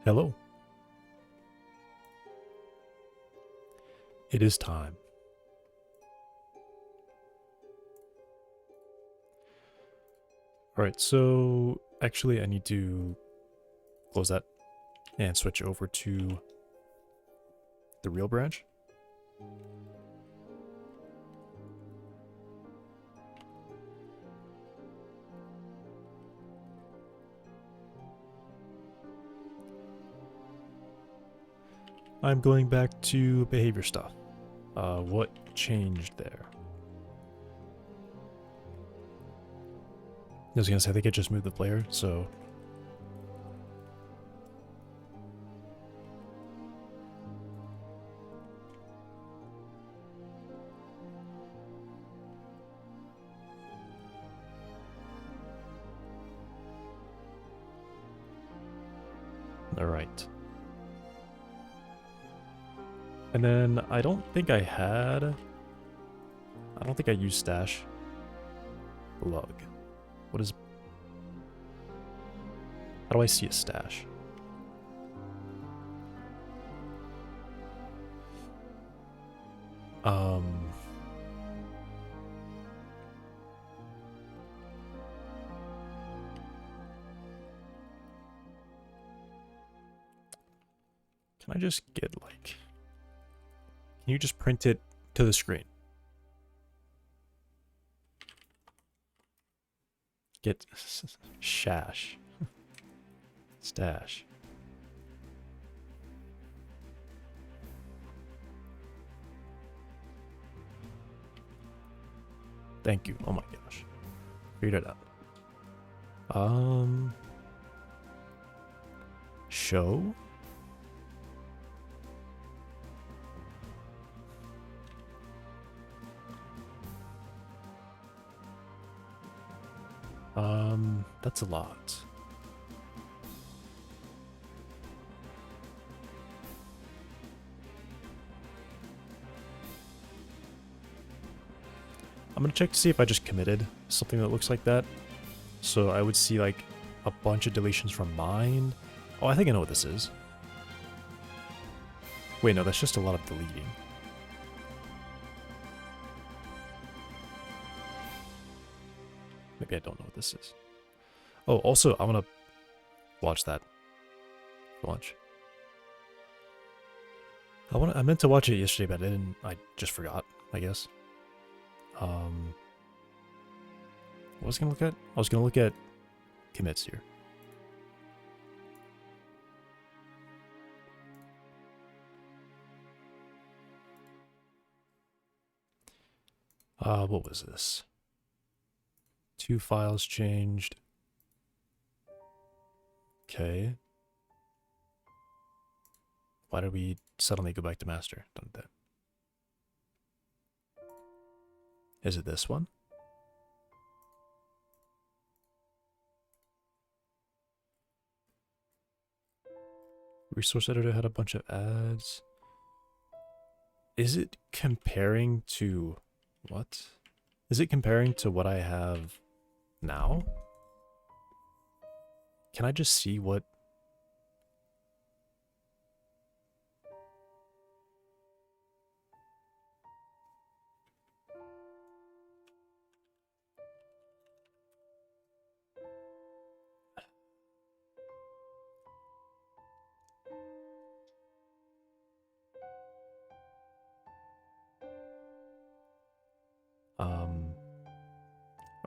Hello. It is time. Alright, so actually I need to close that and switch over to the real branch. I'm going back to behavior stuff. What changed there? I was gonna say I think I just moved the player, so alright. And then I don't think I used stash. Lug. What is... How do I see a stash? Can I just get like... Can you just print it to the screen? Get shash. Stash. Thank you. Oh my gosh. Figured it out. Show? That's a lot. I'm gonna check to see if I just committed something that looks like that. So I would see like a bunch of deletions from mine. Oh, I think I know what this is. Wait, no, that's just a lot of deleting. Maybe I don't know what this is. Oh, also, I'm gonna watch that for lunch. I meant to watch it yesterday, but I didn't. I just forgot, I guess. What was I gonna look at? I was gonna look at commits here. What was this? 2 files changed. Okay. Why did we suddenly go back to master? Done that. Is it this one? Resource editor had a bunch of ads. Is it comparing to what? Is it comparing to what I have now? Can I just see what?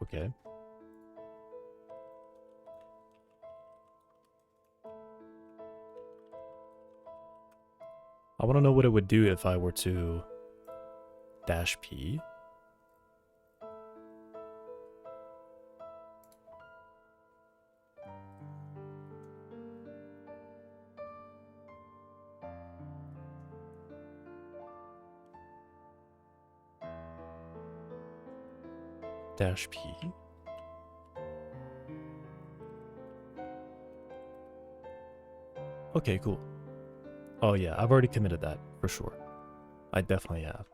Okay. I want to know what it would do if I were to -p. -p. Okay, cool. Oh yeah, I've already committed that, for sure. I definitely have.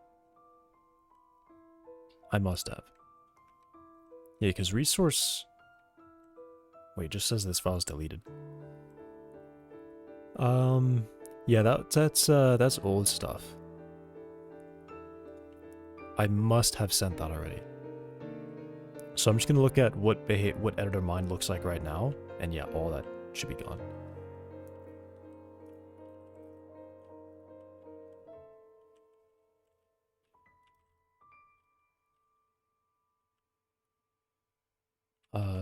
I must have. Yeah, because resource... Wait, it just says this file is deleted. Yeah, that's old stuff. I must have sent that already. So I'm just gonna look at what editor mine looks like right now, and yeah, all that should be gone.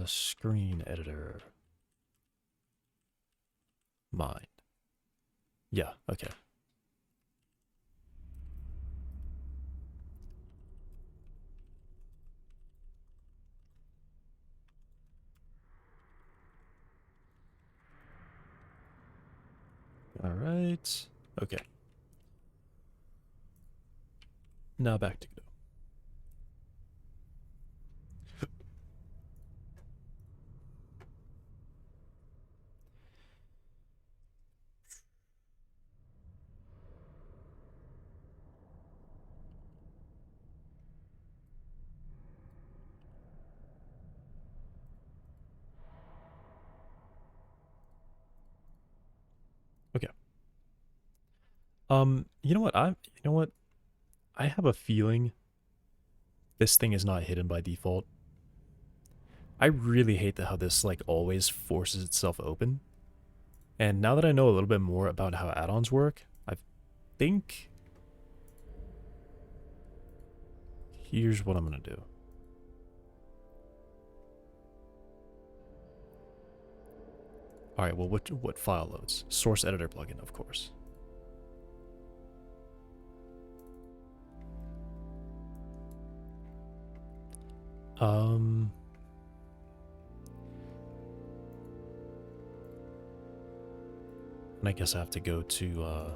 Screen editor. Mine. Yeah, okay. Alright. Okay. Now back to Godot. Okay. You know what? I have a feeling this thing is not hidden by default. I really hate how this like always forces itself open. And now that I know a little bit more about how add-ons work, I think here's what I'm gonna do. Alright, well what file loads? Source editor plugin, of course. And I guess I have to go to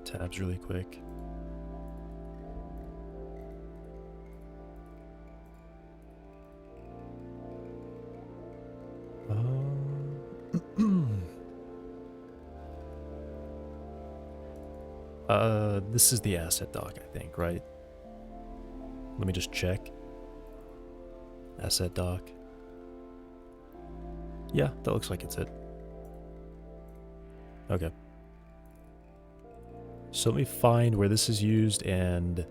tabs really quick. This is the asset doc, I think, right? Let me just check. Asset doc. Yeah, that looks like it's it. Okay. So let me find where this is used and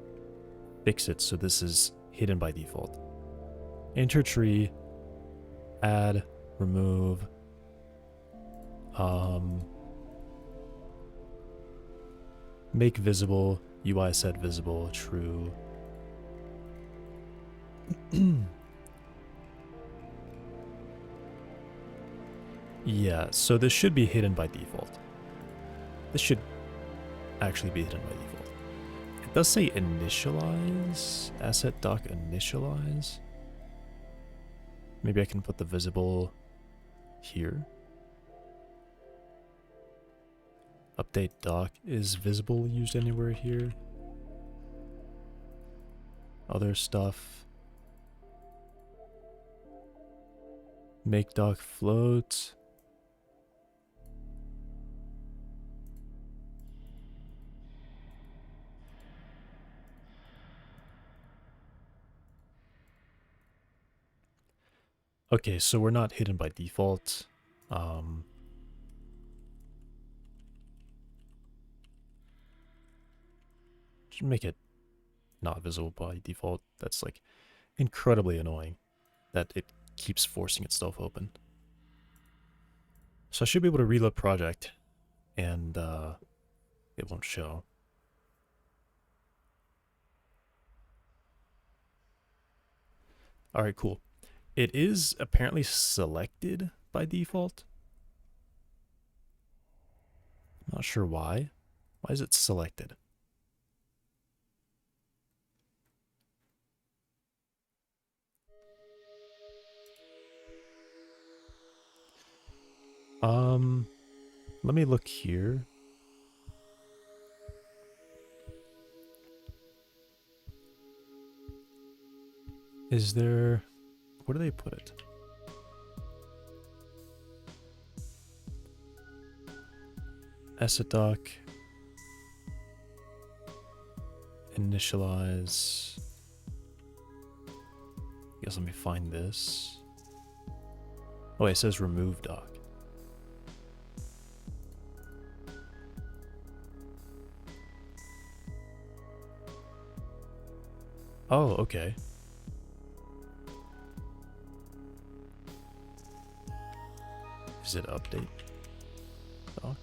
fix it so this is hidden by default. Enter tree, add, remove, make visible, UI set visible, true. Yeah, so this should be hidden by default. This should actually be hidden by default. It does say initialize, asset doc initialize. Maybe I can put the visible here. Update doc, is visible used anywhere here? Other stuff. Make doc float. Okay, so we're not hidden by default. Just make it not visible by default. That's like incredibly annoying that it keeps forcing itself open. So I should be able to reload project and it won't show. All right, cool. It is apparently selected by default. Not sure why. Why is it selected? Let me look here. Is there... Where do they put it? Asset doc. initialize. I guess let me find this. Oh, it says remove doc. Oh, okay. Is it update? Doc?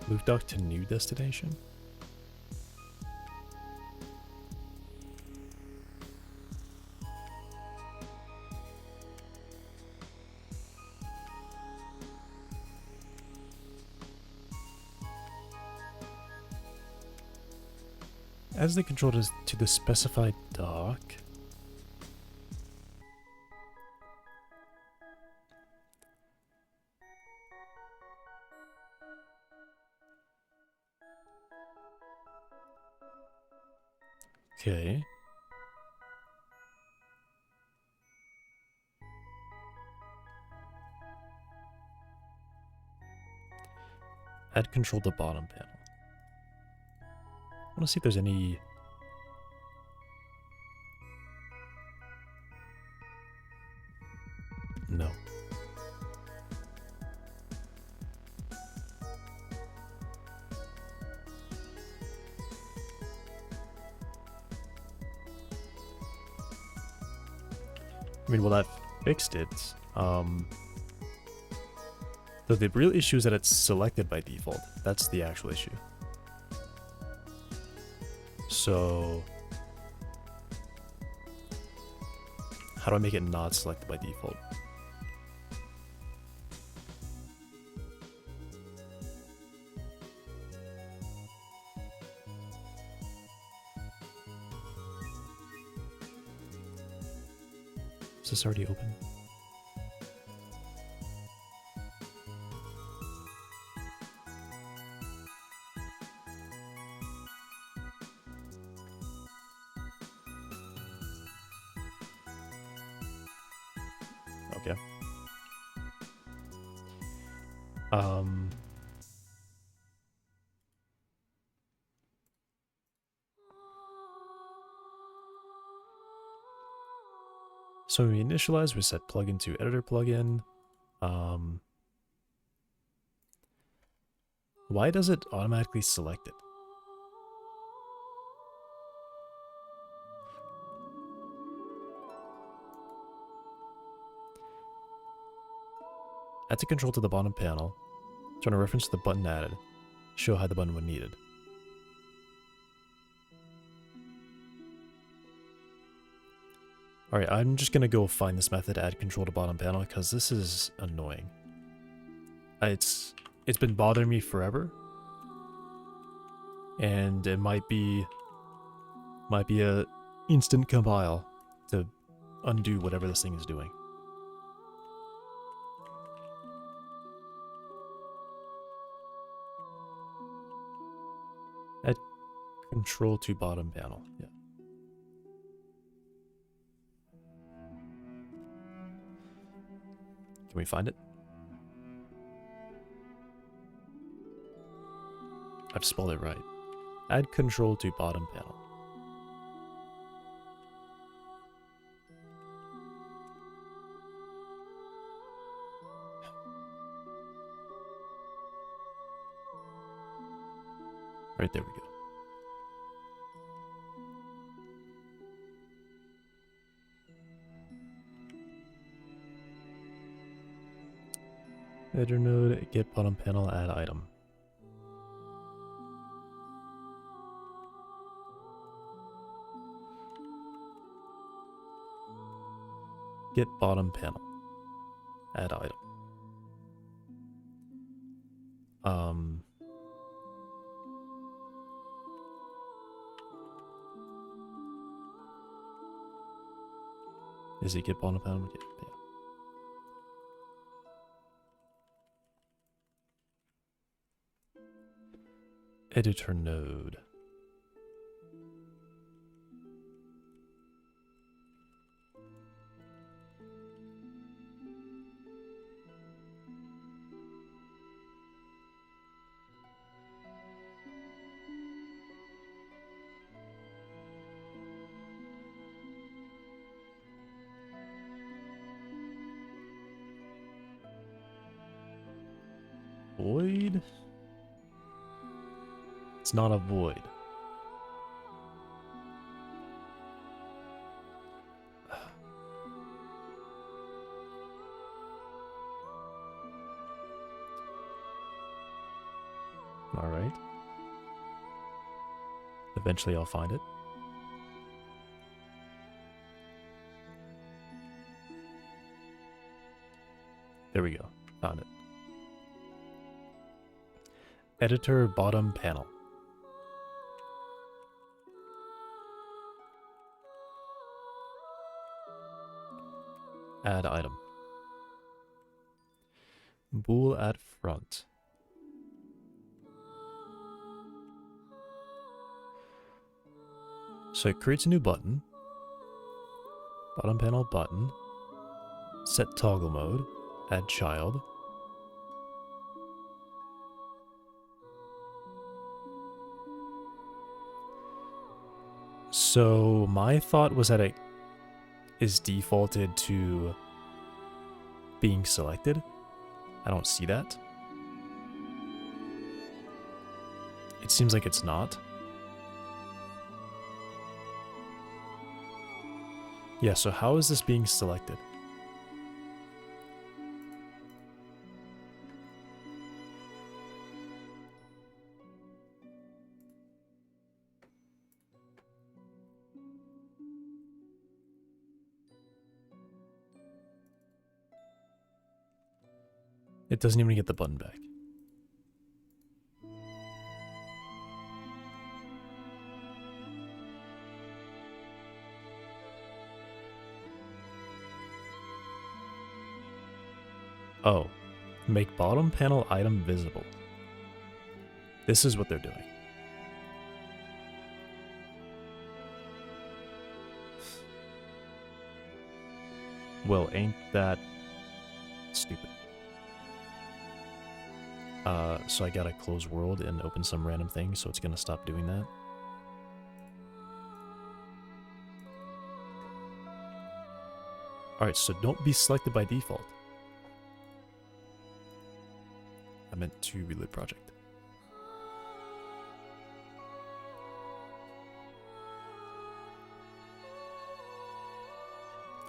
Move doc to new destination? As the control is to the specified dock. Okay. Add control to bottom panel. I want to see if there's any. No. I mean, well, that fixed it. So the real issue is that it's selected by default. That's the actual issue. So how do I make it not selected by default? Is this already open? Okay. So we initialize, we set plugin to editor plugin. Why does it automatically select it? Add to control to the bottom panel. Turn a reference to the button added. Show how the button when needed. Alright, I'm just gonna go find this method, add control to bottom panel, because this is annoying. It's been bothering me forever. And it might be a instant compile to undo whatever this thing is doing. Add control to bottom panel, yeah. Can we find it? I've spelled it right. Add control to bottom panel. Right, there we go. Editor node, get bottom panel, add item. Get bottom panel, add item. Is it get bottom panel? Yeah. Editor node. void? It's not a void. Alright. Eventually I'll find it. There we go. Found it. Editor bottom panel. Add item. Bool at front. So it creates a new button. Bottom panel button. Set toggle mode. Add child. So my thought was that it is defaulted to being selected. I don't see that. It seems like it's not. Yeah, so how is this being selected? It doesn't even get the button back. Oh, make bottom panel item visible. This is what they're doing. Well, ain't that stupid? So I gotta close world and open some random thing, so it's gonna stop doing that. Alright, so don't be selected by default. I meant to reload project.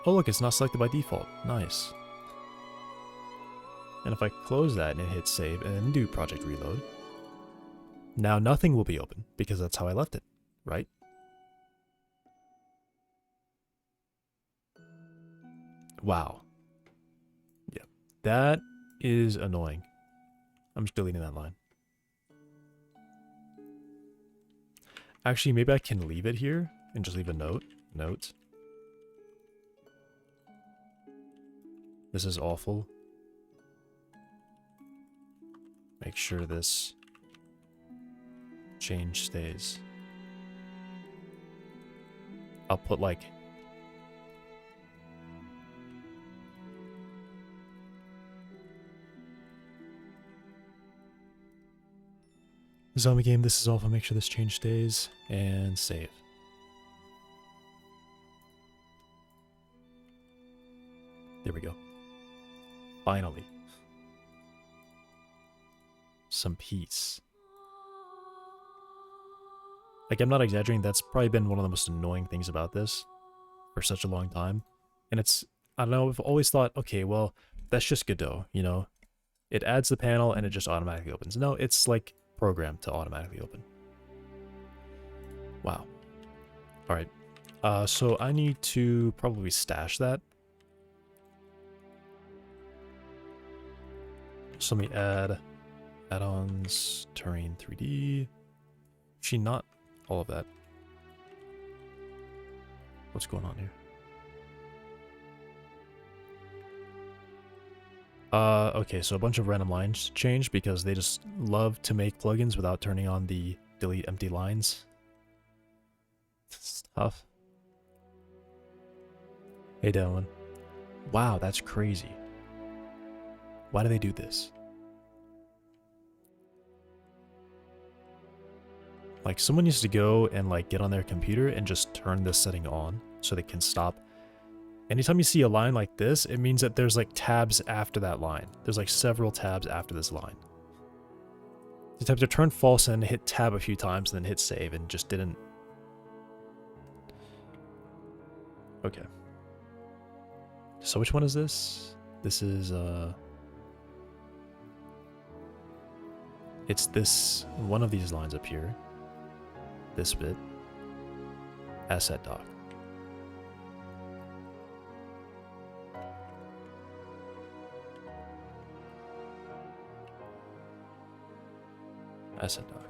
Oh look, it's not selected by default. Nice. And if I close that and hit save and do project reload, now nothing will be open because that's how I left it, right? Wow. Yeah, that is annoying. I'm just deleting that line. Actually, maybe I can leave it here and just leave a note. This is awful. Make sure this change stays. I'll put like zombie game, this is awful. Make sure this change stays and save. There we go. Finally. Some peace. Like, I'm not exaggerating, that's probably been one of the most annoying things about this for such a long time. And it's, I don't know, I've always thought, okay, well, that's just Godot, you know? It adds the panel and it just automatically opens. No, it's like programmed to automatically open. Wow. Alright. So I need to probably stash that. So let me add add-ons, terrain 3D. Actually, not all of that. What's going on here? Okay, so a bunch of random lines changed because they just love to make plugins without turning on the delete empty lines stuff. Hey, Dylan. Wow, that's crazy. Why do they do this? Like, someone needs to go and like get on their computer and just turn this setting on so they can stop. Anytime you see a line like this, it means that there's like tabs after that line. There's like several tabs after this line. The type to turn false and hit tab a few times and then hit save and just didn't. Okay. So which one is this? This is, it's this, one of these lines up here. This bit. Asset dock. Asset dock.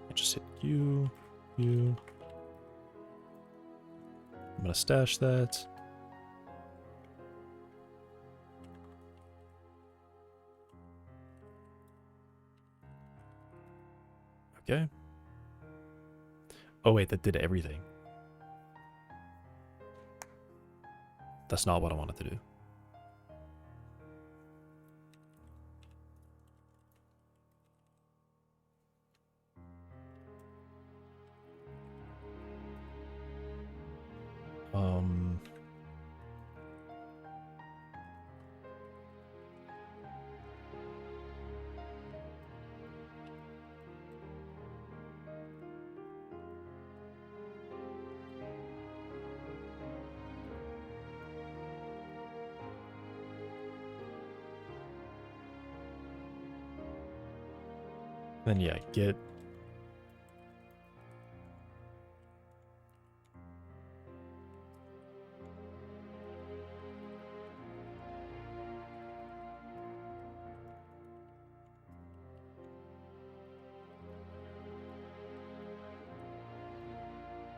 I just hit U. I'm gonna stash that. Okay. Oh wait, that did everything. That's not what I wanted to do. Then yeah, get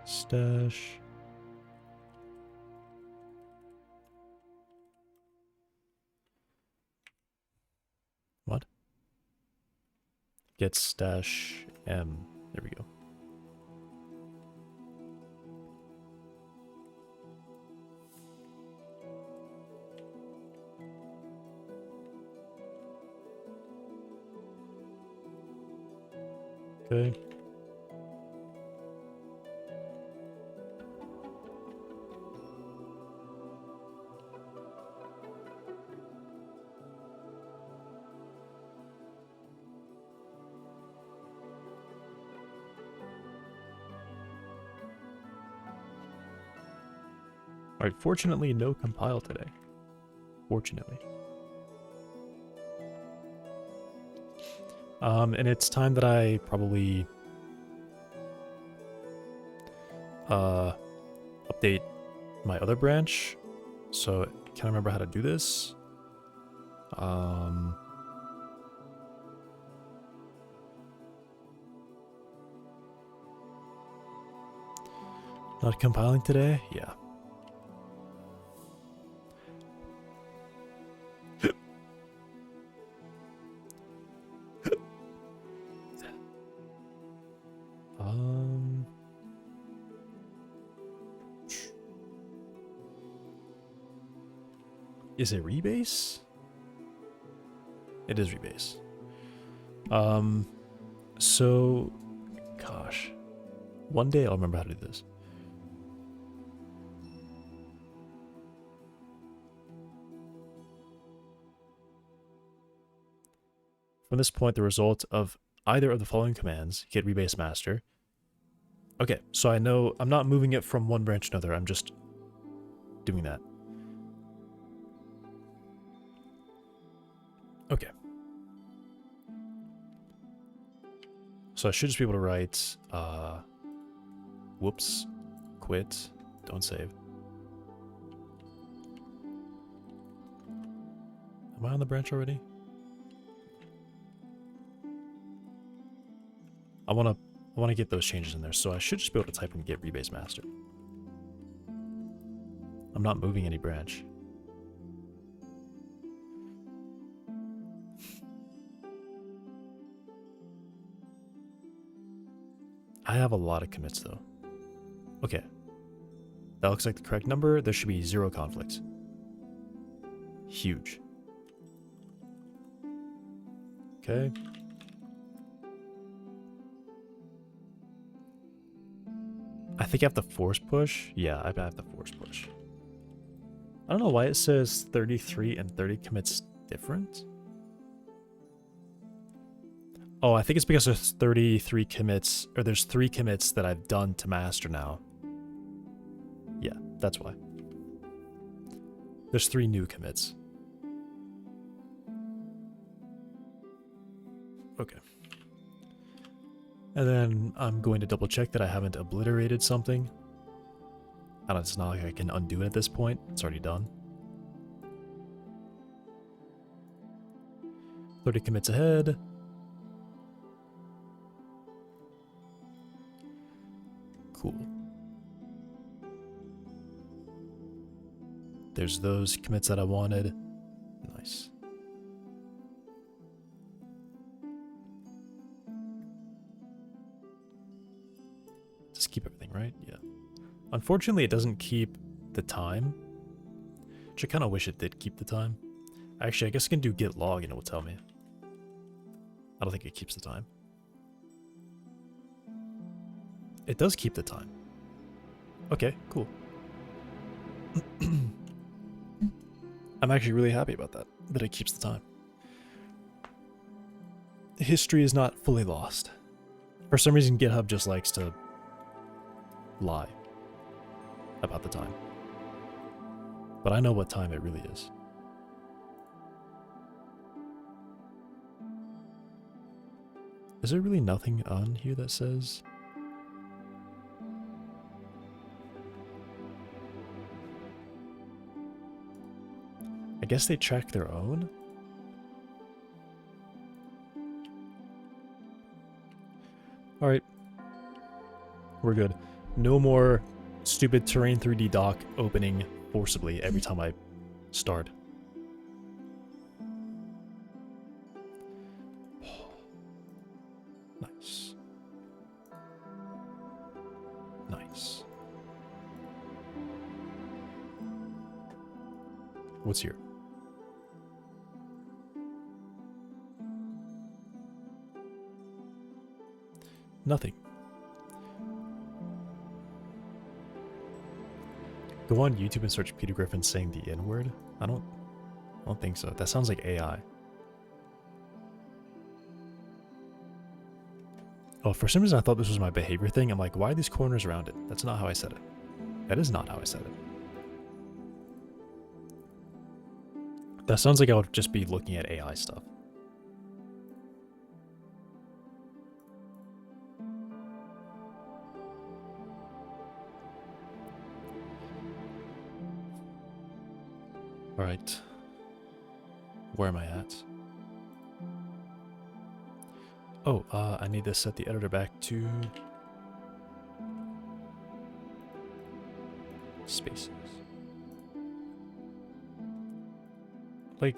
stash. What? Get stash M. There we go. Okay. Alright, fortunately no compile today. Fortunately. And it's time that I probably update my other branch. So I can't remember how to do this. Not compiling today? Yeah. Is it rebase? It is rebase. So, gosh. One day I'll remember how to do this. From this point, the result of either of the following commands, get rebase master. Okay, so I know I'm not moving it from one branch to another, I'm just doing that. Okay. So I should just be able to write, whoops, quit, don't save. Am I on the branch already? I want to get those changes in there, so I should just be able to type in get rebase master. I'm not moving any branch. I have a lot of commits though. Okay. That looks like the correct number. There should be 0 conflicts. Huge. Okay. I think I have to force push. Yeah, I have to force push. I don't know why it says 33 and 30 commits different. Oh, I think it's because there's 33 commits, or there's 3 commits that I've done to master now. Yeah, that's why. There's 3 new commits. Okay. And then I'm going to double check that I haven't obliterated something. And it's not like I can undo it at this point. It's already done. 30 commits ahead. Cool. There's those commits that I wanted. Nice. Just keep everything, right? Yeah. Unfortunately, it doesn't keep the time. Which I kind of wish it did keep the time. Actually, I guess I can do git log and it will tell me. I don't think it keeps the time. It does keep the time. Okay, cool. I'm actually really happy about that it keeps the time. History is not fully lost. For some reason, GitHub just likes to lie about the time. But I know what time it really is. Is there really nothing on here that says... I guess they track their own? Alright. We're good. No more stupid Terrain 3D dock opening forcibly every time I start. Nice. Nice. What's here? Nothing. Go on YouTube and search Peter Griffin saying the N-word? I don't think so. That sounds like AI. Oh, for some reason I thought this was my behavior thing. I'm like, why are these corners rounded? That's not how I said it. That is not how I said it. That sounds like I would just be looking at AI stuff. Alright. Where am I at? Oh, I need to set the editor back to... spaces. Like...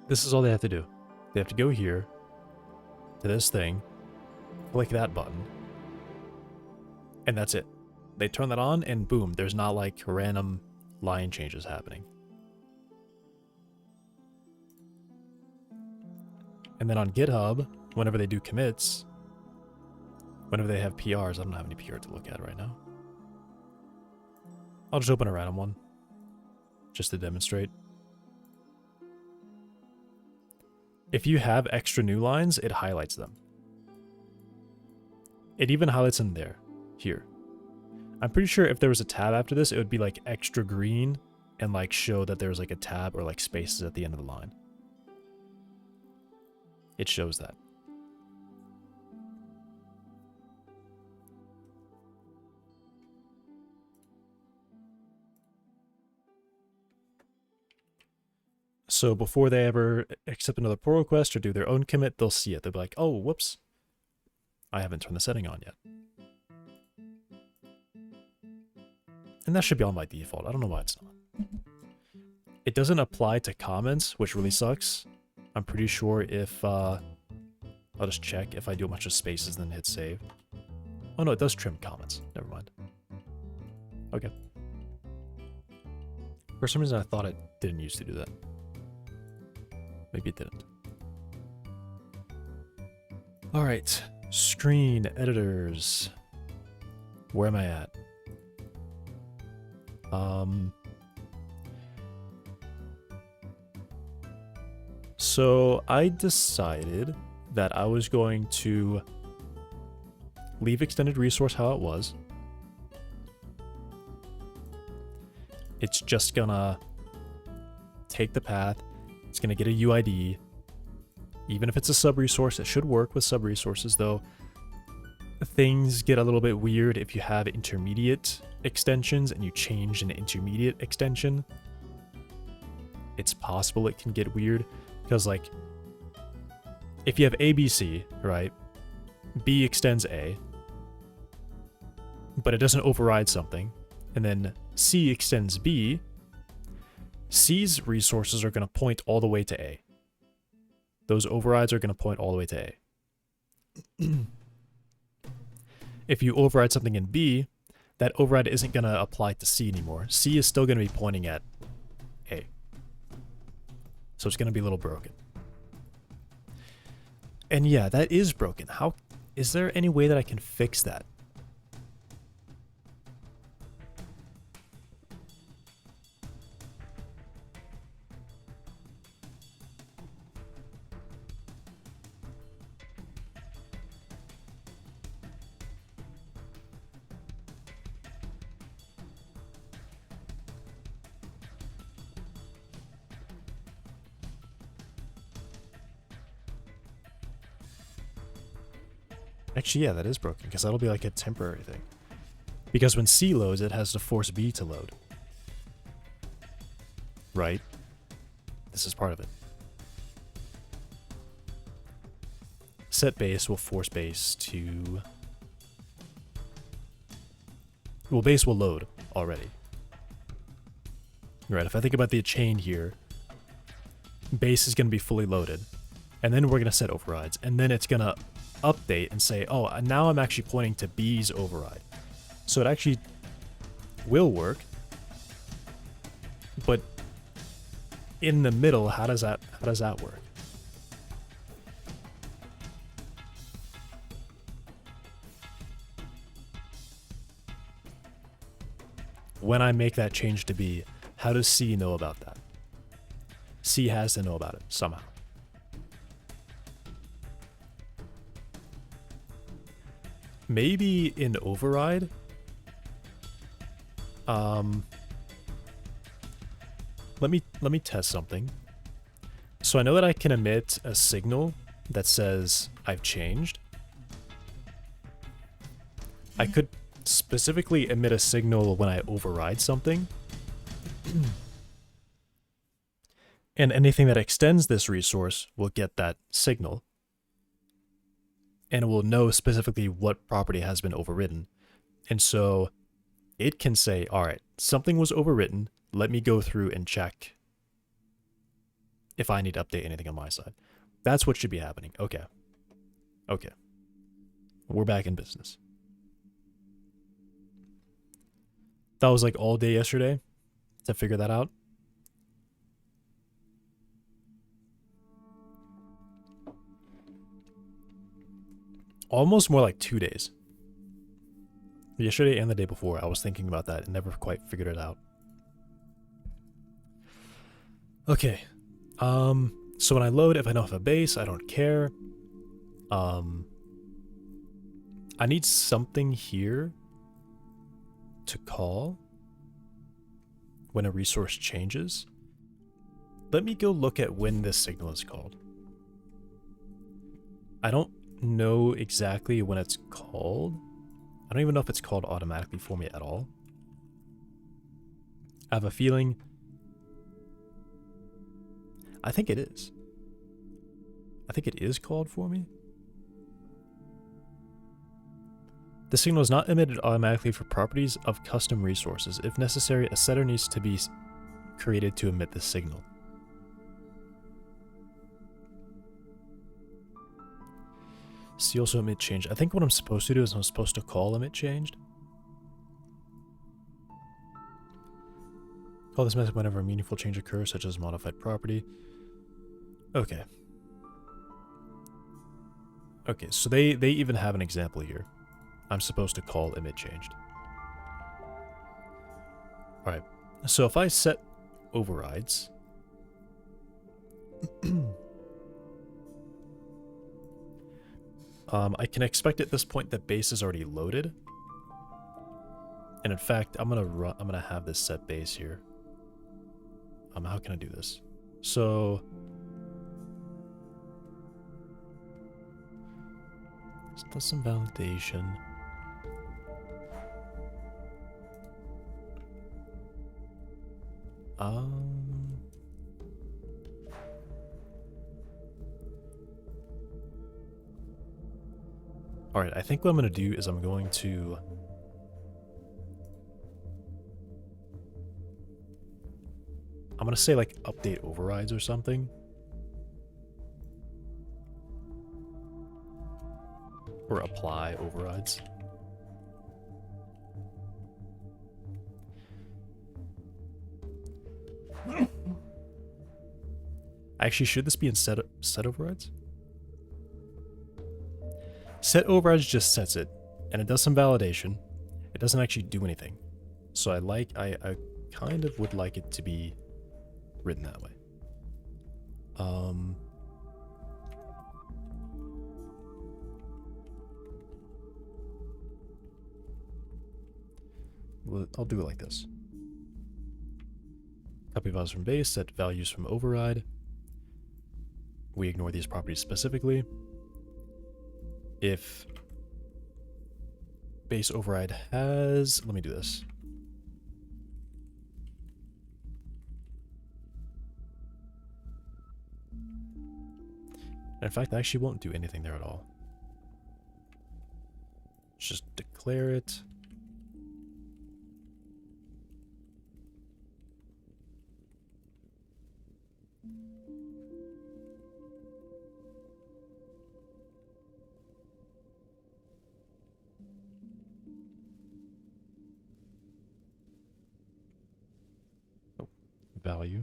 this is all they have to do. They have to go here, to this thing, click that button, and that's it. They turn that on, and boom, there's not like random line changes happening. And then on GitHub, whenever they do commits, whenever they have PRs, I don't have any PR to look at right now. I'll just open a random one, just to demonstrate. If you have extra new lines, it highlights them. It even highlights them there, here. I'm pretty sure if there was a tab after this, it would be like extra green and like show that there's like a tab or like spaces at the end of the line. It shows that. So before they ever accept another pull request or do their own commit, they'll see it. They'll be like, oh, whoops. I haven't turned the setting on yet. And that should be on by default. I don't know why it's not. It doesn't apply to comments, which really sucks. I'm pretty sure if, I'll just check if I do a bunch of spaces then hit save. Oh no, it does trim comments. Never mind. Okay. For some reason I thought it didn't used to do that. Maybe it didn't. Alright. Screen editors. Where am I at? So I decided that I was going to leave extended resource how it was. It's just gonna take the path. It's gonna get a UID. Even if it's a sub-resource, it should work with sub-resources, though. Things get a little bit weird if you have intermediate extensions and you change an intermediate extension. It's possible it can get weird because, like, if you have ABC, right? B extends A, but it doesn't override something, and then C extends B, C's resources are going to point all the way to A. Those overrides are going to point all the way to A. If you override something in B, that override isn't going to apply to C anymore. C is still going to be pointing at A. So it's going to be a little broken. And yeah, that is broken. How is there any way that I can fix that? Actually, yeah, that is broken, because that'll be like a temporary thing. Because when C loads, it has to force B to load. Right? This is part of it. Set base will force base to... Well, base will load already. Right, if I think about the chain here, base is going to be fully loaded. And then we're going to set overrides. And then it's going to update and say, oh, now I'm actually pointing to B's override. So it actually will work. But in the middle, how does that work? When I make that change to B, how does C know about that? C has to know about it somehow. Maybe in override. Let me test something. So I know that I can emit a signal that says I've changed. I could specifically emit a signal when I override something. And anything that extends this resource will get that signal. And it will know specifically what property has been overridden. And so it can say, all right, something was overwritten. Let me go through and check if I need to update anything on my side. That's what should be happening. Okay. Okay. We're back in business. That was like all day yesterday to figure that out. Almost more like 2 days. Yesterday and the day before, I was thinking about that and never quite figured it out. Okay. So when I load, if I don't have a base, I don't care. I need something here to call when a resource changes. Let me go look at when this signal is called. I don't know exactly when it's called. I don't even know if it's called automatically for me at all. I have a feeling. I think it is. I think it is called for me. The signal is not emitted automatically for properties of custom resources. If necessary, a setter needs to be created to emit this signal. See also emit changed. I think what I'm supposed to do is I'm supposed to call emit changed. Call this method whenever a meaningful change occurs, such as modified property. Okay. Okay, so they even have an example here. I'm supposed to call emit changed. Alright, so if I set overrides, I can expect at this point that base is already loaded. And in fact, I'm gonna have this set base here. How can I do this? So let's do some validation. All right, I think what I'm going to do is I'm going to say like update overrides or something. Or apply overrides. Actually, should this be in set overrides? Set overrides just sets it, and it does some validation. It doesn't actually do anything. So I kind of would like it to be written that way. I'll do it like this. Copy values from base, set values from override. We ignore these properties specifically. If base override has, let me do this. In fact, I actually won't do anything there at all. Just declare it. Value.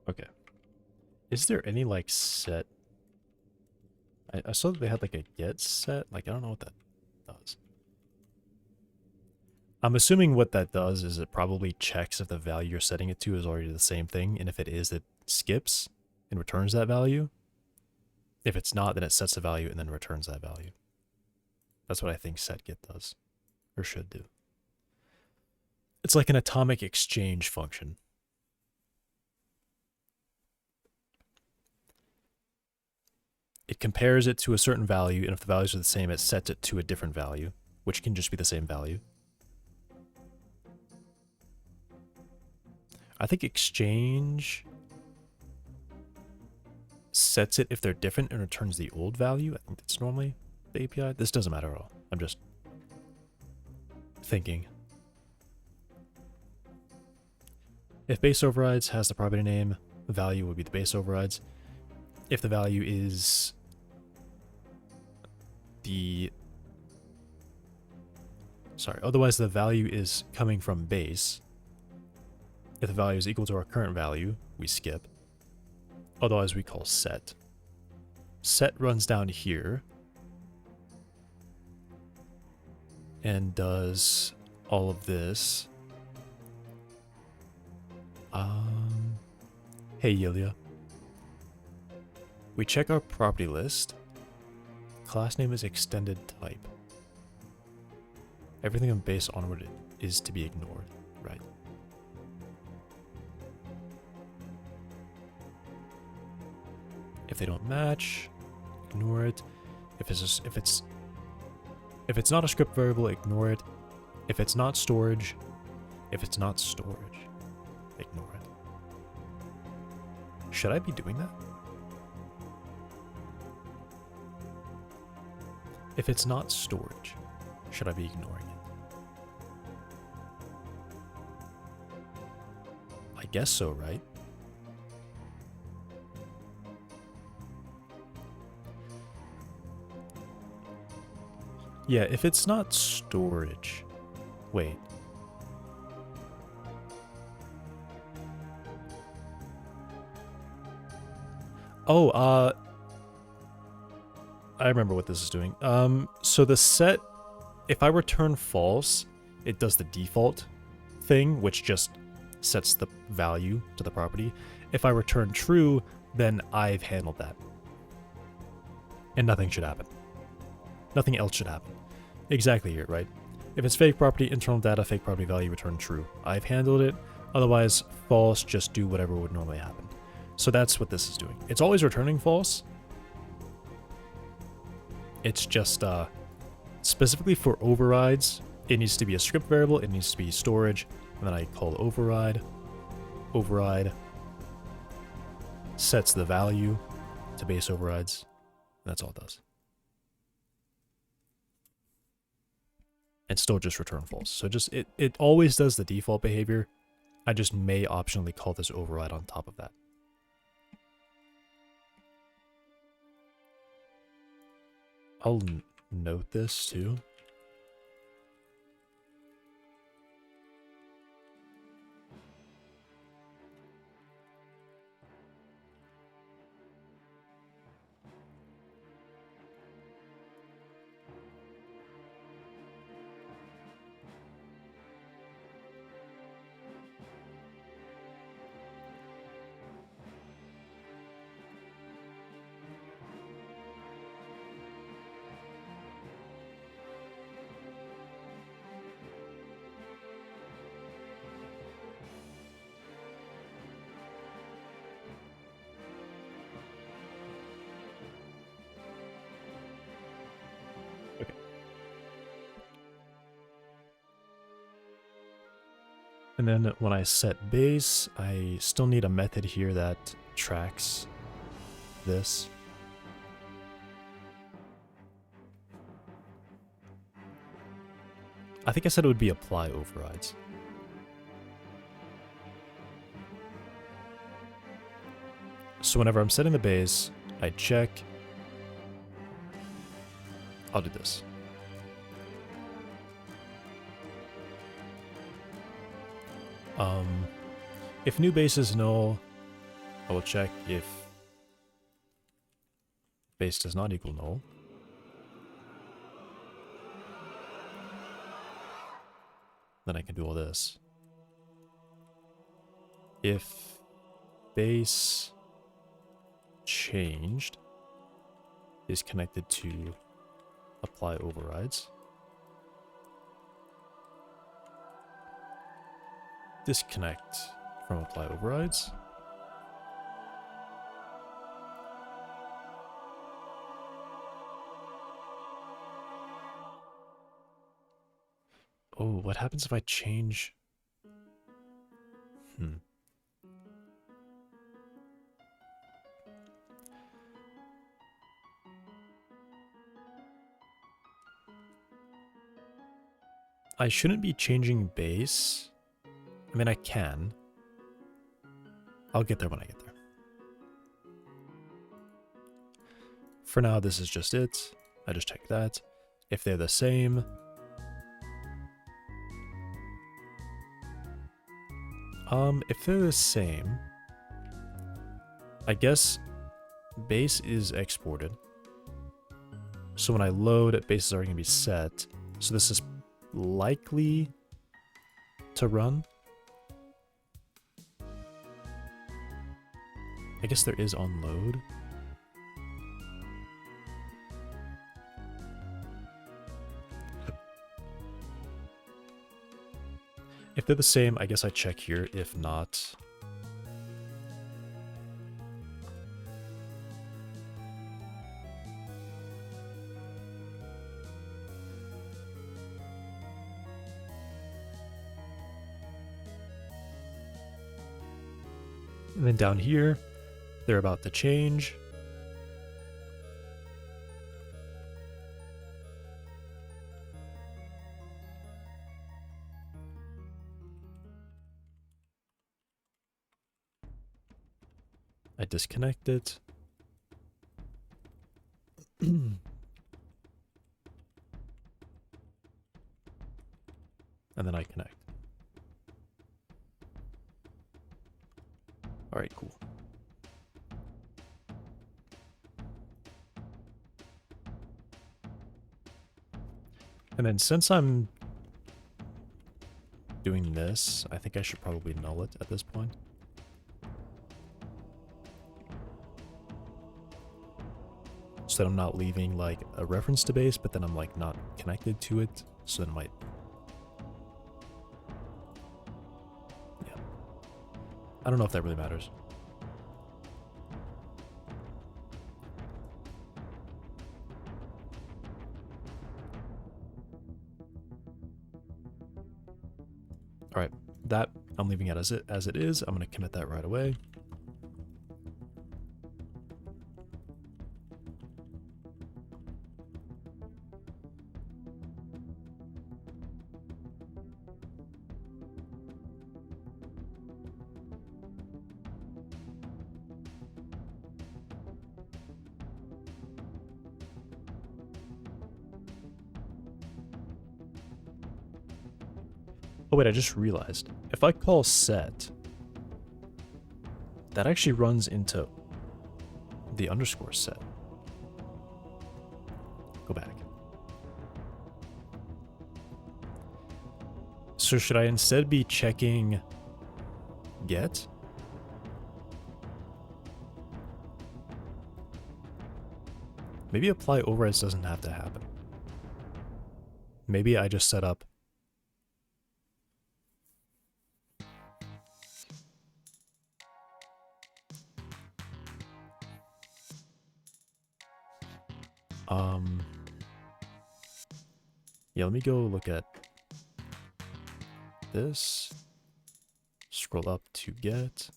Okay. Is there any like set? I saw that they had like a get set. Like I don't know what that does. I'm assuming what that does is it probably checks if the value you're setting it to is already the same thing, and if it is, it skips and returns that value. If it's not, then it sets the value and then returns that value. That's what I think setGet does, or should do. It's like an atomic exchange function. It compares it to a certain value, and if the values are the same, it sets it to a different value, which can just be the same value. I think exchange sets it if they're different and returns the old value. I think that's normally the API. This doesn't matter at all. I'm just thinking. If base overrides has the property name, the value would be the base overrides. If the value is otherwise the value is coming from base. If the value is equal to our current value, we skip. Otherwise, we call set. Set runs down here and does all of this. Hey, Yulia. We check our property list. Class name is extended type. Everything on base onward is to be ignored, right? If they don't match, ignore it. If it's not a script variable, ignore it. If it's not storage, ignore it. Should I be doing that? If it's not storage, should I be ignoring it? I guess so, right? Yeah, if it's not storage. Wait. Oh, I remember what this is doing. So the set, if I return false, it does the default thing, which just sets the value to the property. If I return true, then I've handled that. And nothing should happen. Nothing else should happen. Exactly here, right? If it's fake property, internal data, fake property value, return true. I've handled it. Otherwise, false, just do whatever would normally happen. So that's what this is doing. It's always returning false. It's just specifically for overrides, it needs to be a script variable, it needs to be storage, and then I call override. Override sets the value to base overrides. And that's all it does. And still just return false. So just it always does the default behavior. I just may optionally call this override on top of that. I'll note this too. And then when I set base, I still need a method here that tracks this. I think I said it would be apply overrides. So whenever I'm setting the base, I check. I'll do this. If new base is null, I will check if base does not equal null. Then I can do all this. If base changed is connected to apply overrides. Disconnect from apply overrides. Oh, what happens if I change? I shouldn't be changing base. I mean, I can. I'll get there when I get there. For now, this is just it. I just check that. If they're the same, if they're the same, I guess base is exported. So when I load, bases are going to be set. So this is likely to run. I guess there is on load. If they're the same, I guess I check here. If not, and then down here, they're about to change. I disconnect it. I connect. Alright, cool. And then since I'm doing this, I think I should probably null it at this point. So that I'm not leaving like a reference to base, but then I'm like not connected to it. So then it might. Yeah. I don't know if that really matters. Alright, that I'm leaving it as it is. I'm gonna commit that right away. Oh wait, I just realized. If I call set, that actually runs into the underscore set. Go back. So should I instead be checking get? Maybe apply overrides doesn't have to happen. Maybe I just set up yeah, let me go look at this. Scroll up to get.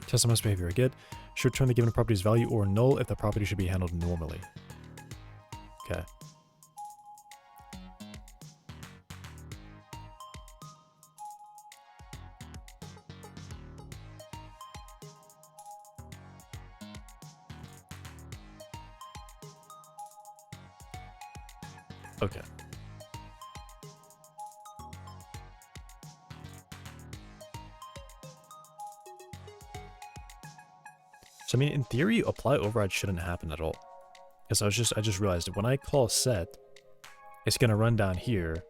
Test MS behavior get. Should return the given property's value or null if the property should be handled normally. Okay. Okay. So I mean, in theory, apply override shouldn't happen at all. Because I just realized that when I call set, it's gonna run down here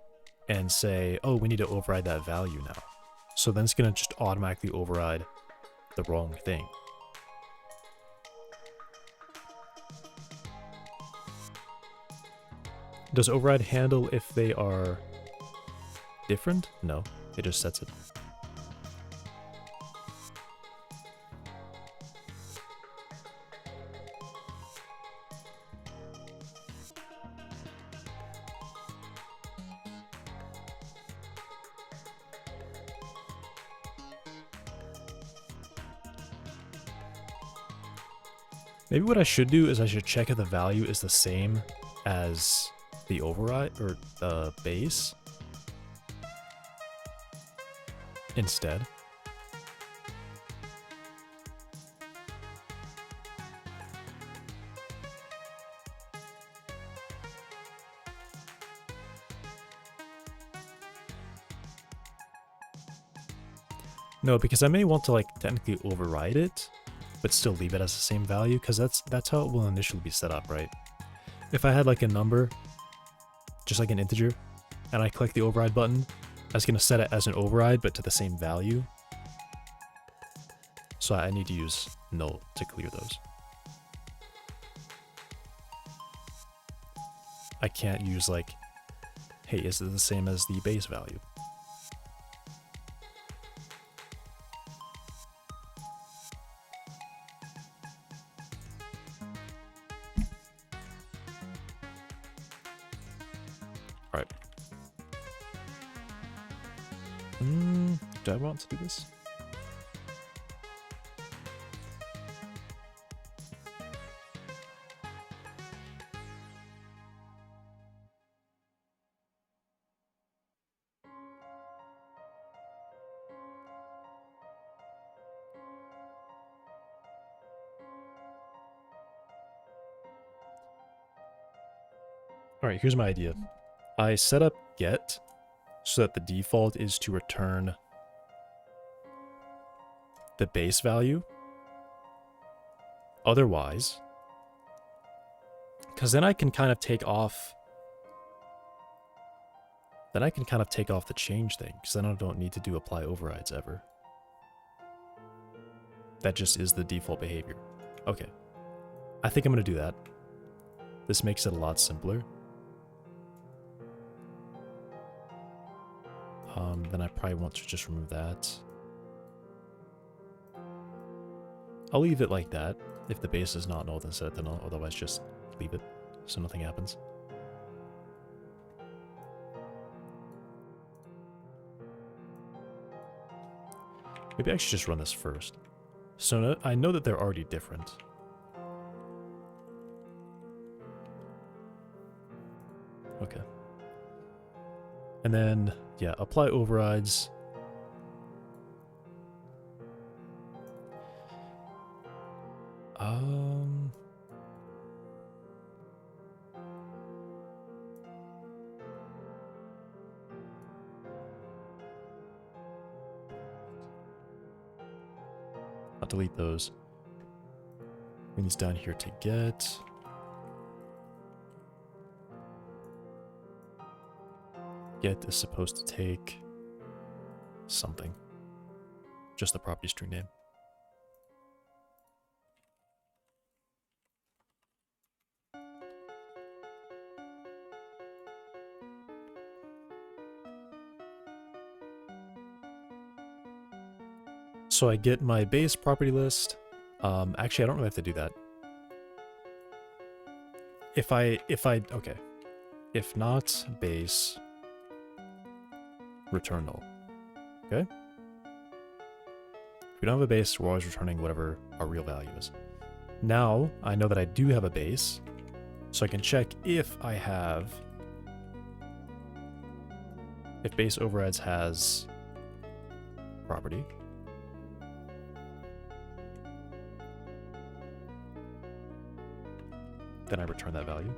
and say, oh, we need to override that value now. So then it's gonna just automatically override the wrong thing. Does override handle if they are different? No, it just sets it. Maybe what I should do is I should check if the value is the same as the override or the base instead. No, because I may want to like technically override it, but still leave it as the same value, because that's how it will initially be set up, right? If I had like a number, just like an integer, and I click the override button, I was gonna set it as an override, but to the same value. So I need to use null to clear those. I can't use like, hey, is it the same as the base value? Alright. Do I want to do this? All right, here's my idea. I set up get so that the default is to return the base value. Otherwise, because then I can kind of take off. Then I can kind of take off the change thing, because then I don't need to do apply overrides ever. That just is the default behavior. Okay. I think I'm going to do that. This makes it a lot simpler. Then I probably want to just remove that. I'll leave it like that. If the base is not null, then set it to null. Otherwise, just leave it so nothing happens. Maybe I should just run this first. So I know that they're already different. Okay. And then, yeah, apply overrides. I'll delete those. Bring these down here to get. Get is supposed to take something. Just the property string name. So I get my base property list. Actually, I don't really have to do that. Okay. If not base, return null. Okay? If we don't have a base, we're always returning whatever our real value is. Now, I know that I do have a base, so I can check if I have... If base overrides has property. Then I return that value.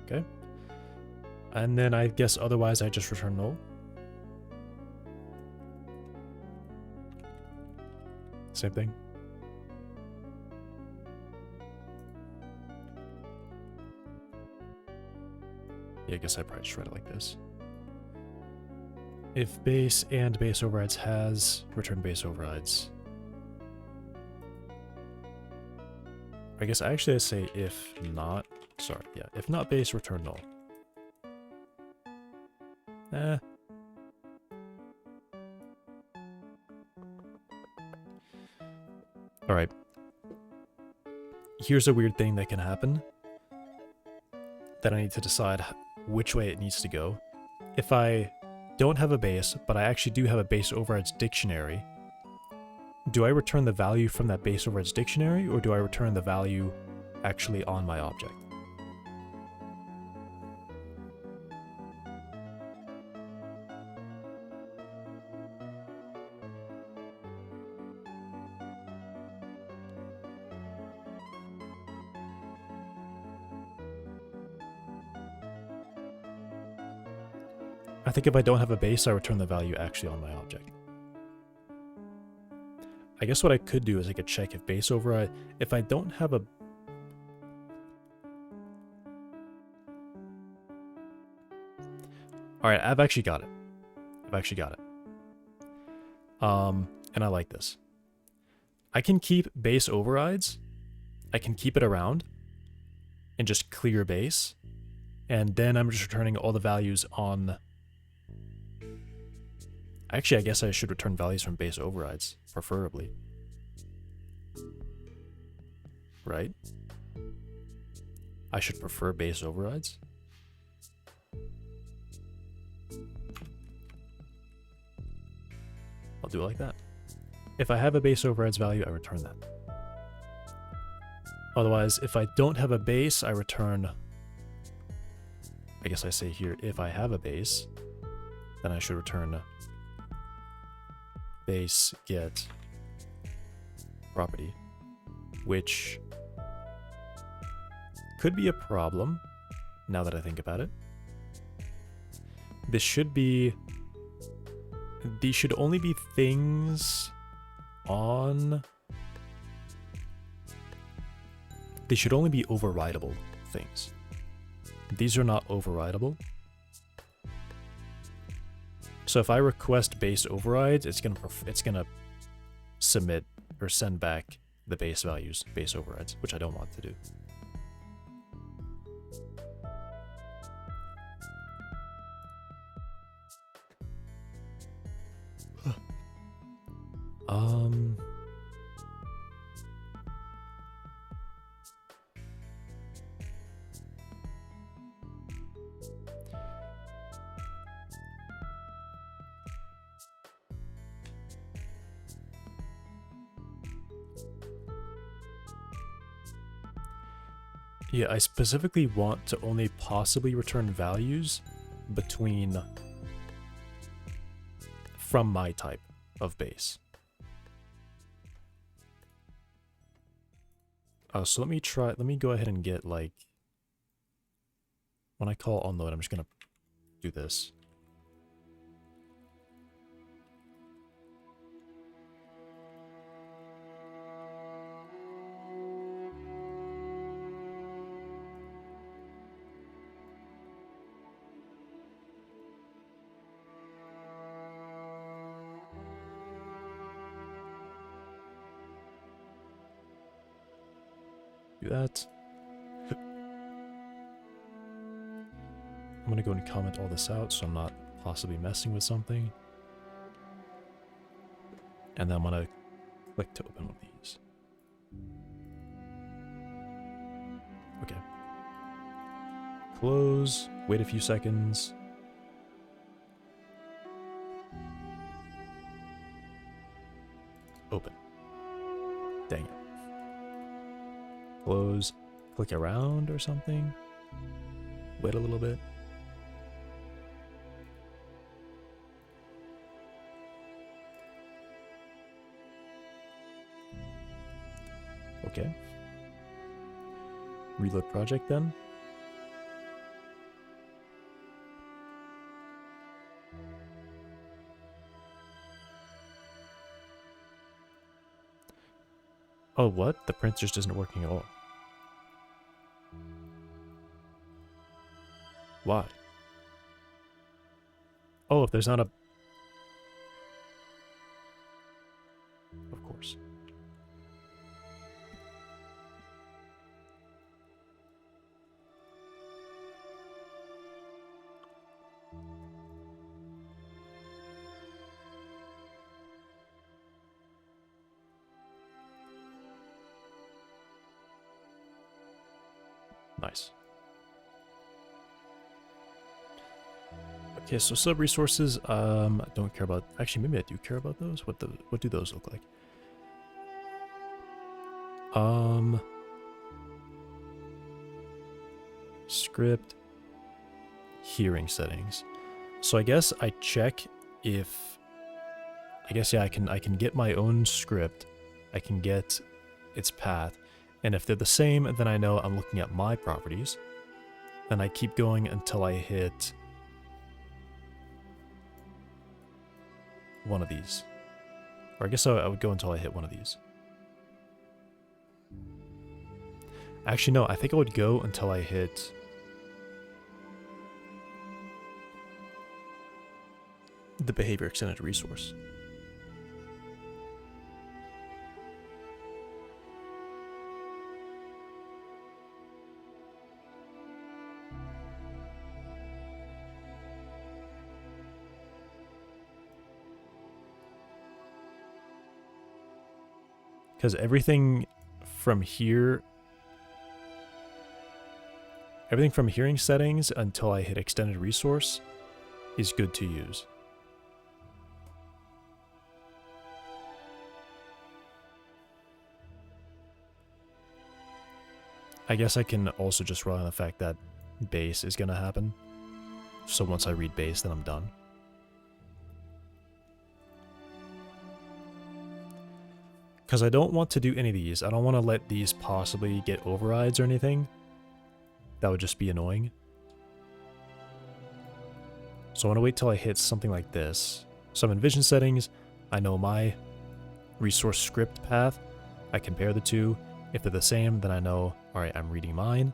Okay. And then I guess otherwise I just return null. Same thing. Yeah, I guess I probably just write it like this. If base and base overrides has, return base overrides. I guess actually I say if not, sorry, yeah, if not base, return null. Alright. Here's a weird thing that can happen that I need to decide which way it needs to go. If I don't have a base, but I actually do have a base overrides dictionary, do I return the value from that base overrides dictionary, or do I return the value actually on my object? I think if I don't have a base, I return the value actually on my object. I guess what I could do is I could check if base override, if I don't have a... Alright, I've actually got it. And I like this. I can keep base overrides. I can keep it around and just clear base. And then I'm just returning all the values on... Actually, I guess I should return values from base overrides, preferably. Right? I should prefer base overrides. I'll do it like that. If I have a base overrides value, I return that. Otherwise, if I don't have a base, I return... I guess I say here, if I have a base, then I should return base get property, which could be a problem, now that I think about it. This should be... These should only be things on... They should only be overridable things. These are not overridable. So if I request base overrides, it's gonna submit or send back the base values, base overrides, which I don't want to do. Yeah, I specifically want to only possibly return values between from my type of base. So let me go ahead and get, like, when I call onload, I'm just gonna do this. Do that. I'm gonna go and comment all this out so I'm not possibly messing with something. And then I'm gonna click to open one of these. Okay. Close, wait a few seconds. Open. Dang it. Close, click around or something. Wait a little bit. Okay. Reload project then. Oh, what? The print just isn't working at all. Why? Oh, if there's not a... Of course. Nice. Okay, so sub resources, I don't care about. Actually, maybe I do care about those. What do those look like? Script, hearing settings. So I guess I check if. I guess yeah, I can get my own script. I can get its path, and if they're the same, then I know I'm looking at my properties. Then I keep going until I hit one of these. Or I guess I would go until I hit one of these. Actually, no, I think I would go until I hit the behavior extended resource. Because everything from here, everything from hearing settings until I hit extended resource is good to use. I guess I can also just rely on the fact that base is going to happen. So once I read base, then I'm done. Because I don't want to do any of these. I don't want to let these possibly get overrides or anything. That would just be annoying. So I want to wait till I hit something like this. So I'm in vision settings. I know my resource script path. I compare the two. If they're the same, then I know, all right, I'm reading mine.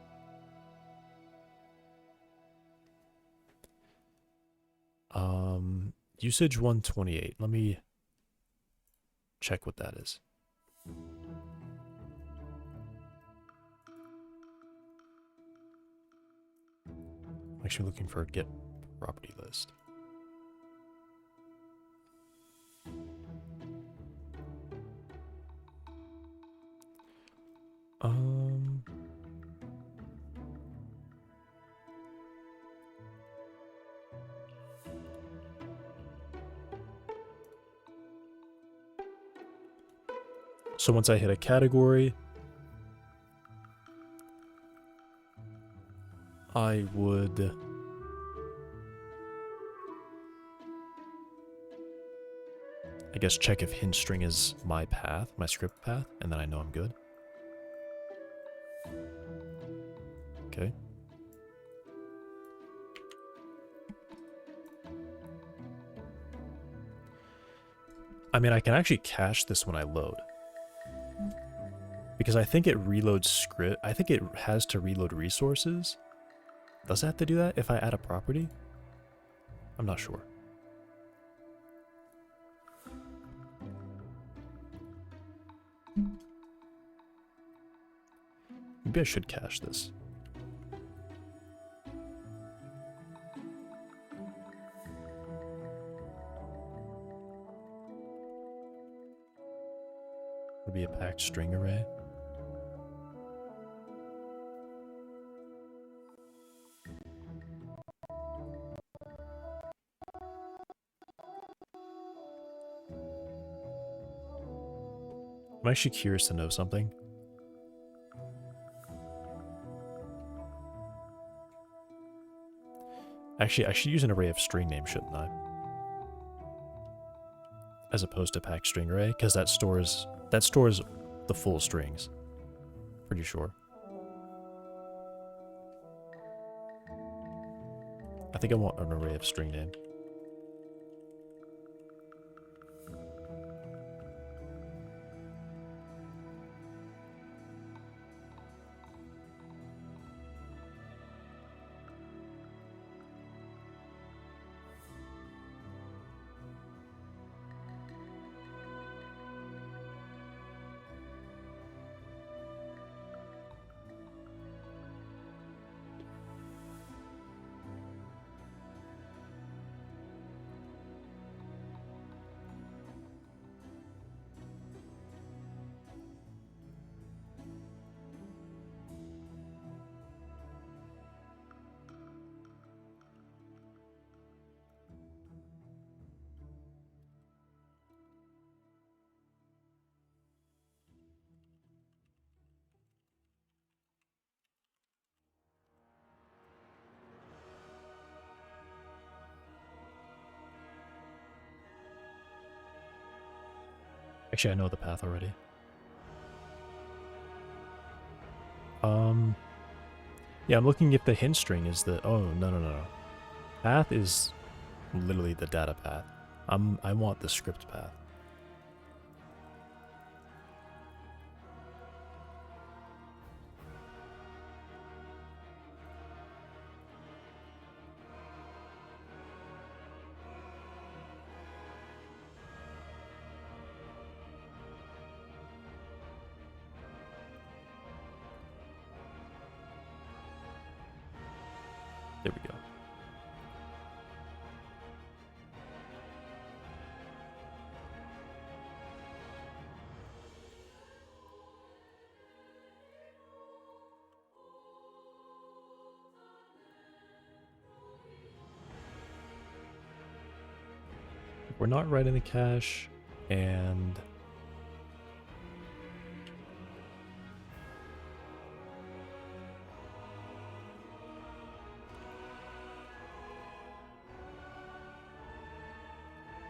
Usage 128. Let me check what that is. I'm actually looking for a get property list. So once I hit a category, I would I guess check if hint string is my path, my script path, and then I know I'm good. Okay. I mean, I can actually cache this when I load. Because I think it reloads script. I think it has to reload resources. Does it have to do that if I add a property? I'm not sure. Maybe I should cache this. Would be a packed string array. I'm actually curious to know something. Actually, I should use an array of string names, shouldn't I? As opposed to packed string array, because that stores the full strings. Pretty sure. I think I want an array of string name. Actually, I know the path already. Yeah, I'm looking if the hint string is the... Oh, no. Path is literally the data path. I want the script path. There we go. We're not writing the cache, and...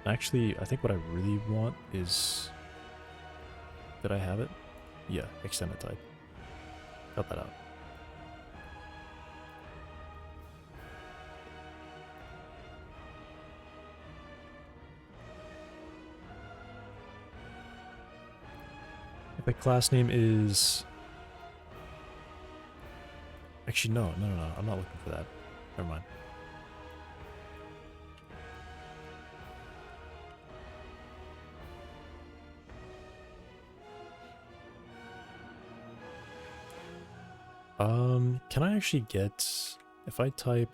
Actually, I think what I really want is... Did I have it? Yeah, extended type. Cut that out. The class name is... Actually, no. I'm not looking for that. Never mind. Can I actually get... If I type...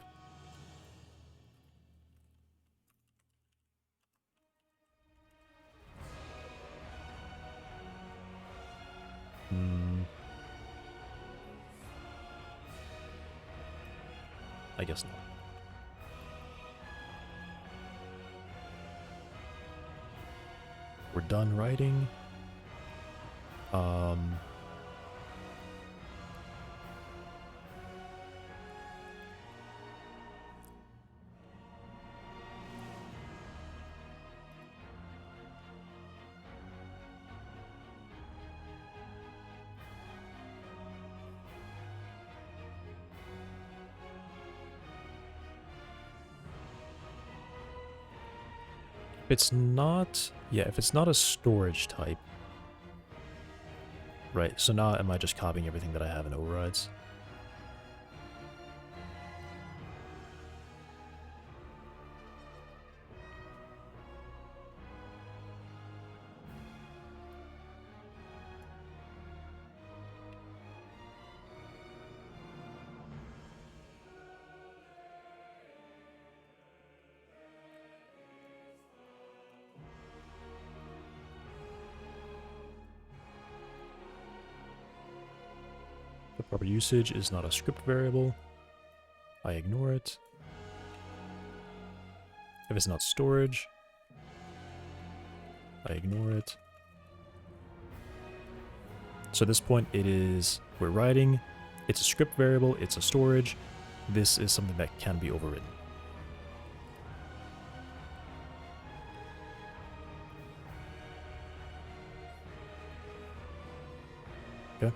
I guess not. We're done writing. If it's not... Yeah, if it's not a storage type... Right, so now am I just copying everything that I have in overrides? The proper usage is not a script variable. I ignore it. If it's not storage, I ignore it. So at this point it is, we're writing, it's a script variable, it's a storage. This is something that can be overridden. Okay.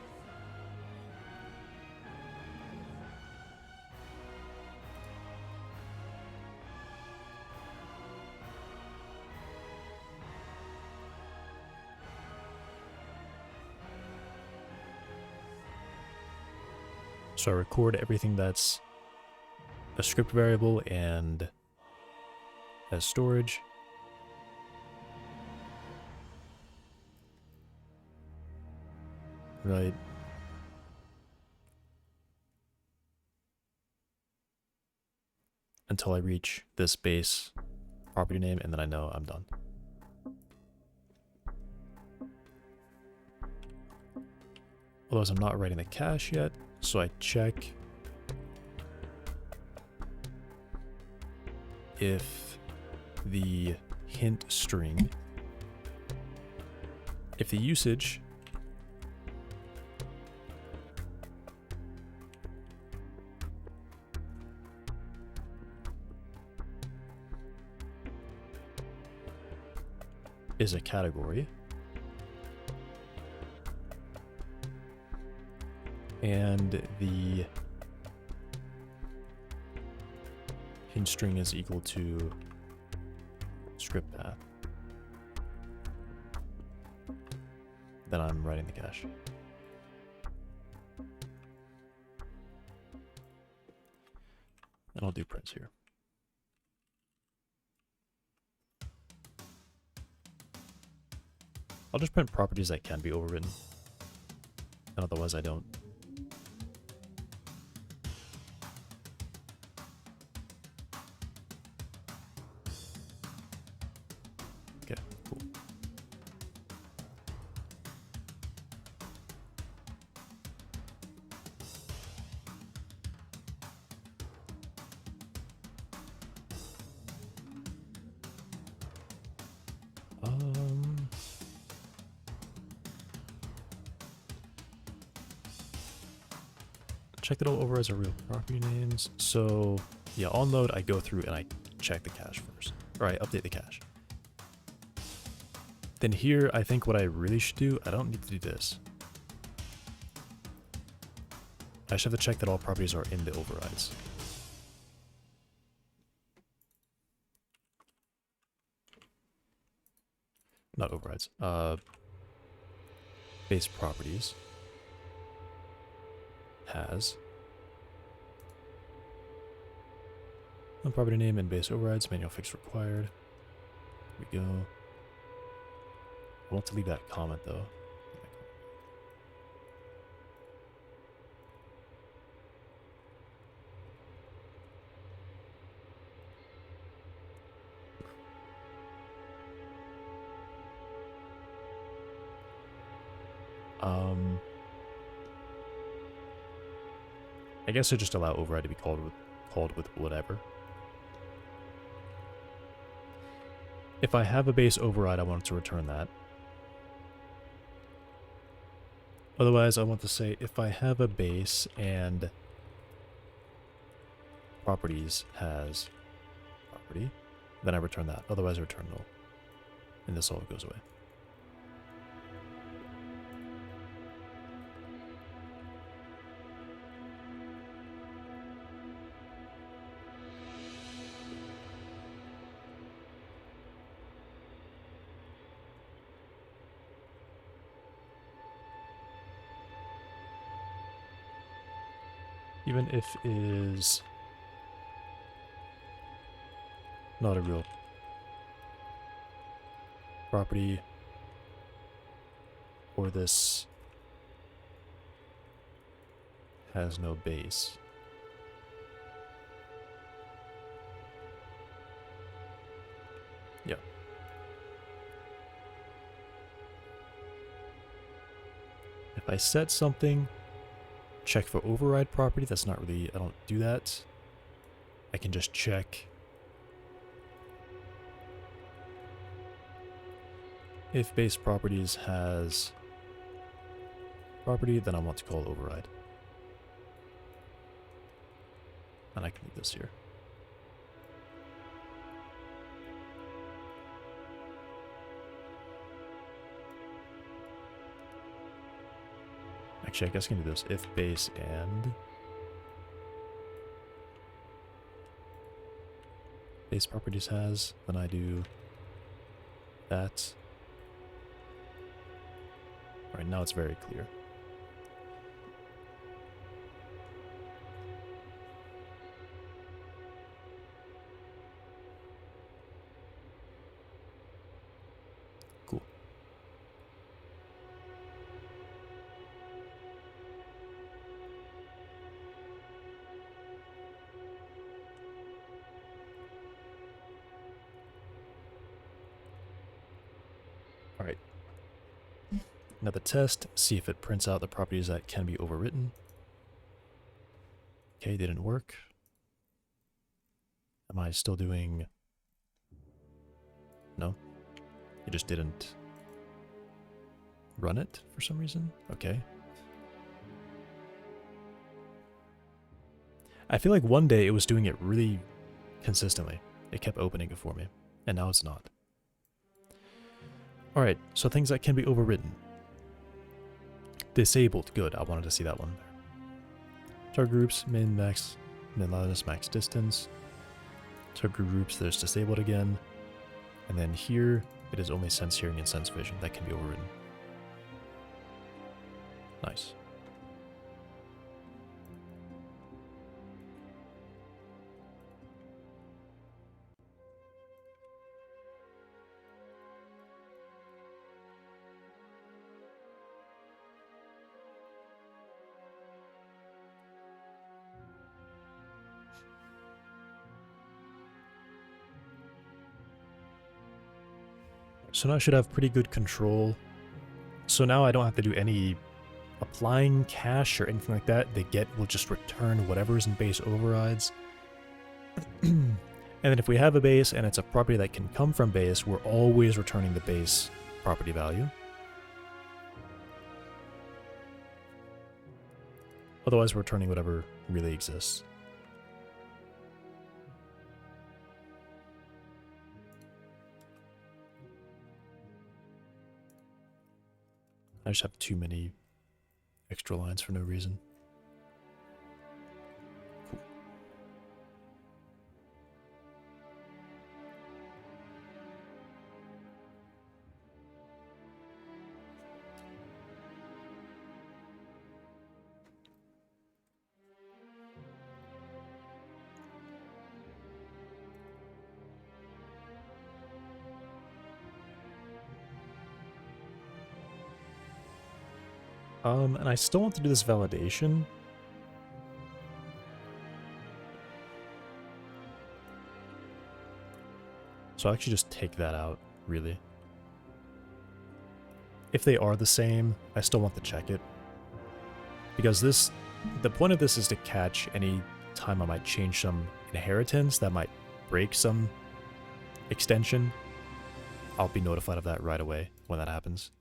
So I record everything that's a script variable and as storage. Right. Until I reach this base property name, and then I know I'm done. Otherwise, I'm not writing the cache yet, so I check if the hint string, if the usage is a category, and the hint string is equal to script path, then I'm writing the cache. And I'll do prints here. I'll just print properties that can be overwritten, and otherwise I don't. Okay, cool. Check that all over as a real property names. So yeah, on load, I go through and I check the cache first, or I update the cache. Then here, I think what I really should do, I don't need to do this. I should have to check that all properties are in the overrides. Not overrides. base properties has on property name and base overrides, manual fix required. Here we go. I want to leave that comment though. I guess I just allow override to be called with whatever. If I have a base override, I want it to return that. Otherwise, I want to say if I have a base and properties has property, then I return that. Otherwise, I return null. And this all goes away. Even if is not a real property, or this has no base. Yeah. If I set something, check for override property, that's not really, I don't do that. I can just check if base properties has property, then I want to call override. And I can leave this here. Actually, I guess I can do this. If base and base properties has, then I do that. Alright, now it's very clear. Cool. Alright. Now the test, see if it prints out the properties that can be overwritten. Okay, didn't work. Am I still doing... No. It just didn't run it for some reason? Okay. I feel like one day it was doing it really consistently. It kept opening it for me, and now it's not. Alright, so things that can be overwritten. Disabled, good, I wanted to see that one there. Target groups, min, max, min loudness, max distance. Target groups, there's disabled again. And then here, it is only sense hearing and sense vision that can be overridden. Nice. So now I should have pretty good control. So now I don't have to do any applying cache or anything like that. The get will just return whatever's in base overrides. And then if we have a base and it's a property that can come from base, we're always returning the base property value. Otherwise, we're returning whatever really exists. I just have too many extra lines for no reason. Cool. And I still want to do this validation. So I'll actually just take that out, really. If they are the same, I still want to check it. Because the point of this is to catch any time I might change some inheritance that might break some extension. I'll be notified of that right away when that happens.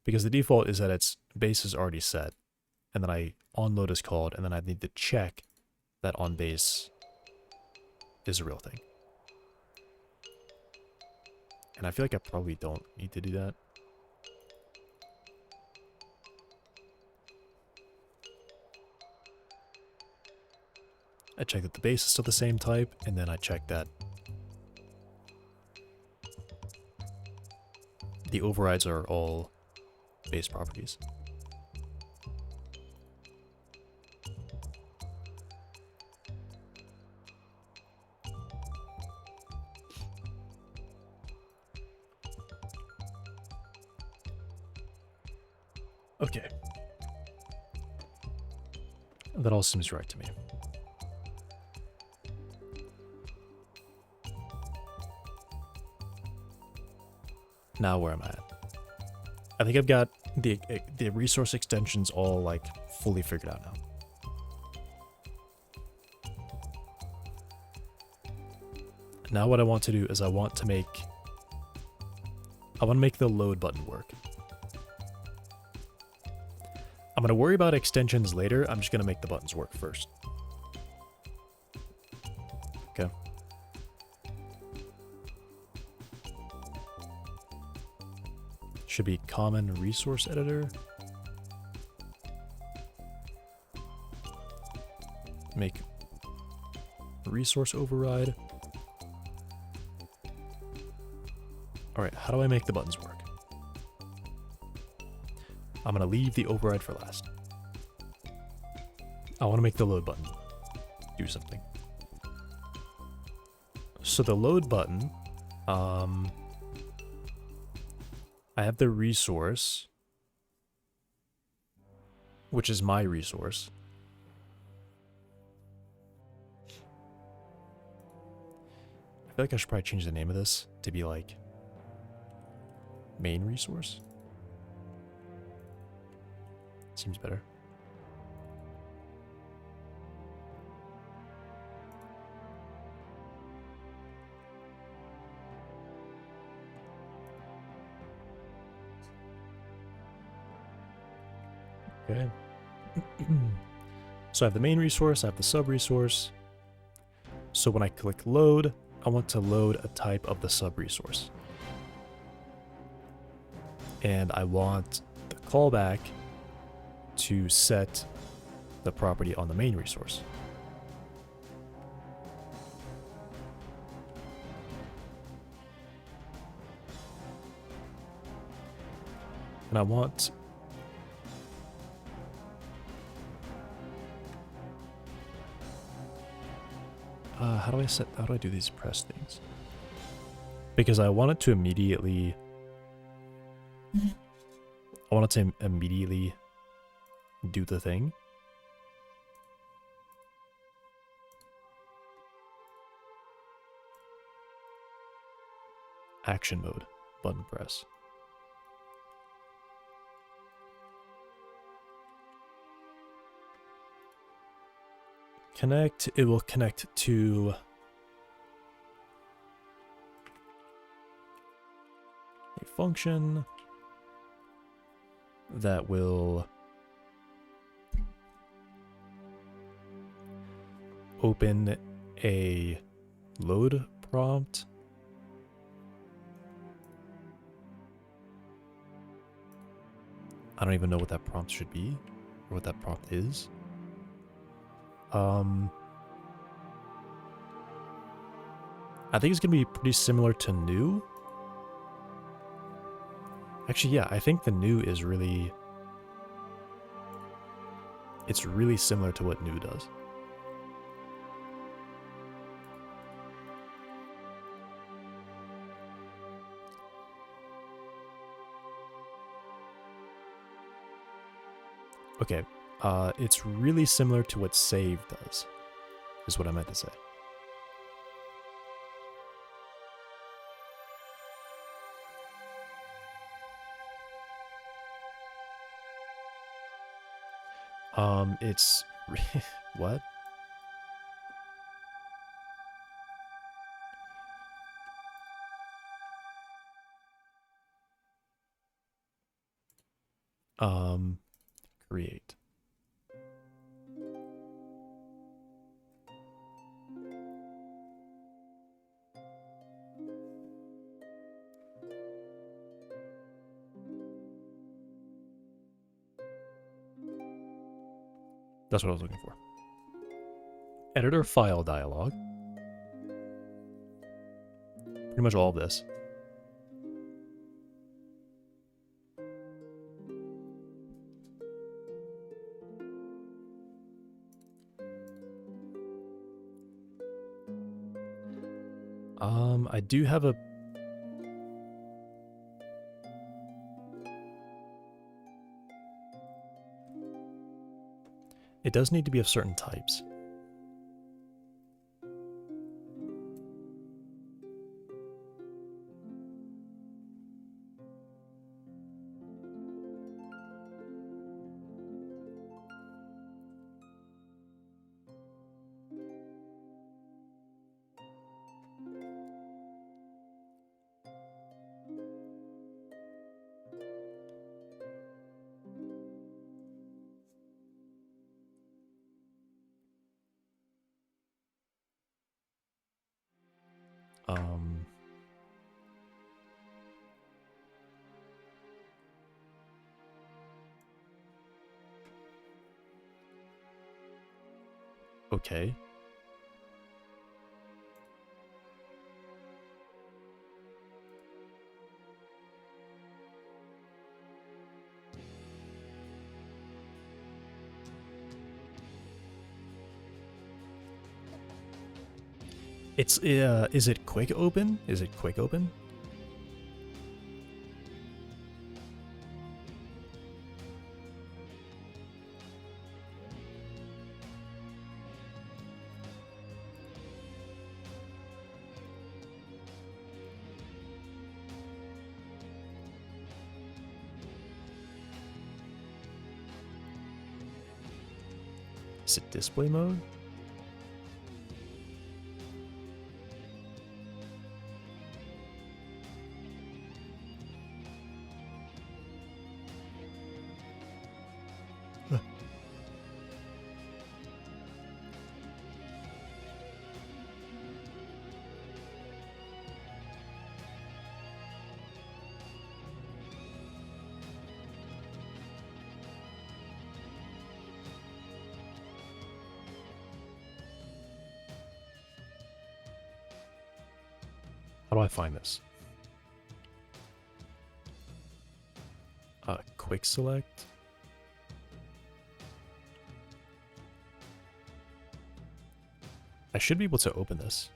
Because the default is that its base is already set, and then onload is called, and then I need to check that onBase is a real thing. And I feel like I probably don't need to do that. I check that the base is still the same type, and then I check that the overrides are all base properties. Okay. That all seems right to me. Now where am I at? I think I've got the resource extensions all like fully figured out now. Now what I want to do is I want to make the load button work. I'm going to worry about extensions later. I'm just going to make the buttons work first. Okay. Should be common resource editor. Make resource override. All right, how do I make the buttons work? I'm going to leave the override for last. I want to make the load button do something. So the load button, I have the resource, which is my resource. I feel like I should probably change the name of this to be like main resource. Seems better. Okay. So I have the main resource, I have the sub resource. So when I click load, I want to load a type of the sub resource. And I want the callback to set the property on the main resource. And I want how do I do these press things? Because I want it to immediately do the thing. Action mode, button press. Connect, it will connect to a function that will open a load prompt. I don't even know what that prompt should be or what that prompt is. I think it's going to be pretty similar to new. Actually, yeah, I think the new is really... It's really similar to what new does. Okay, it's really similar to what save does, is what I meant to say. It's what? Create. That's what I was looking for. Editor file dialog. Pretty much all of this. I do have a... It does need to be of certain types. Okay. It's, is it quick open? Is it quick open? Is it display mode? How do I find this? Quick select. I should be able to open this.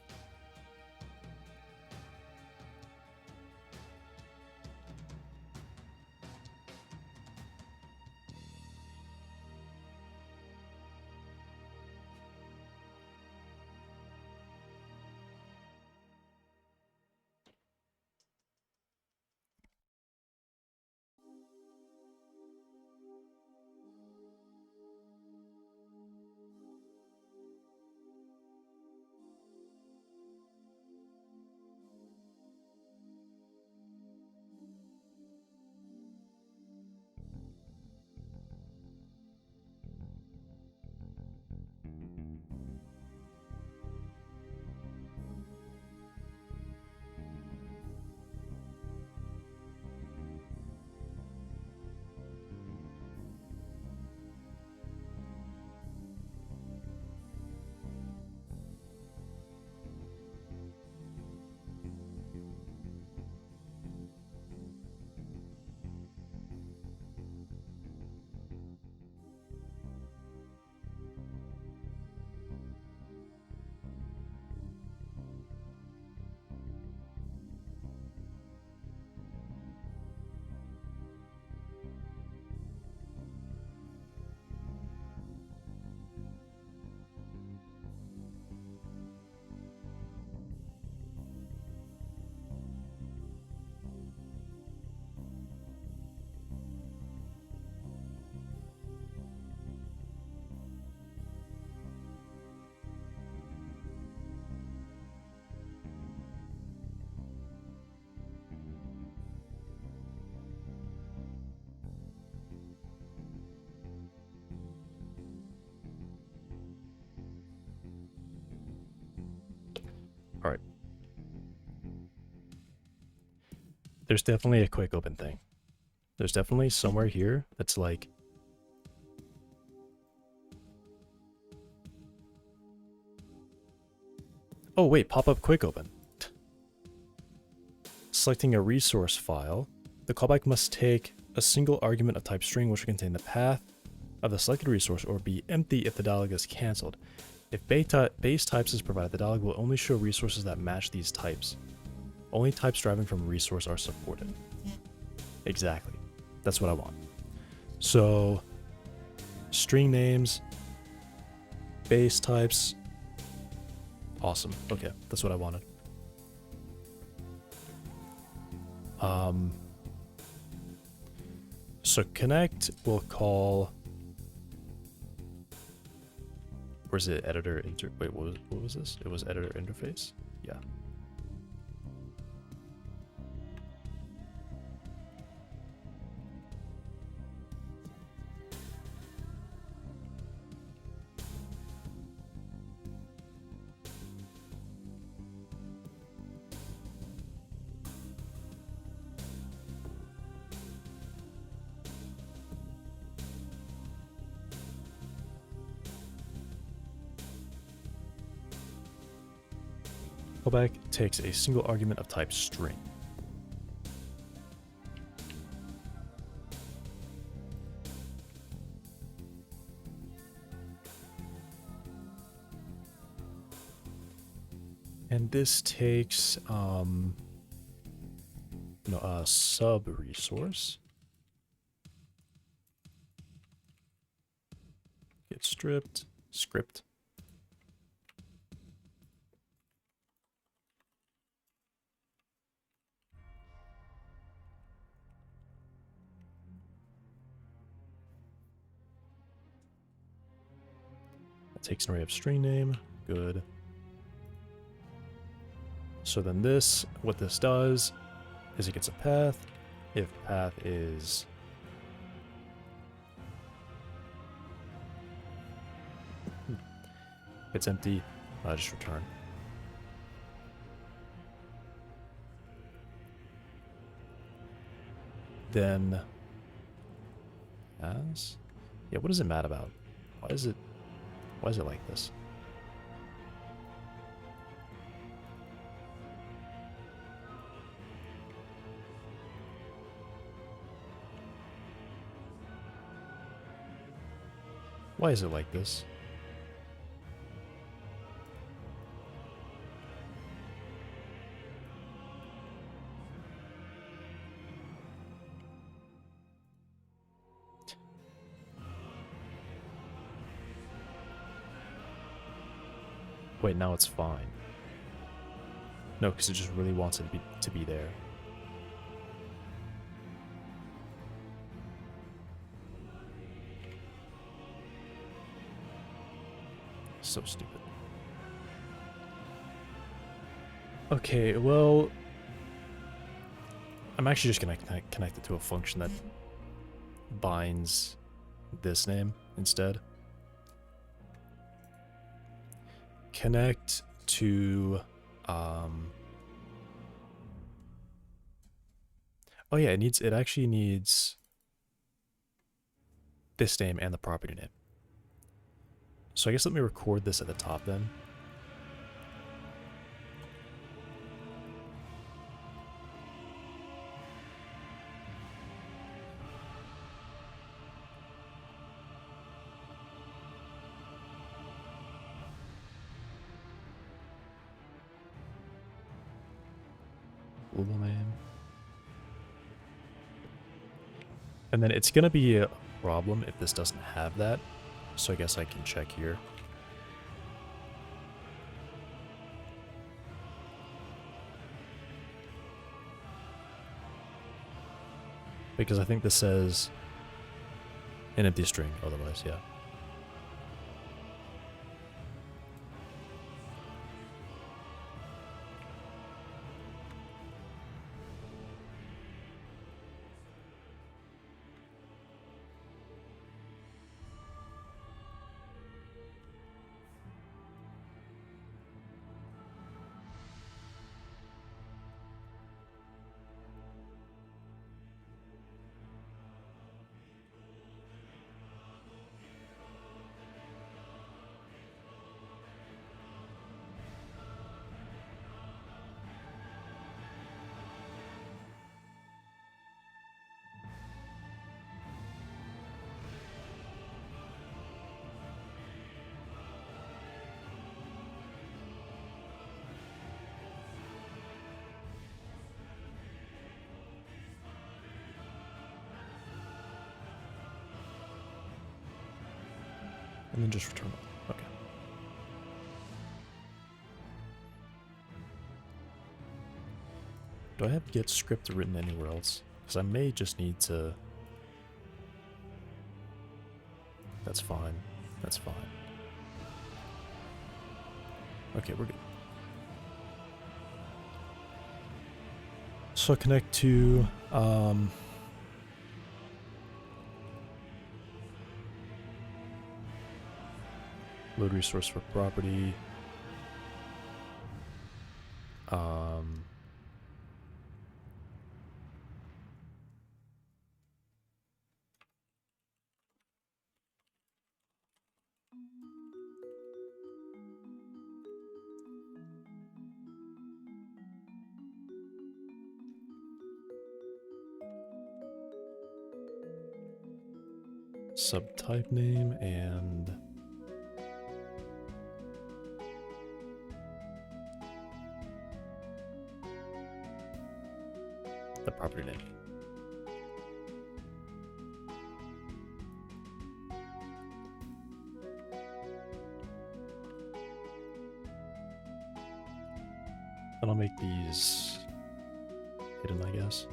There's definitely a quick open thing. There's definitely somewhere here that's like... Oh wait, pop-up quick open. Selecting a resource file, the callback must take a single argument of type string which will contain the path of the selected resource or be empty if the dialog is cancelled. If base types is provided, the dialog will only show resources that match these types. Only types deriving from a resource are supported. Exactly. That's what I want. So, string names, base types. Awesome. Okay, that's what I wanted. So connect we'll call... Or is it editor wait, what was this? It was editor interface? Yeah. Callback takes a single argument of type string. And this takes a sub resource. Get stripped, script. That takes an array of string name. Good. So then this, what this does is it gets a path. If path is it's empty, just return. Then as yeah, what is it mad about? Why is it like this? Why is it like this? Wait, now it's fine. No, because it just really wants it to be there. So stupid. Okay, well, I'm actually just gonna connect it to a function that binds this name instead. Connect to oh yeah, it actually needs this name and the property name. So I guess let me record this at the top then. Global name. And then it's going to be a problem if this doesn't have that. So I guess I can check here. Because I think this says an empty string otherwise, yeah. And then just return it. Okay. Do I have get script written anywhere else? Because I may just need to... That's fine. That's fine. Okay, we're good. So connect to... load resource for property. Subtype name and the property name. And I'll make these hidden, I guess.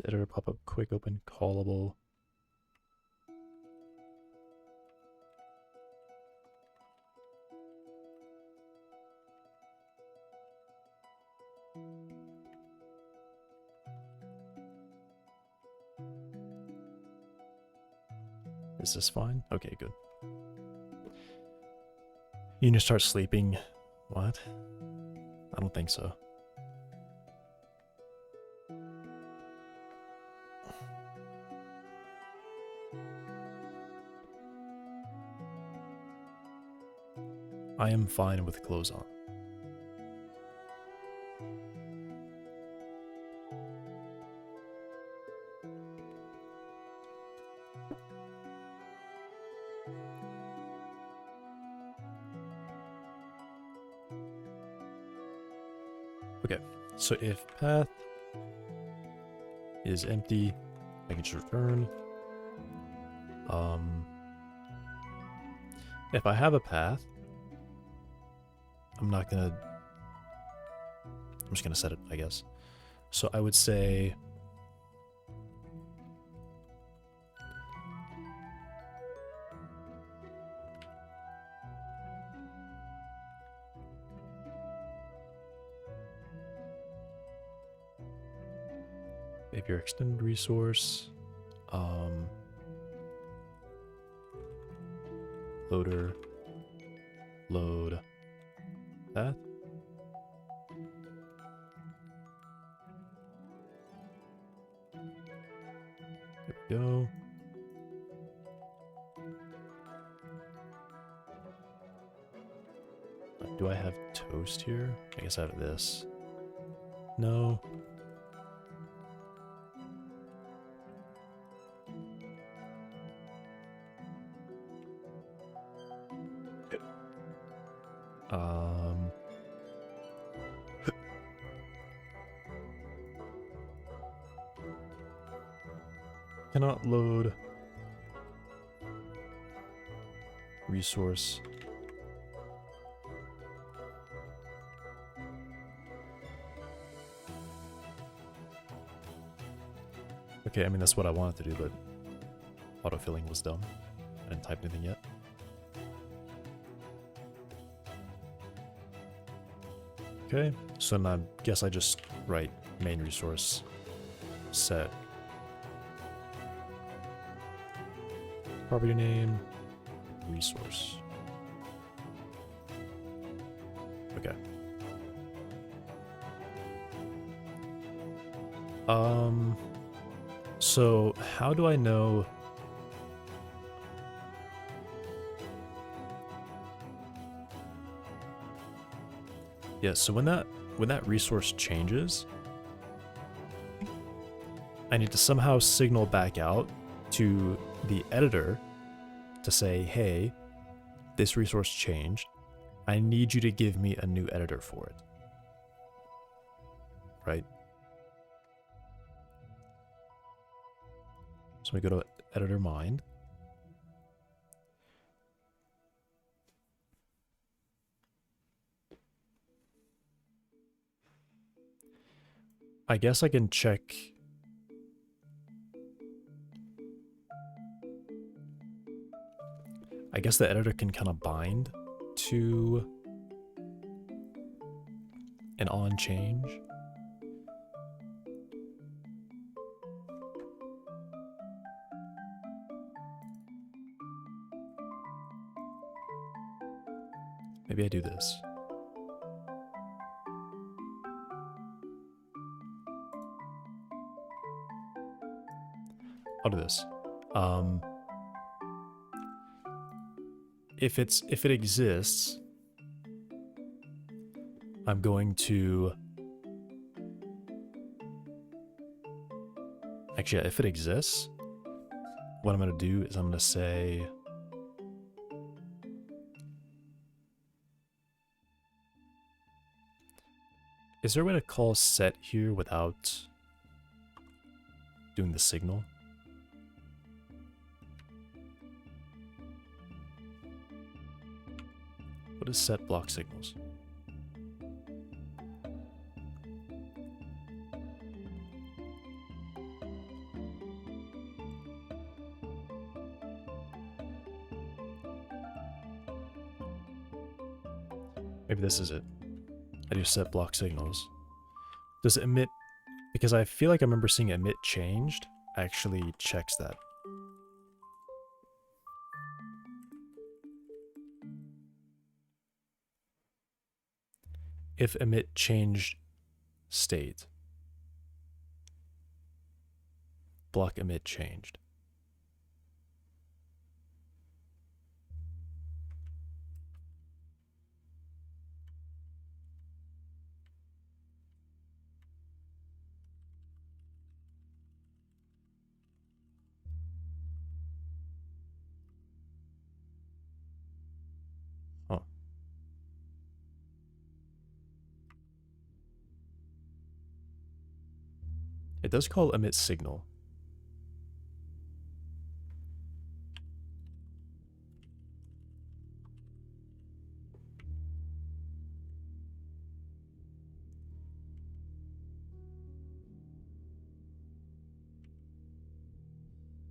Editor pop-up quick open callable. Is this fine? Okay, good. You need to start sleeping. What? I don't think so. I am fine with clothes on. Okay, so if path is empty, I can just return. If I have a path, I'm just gonna set it, I guess. So I would say if your extended resource, loader, load path. There we go. Do I have toast here? I guess I have this. No. Cannot load resource Okay, I mean, that's what I wanted to do, but autofilling was dumb. I didn't type anything yet. Okay, so then I guess I just write main resource set property name resource. Okay. So how do I know? Yeah, so when that resource changes, I need to somehow signal back out to the editor to say, hey, this resource changed. I need you to give me a new editor for it. Right? So we go to editor mind. I guess I can check. I guess the editor can kind of bind to an on change. Maybe I do this. I'll do this. If it exists, I'm going to actually, if it exists, what I'm going to do is I'm going to say is there a way to call set here without doing the signal? What is set block signals? Maybe this is it. I do set block signals. Does it emit? Because I feel like I remember seeing emit changed actually checks that. If emit changed state, block emit changed. Oh. It does call emit signal.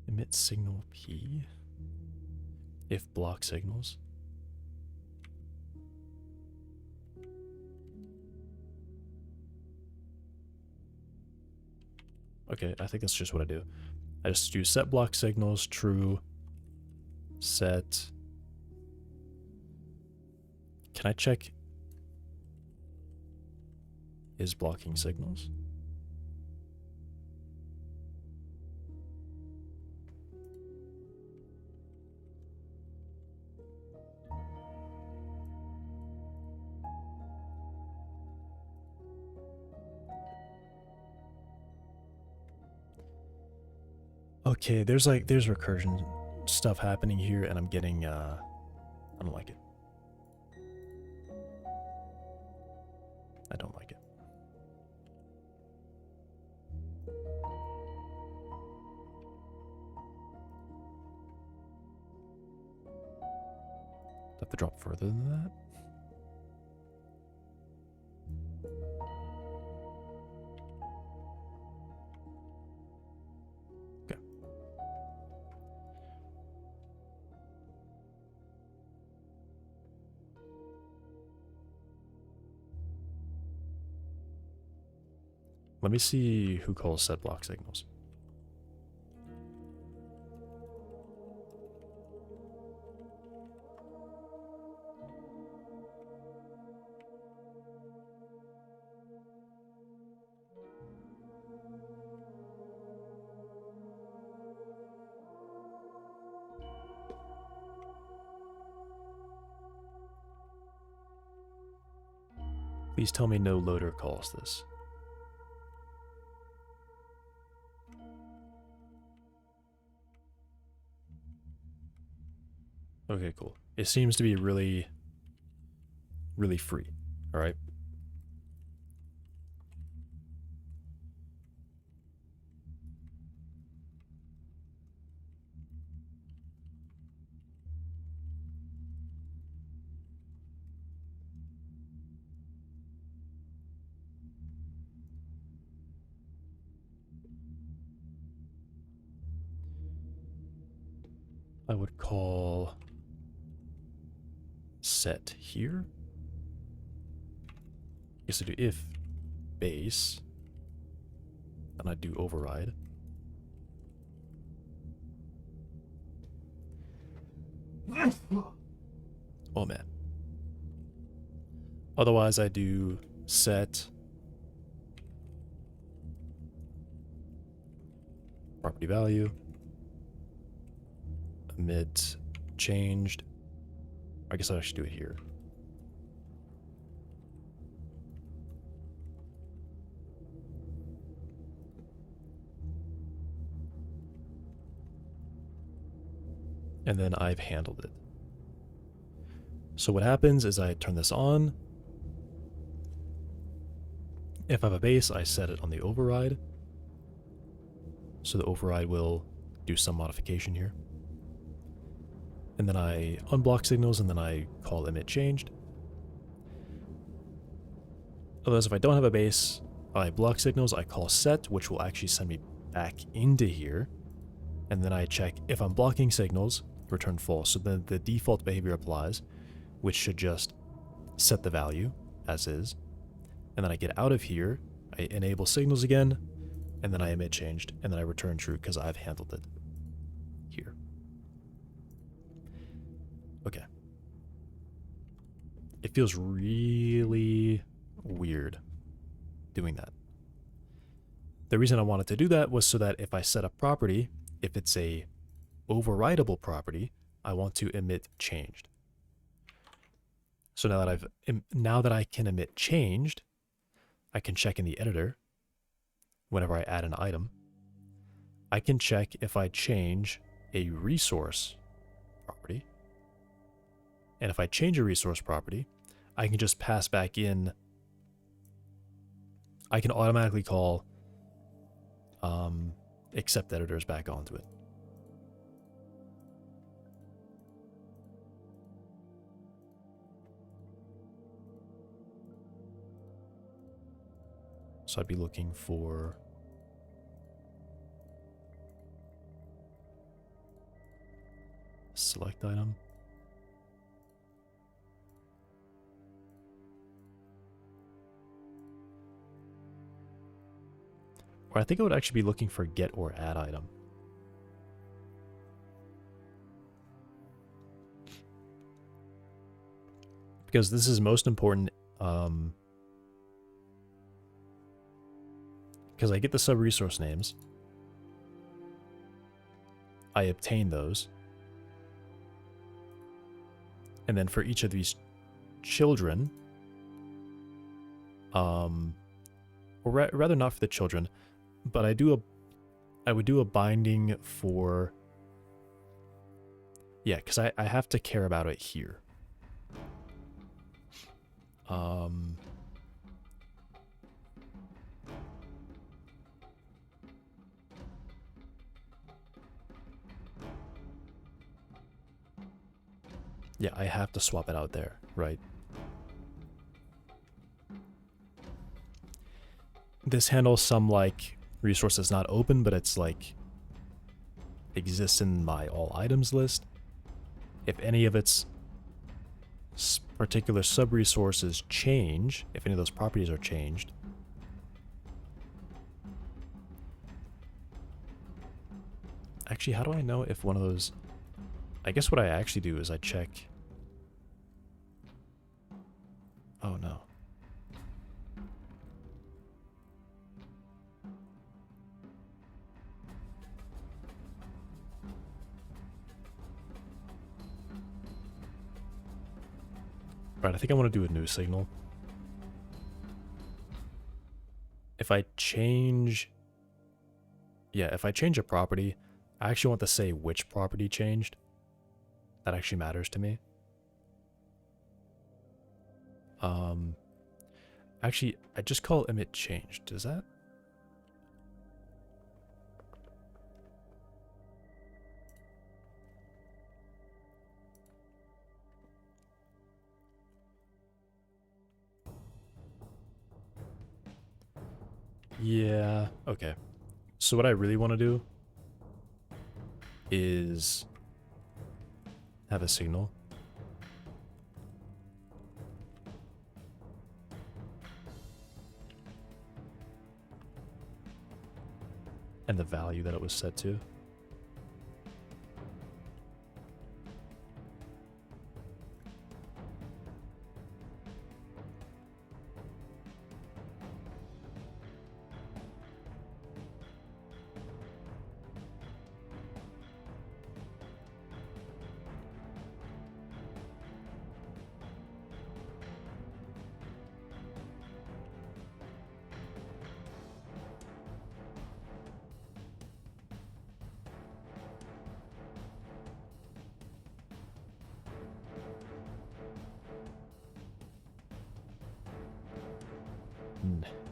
Emit signal P. If block signals. Okay, I think that's just what I do. I just do set block signals, true, set. Can I check is blocking signals? Okay, there's recursion stuff happening here, and I'm getting, I don't like it. I don't like it. Do I have to drop further than that? Let me see who calls set block signals. Please tell me no loader calls this. Okay, cool. It seems to be really, really free. All right. I would call set here. I guess I do if base, and I do override. Oh man. Otherwise I do set property value, emit changed. I guess I should do it here. And then I've handled it. So what happens is I turn this on. If I have a base, I set it on the override. So the override will do some modification here. And then I unblock signals, and then I call emit changed. Otherwise, if I don't have a base, I block signals, I call set, which will actually send me back into here. And then I check if I'm blocking signals, return false. So then the default behavior applies, which should just set the value as is. And then I get out of here, I enable signals again, and then I emit changed, and then I return true because I've handled it here. Okay. It feels really weird doing that. The reason I wanted to do that was so that if I set a property, if it's a overridable property, I want to emit changed. So now that I can emit changed, I can check in the editor whenever I add an item. I can check if I change a resource property. And if I change a resource property, I can just pass back in. I can automatically call accept editors back onto it. So I'd be looking for select item. Or I think I would actually be looking for get or add item. Because this is most important, because I get the sub-resource names. I obtain those. And then for each of these children, or rather not for the children, but I would do a binding for, yeah, because I have to care about it here. Yeah, I have to swap it out there, right? This handles some, like, resource that's not open, but it's, like, exists in my all items list. If any of its particular sub-resources change, if any of those properties are changed, Actually, how do I know if one of those... I guess what I actually do is I check... Oh, no. Right, I think I want to do a new signal. If I change... Yeah, if I change a property, I actually want to say which property changed. That actually matters to me. Actually, I just call emit changed. Does that? Yeah, okay. So what I really want to do is have a signal. And the value that it was set to.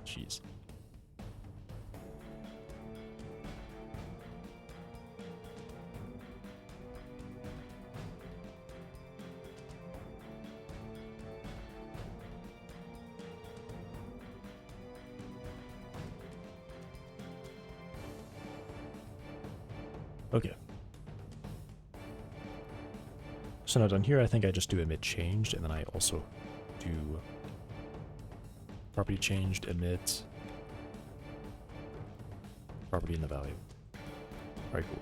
Jeez. Okay. So now down here, I think I just do emit changed, and then I also do property changed, emit, property and the value. Alright, cool.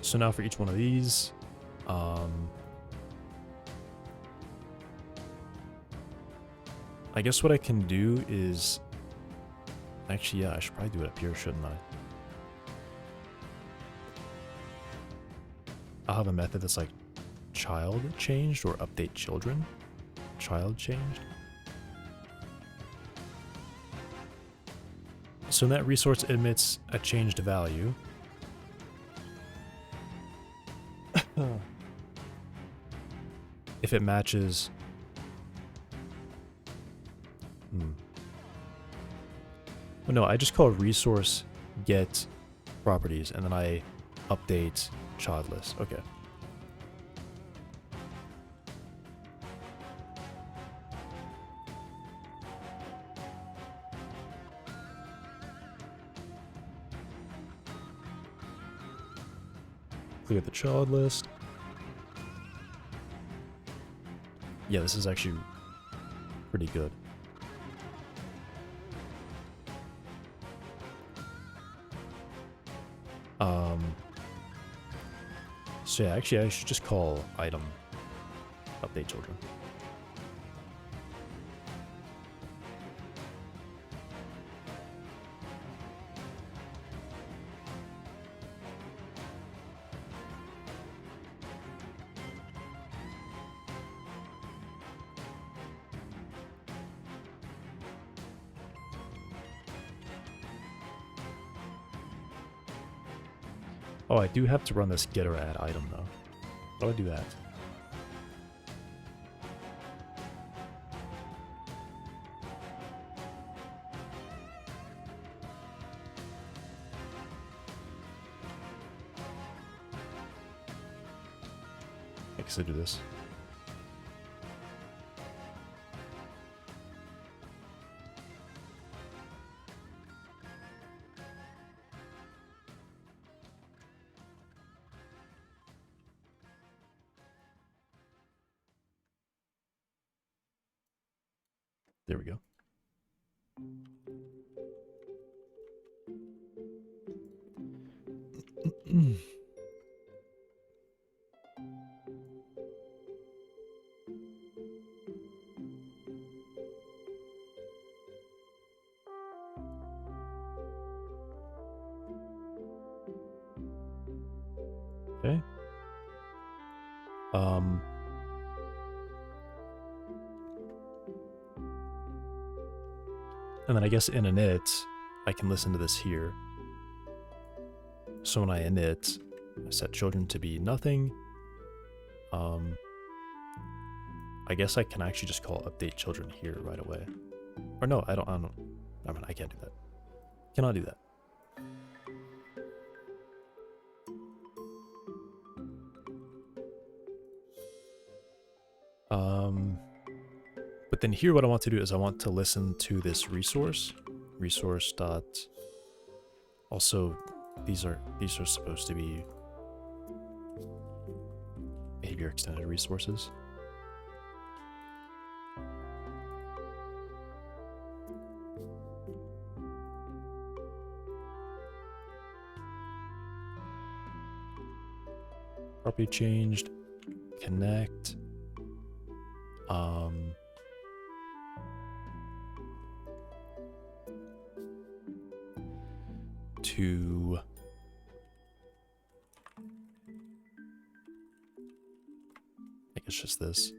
So now for each one of these, I guess what I can do is, actually, yeah, I should probably do it up here, shouldn't I? I'll have a method that's like child changed or update children. Child changed. So in that resource, it emits a changed value. If it matches... Well, no, I just call resource get properties, and then I update childless. Okay. Clear the child list. Yeah, this is actually pretty good. So yeah, actually I should just call item update children. Oh, I do have to run this get or add item though. How do I do that? I guess I do this. There we go. Okay. And then I guess in init, I can listen to this here. So when I init, I set children to be nothing. I guess I can actually just call update children here right away. Or no, I don't. I mean, I can't do that. Cannot do that. But then here what I want to do is I want to listen to this resource. Resource dot. Also, these are supposed to be behavior extended resources. Property changed. Connect. To I think it's just this.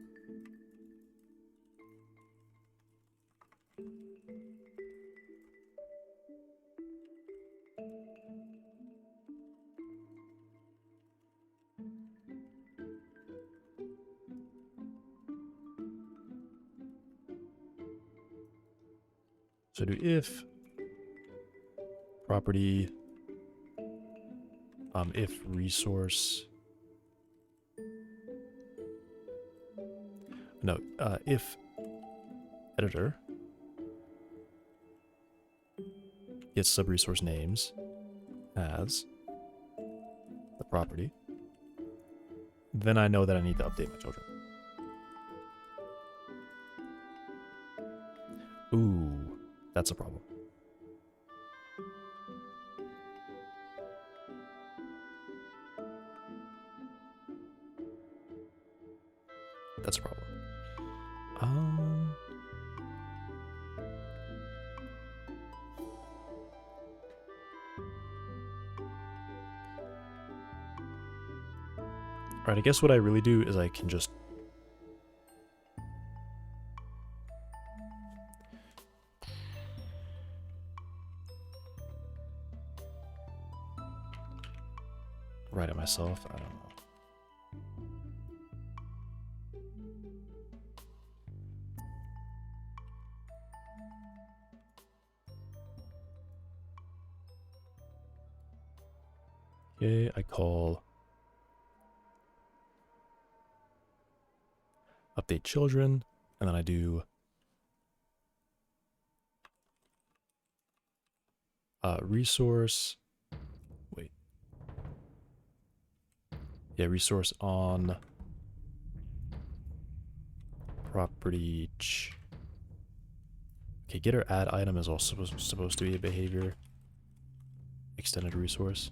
So do if property if resource no if editor gets sub-resource names as the property, then I know that I need to update my children. Ooh, that's a problem. That's a problem. Alright, I guess what I really do is I can just write it myself. I don't know. Okay, I call update children, and then I do resource. Wait. Yeah, resource on property. Okay, get or add item is also supposed to be a behavior extended resource.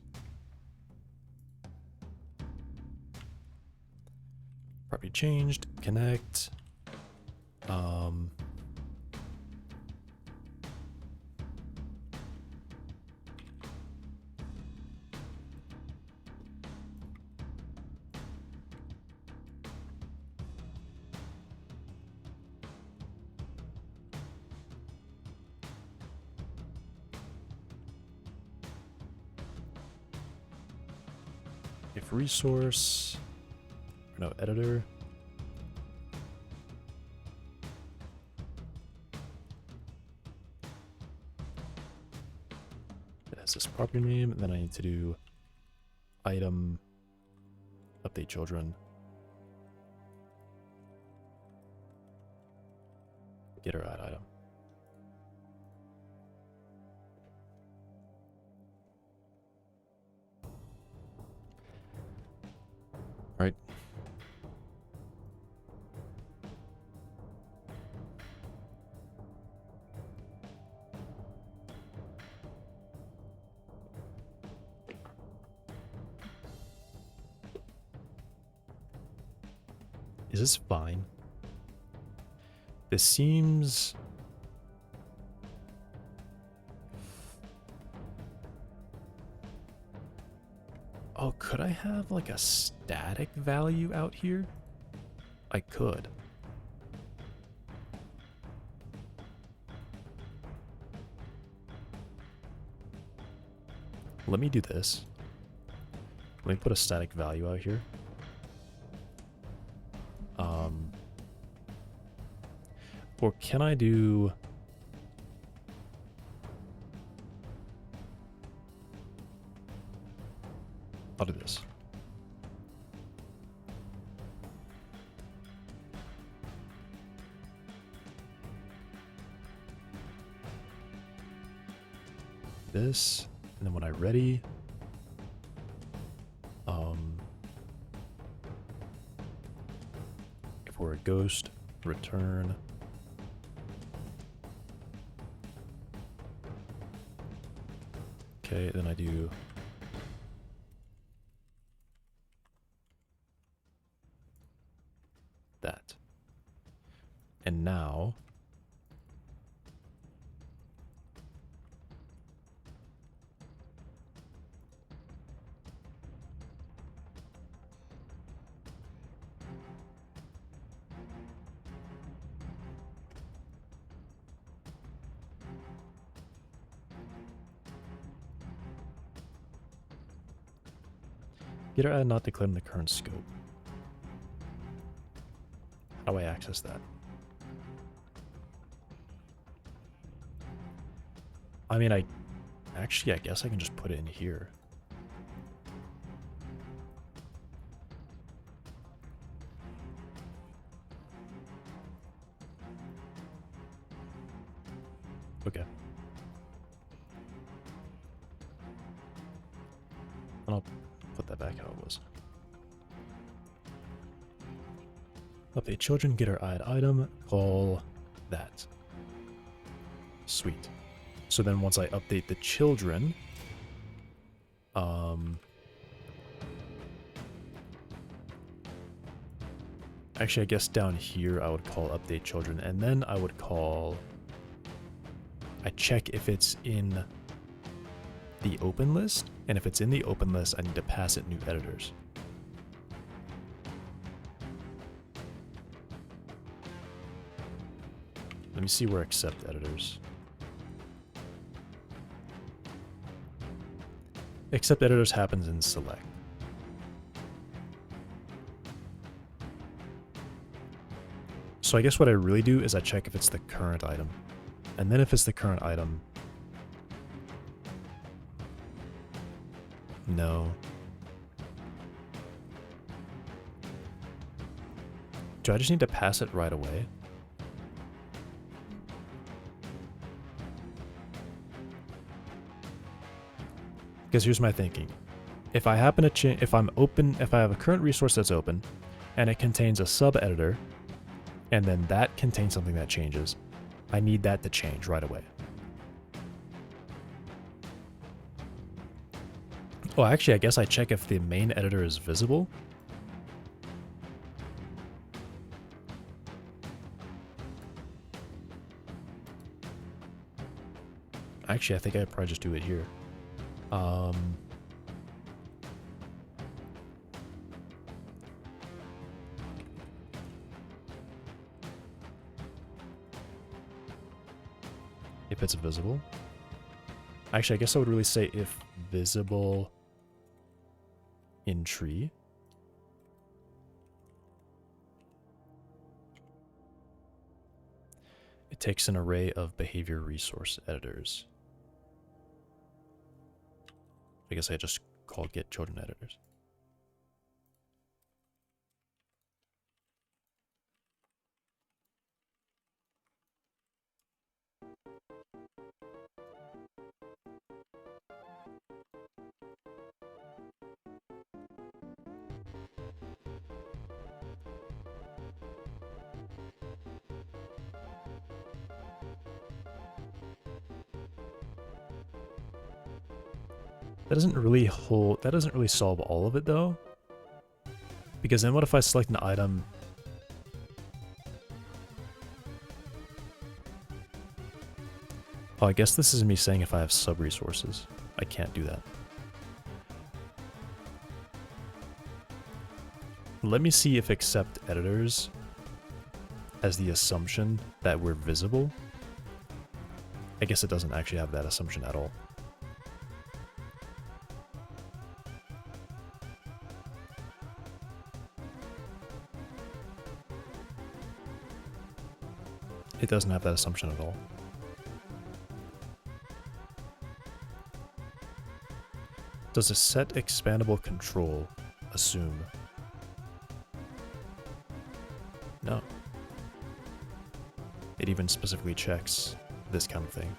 Property changed, connect. If resource, no editor. It has this property name, and then I need to do item update children. Get or add item. Right. Is this fine? This seems... Oh, could I have like a static value out here? I could. Let me do this. Let me put a static value out here. Or can I do... I'll do this. This, and then when I'm ready, if we're a ghost, return. Okay, then I do that. And now get or add not declared in the current scope. How do I access that? I mean, I guess I can just put it in here. Okay. And I'll put that back how it was. Update children, get our add item, call that. Sweet. So then once I update the children, actually I guess down here I would call update children, and then I would call, I check if it's in the open list, and if it's in the open list I need to pass it new editors. Let me see where accept editors. Accept editors happens in select. So I guess what I really do is I check if it's the current item. And then if it's the current item, no. Do I just need to pass it right away? Because here's my thinking. If I happen to if I have a current resource that's open and it contains a sub editor and then that contains something that changes, I need that to change right away. Oh, actually, I guess I check if the main editor is visible. Actually, I think I'd probably just do it here. If it's visible. Actually, I guess I would really say if visible in tree. It takes an array of behavior resource editors. I guess I just call get children editors. That doesn't really solve all of it though. Because then what if I select an item Oh, I guess this is me saying if I have sub-resources. I can't do that. Let me see if accept editors has the assumption that we're visible. I guess it doesn't actually have that assumption at all. It doesn't have that assumption at all. Does a set expandable control assume? No. It even specifically checks this kind of thing.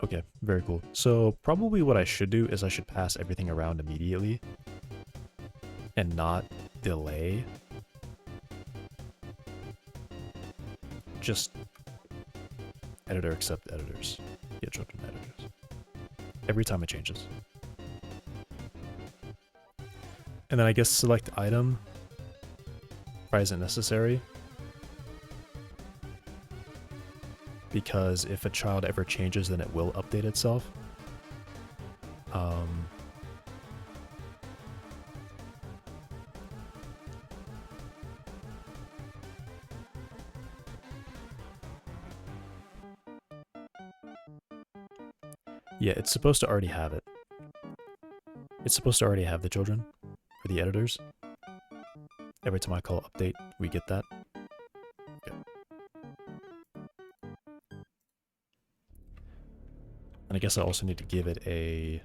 Okay, very cool. So probably what I should do is I should pass everything around immediately and not delay. Just editor accept editors. Get children editors. Every time it changes. And then I guess select item. Why isn't necessary? Because if a child ever changes, then it will update itself. Yeah, it's supposed to already have it. It's supposed to already have the children, or the editors. Every time I call update, we get that. Okay. And I guess I also need to give it a...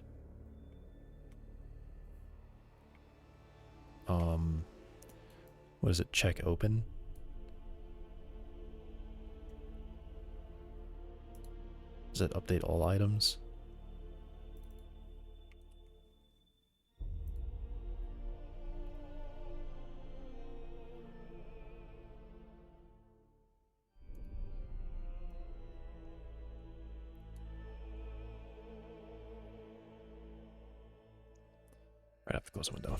what is it? Check open? Does it update all items? I have to close the window.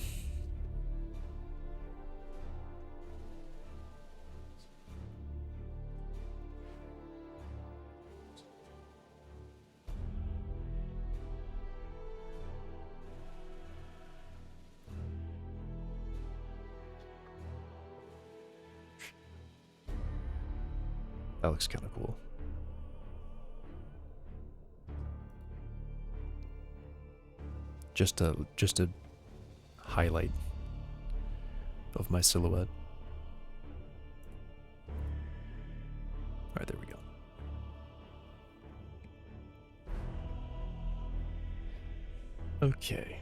That looks kind of cool. Just a highlight of my silhouette. Alright, there we go. Okay.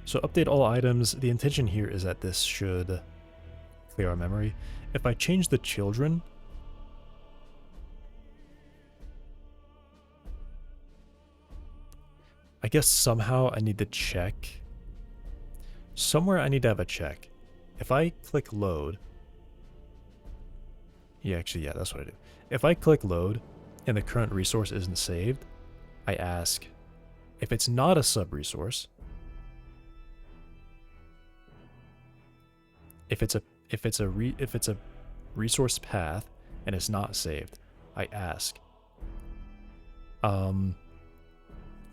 So update all items. The intention here is that this should clear our memory. If I change the children, I guess somehow I need to check. Somewhere I need to have a check. If I click load, yeah, that's what I do. If I click load and the current resource isn't saved, I ask if it's not a sub-resource, if it's a resource path and it's not saved, I ask,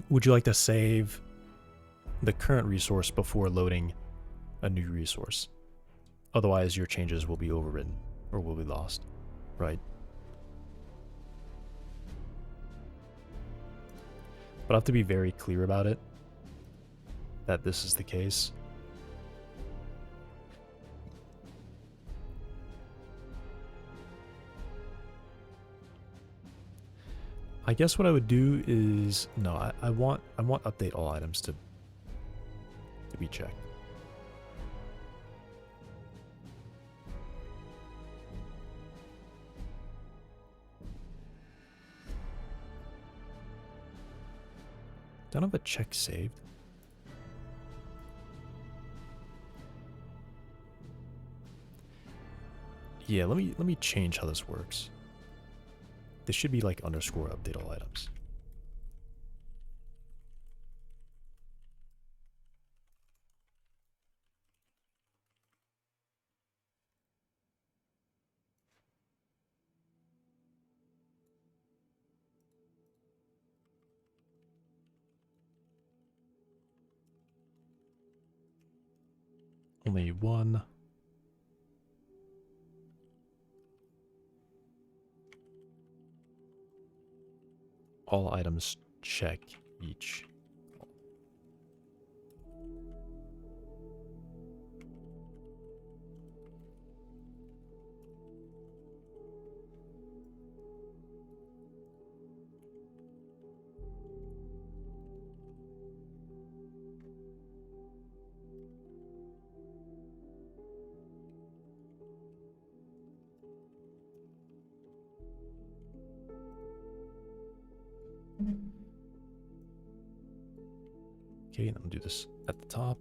would you like to save the current resource before loading a new resource? Otherwise, your changes will be overwritten or will be lost, right? But I have to be very clear about it, that this is the case. I guess what I would do is no, I want update all items to be checked. Don't have a check saved. Yeah, let me change how this works. This should be like underscore update all items. Only one. All items check each. Okay, and I'm gonna do this at the top.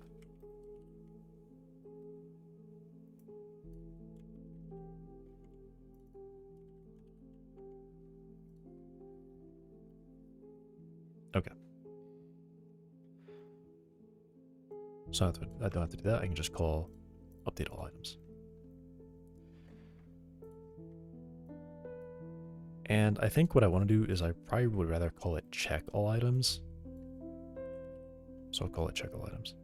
Okay. So I don't have to do that. I can just call update all items. And I think what I want to do is I probably would rather call it check all items. So I'll call it check all items.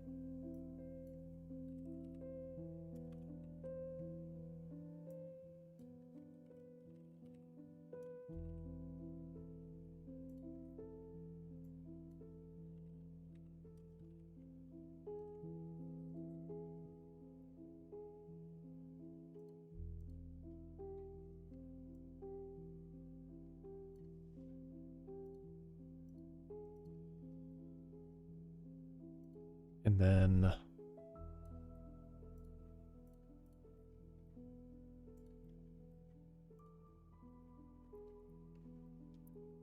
And then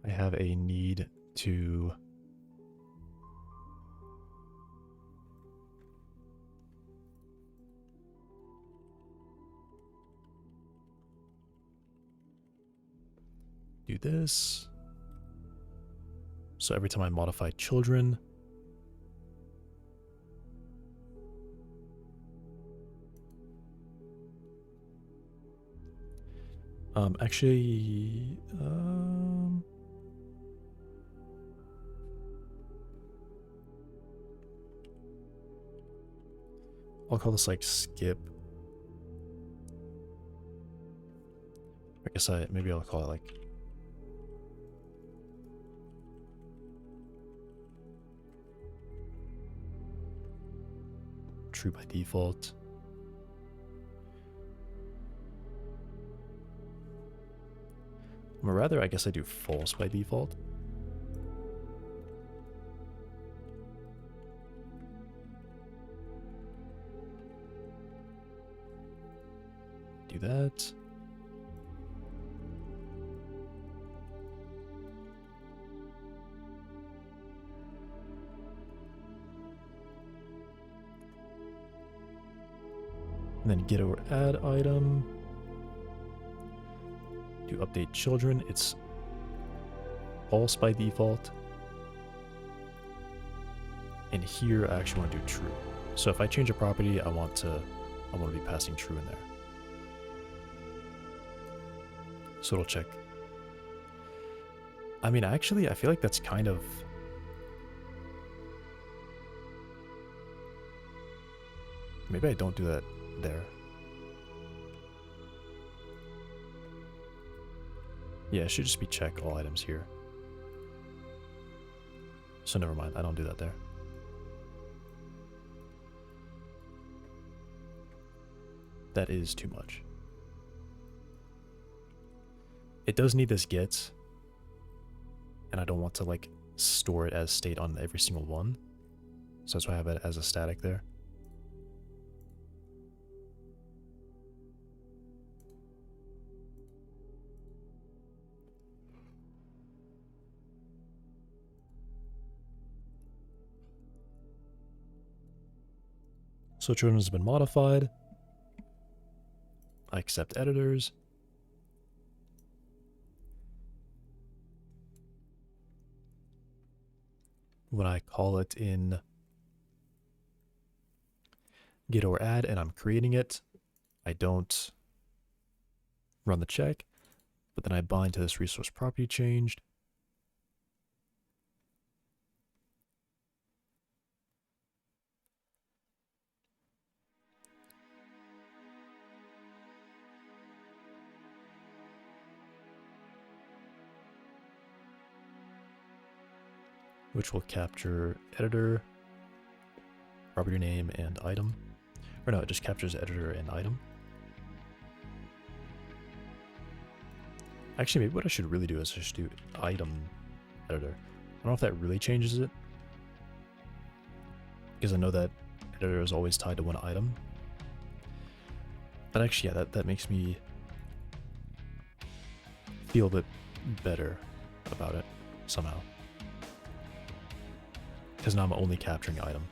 I have a need to do this. So every time I modify children, actually, I'll call this like skip. I guess maybe I'll call it like true by default. Or rather, I guess I do false by default. Do that. And then get over add item. Do update children. It's false by default. And here I actually want to do true. So if I change a property, I want to be passing true in there. So it'll check. I mean, actually, I feel like that's kind of... Maybe I don't do that there. Yeah, it should just be check all items here. So never mind, I don't do that there. That is too much. It does need this get, and I don't want to like store it as state on every single one. So that's why I have it as a static there. So children has been modified. I accept editors. When I call it in get or add and I'm creating it, I don't run the check, but then I bind to this resource property changed. which will capture editor, property name, and item. Or no, it just captures editor and item. Actually, maybe what I should really do is just do item editor. I don't know if that really changes it, because I know that editor is always tied to one item. But actually, yeah, that makes me feel a bit better about it somehow. Because now I'm only capturing item.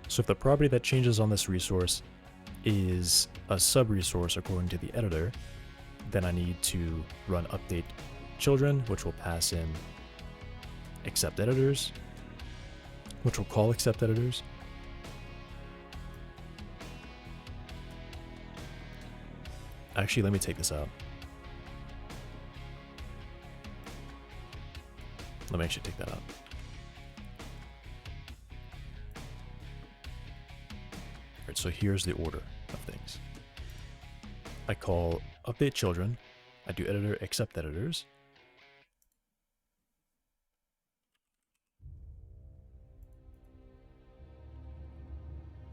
So if the property that changes on this resource is a sub-resource according to the editor, then I need to run update children, which will pass in accept editors, which will call accept editors. Actually, let me take this out. Let me actually take that out. Alright, so here's the order of things. I call update children, I do editor accept editors.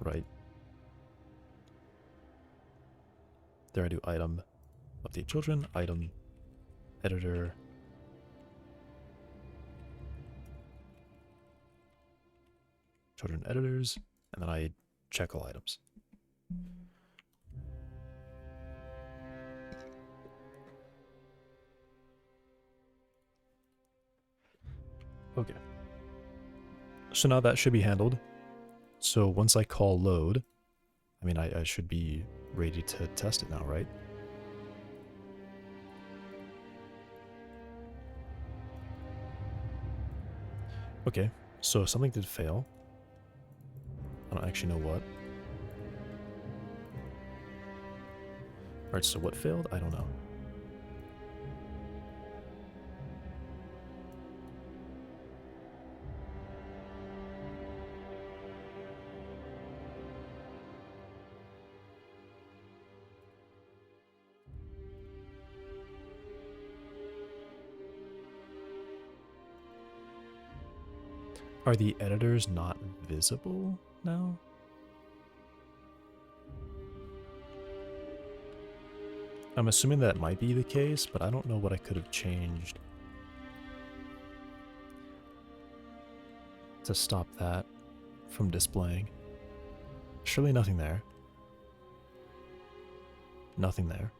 Right. There I do item update children, item editor children editors, and then I check all items. Okay. So now that should be handled. So once I call load, I mean, I should be ready to test it now, right? Okay, so something did fail. I don't actually know what. Alright, so what failed? I don't know. Are the editors not visible now? I'm assuming that might be the case, but I don't know what I could have changed to stop that from displaying. Surely nothing there. Nothing there.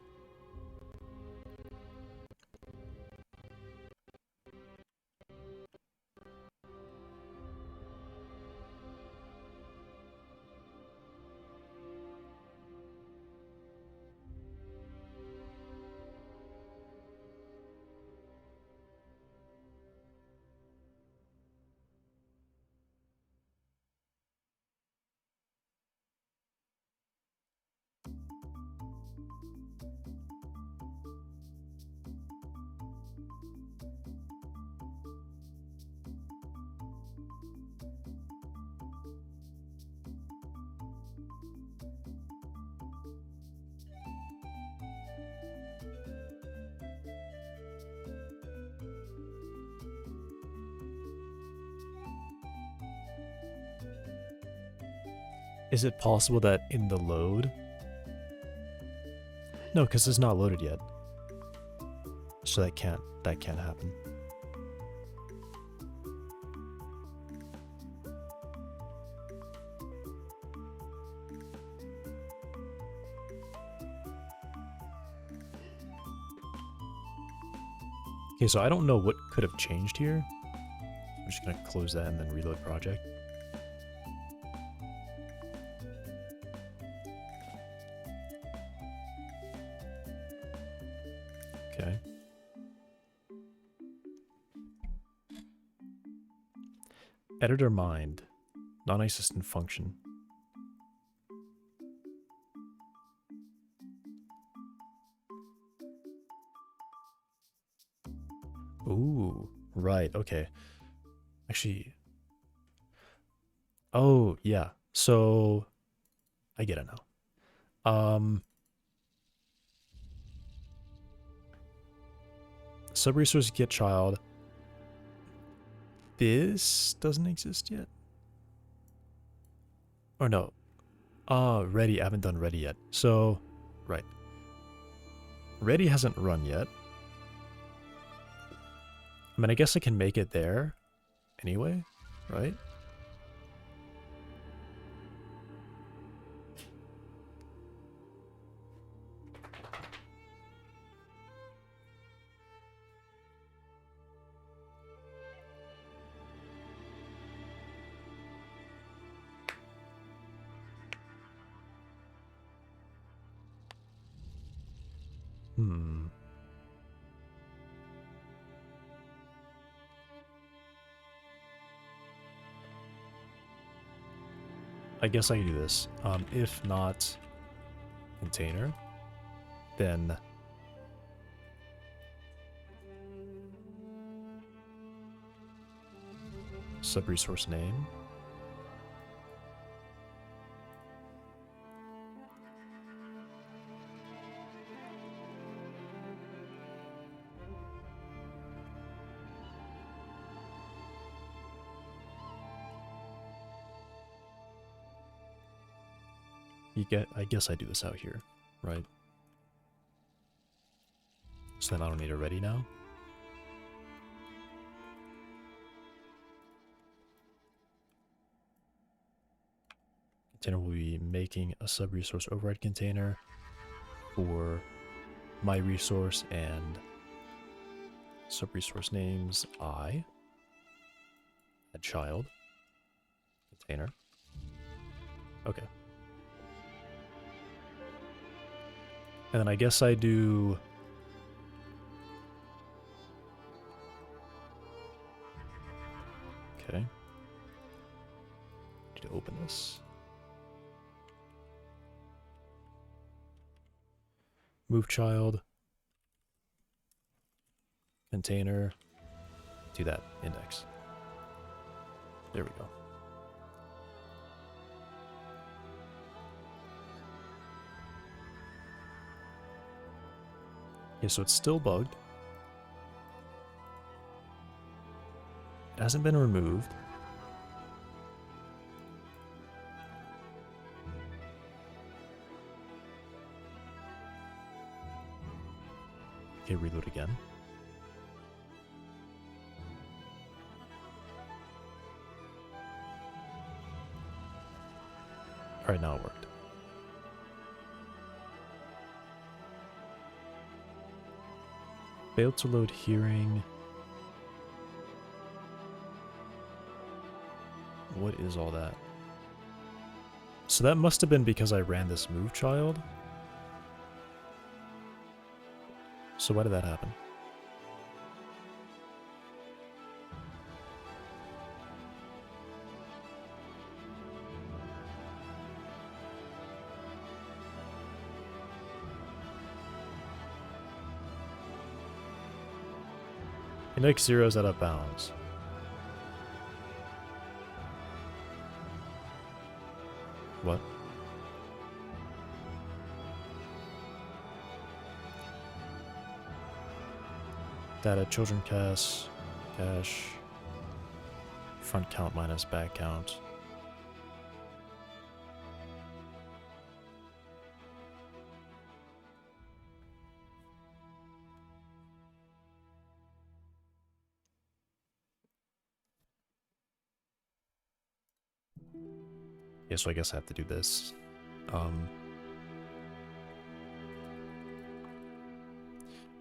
Is it possible that in the load? No, because it's not loaded yet. So that can't happen. Okay, so I don't know what could have changed here. I'm just gonna close that and then reload project. Okay. Editor mind, non-existent function. Ooh, right, okay. Actually, Oh, yeah. So I get it now. Sub-resource get child. This doesn't exist yet. Or no. Ready. I haven't done ready yet. So, right. Ready hasn't run yet. I mean, I guess I can make it there anyway, right? Hmm. I guess I can do this. If not container, then sub-resource name. I guess I do this out here, right? So then I don't need a ready now. Container will be making a sub-resource override container for my resource and sub-resource names I, a child, container. Okay. And then I guess I do... Okay. Need to open this. Move child. Container. Do that. Index. There we go. Okay, so it's still bugged. It hasn't been removed. Okay, reload again. Alright, now it worked. Failed to load hearing. What is all that? So that must have been because I ran this move child. So why did that happen? Index 0 is out of bounds. What? Data children cache, front count minus back count. Yeah, so I guess I have to do this.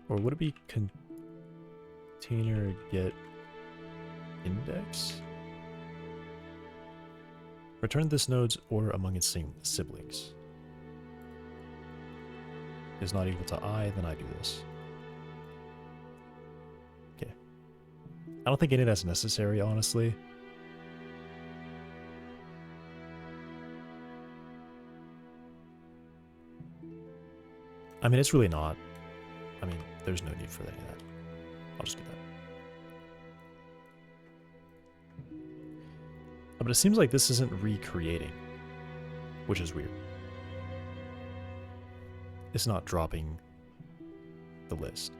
Or would it be container get index? Return this node's order among its siblings. Is not equal to I, then I do this. Okay. I don't think any of that's necessary, honestly. I mean, it's really not. I mean, there's no need for any of that. I'll just do But it seems like this isn't recreating, which is weird. It's not dropping the list.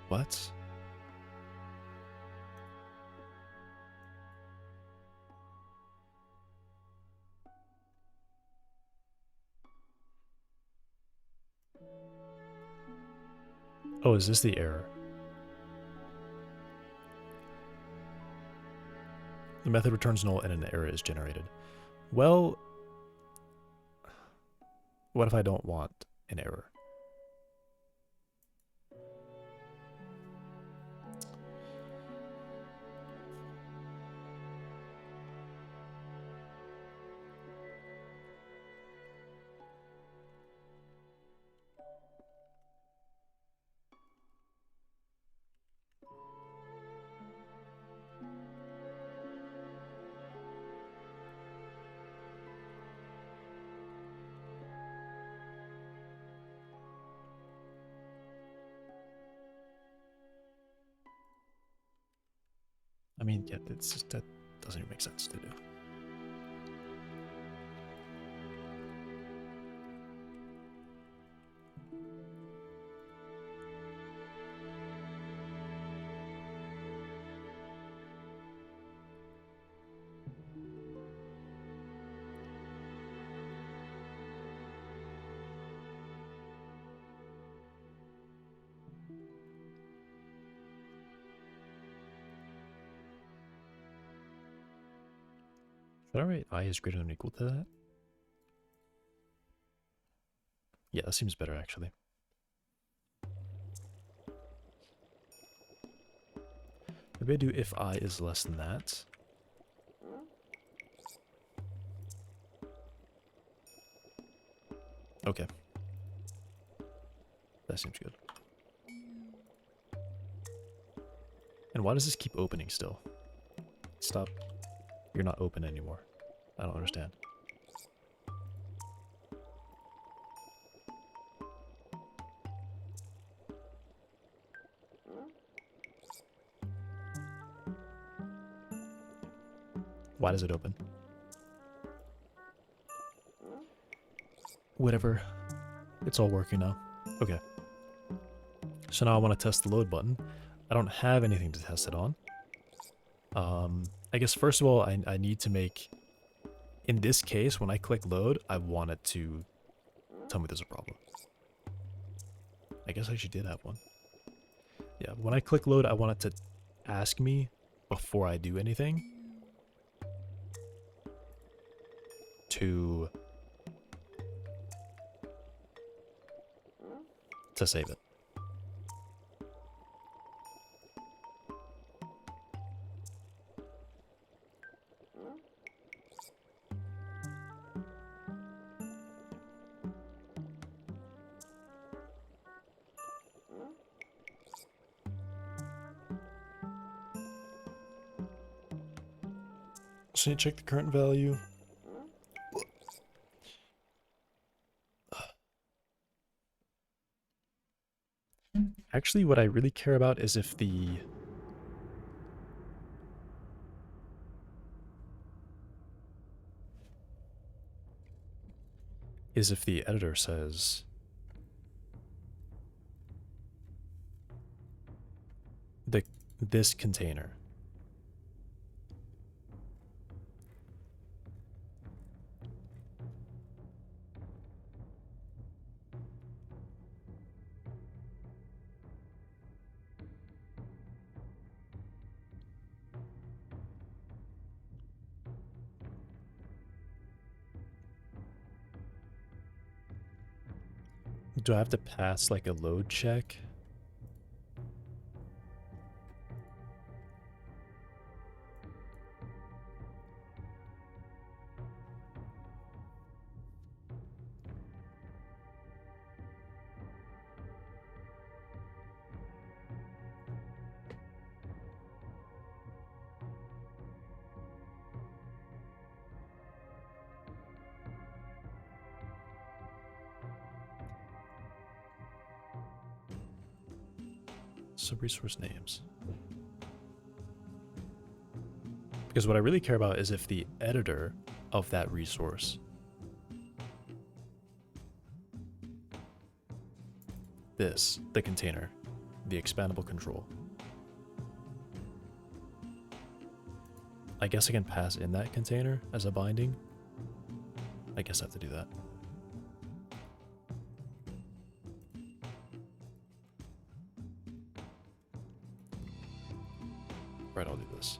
What? Oh, is this the error? The method returns null and an error is generated. Well, what if I don't want an error? I mean, yeah, it's just, that doesn't even make sense to do. Should I write I is greater than or equal to that? Yeah, that seems better actually. Maybe I do if I is less than that. Okay. That seems good. And why does this keep opening still? Stop. You're not open anymore. I don't understand. Why does it open? Whatever. It's all working now. Okay. So now I want to test the load button. I don't have anything to test it on. I guess first of all, I need to make... In this case, when I click load, I want it to tell me there's a problem. I guess I actually did have one. Yeah, when I click load, I want it to ask me before I do anything to save it. So you check the current value. Actually, what I really care about is if the... editor says... this container. Do I have to pass like a load check? Sub-resource names. Because what I really care about is if the editor of that resource, the container, the expandable control. I guess I can pass in that container as a binding. I guess I have to do that. Right, I'll do this.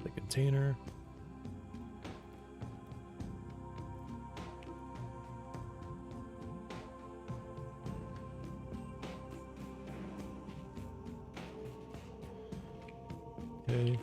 The container. Okay.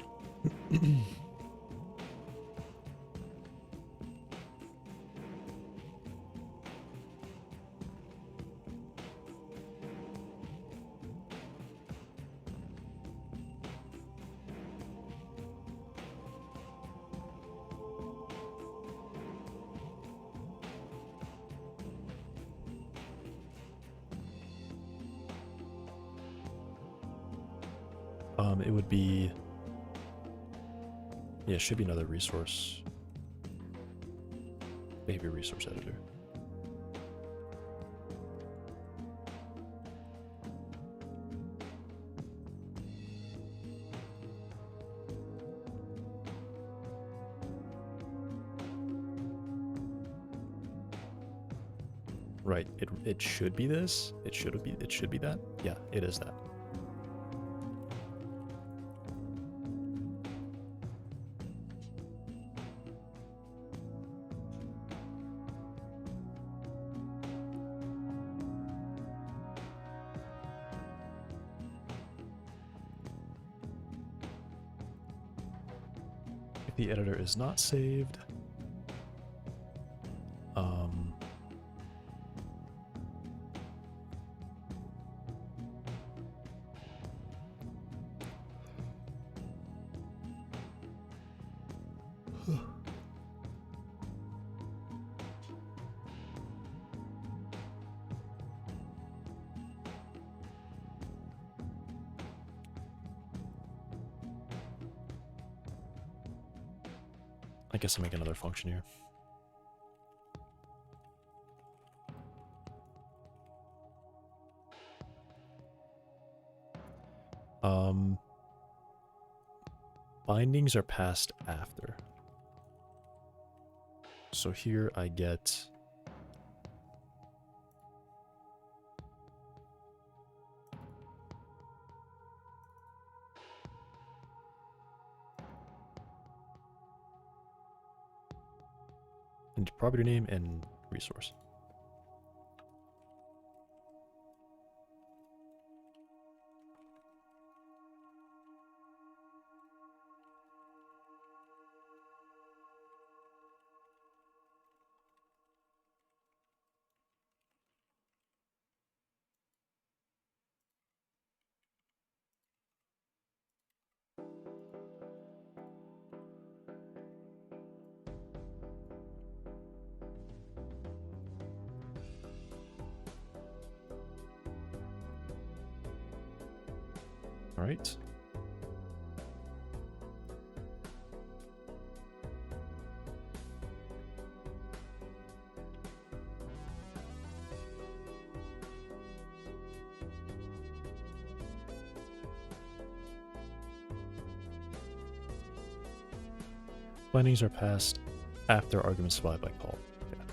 It would be, yeah, it should be another resource, behavior resource editor. Right, it should be this. It should be that. Yeah, it is that. The editor is not saved. I guess I'll make another function here. Bindings are passed after. So here I get and property name and resource. All right. Bindings are passed after arguments supplied by call. Yeah.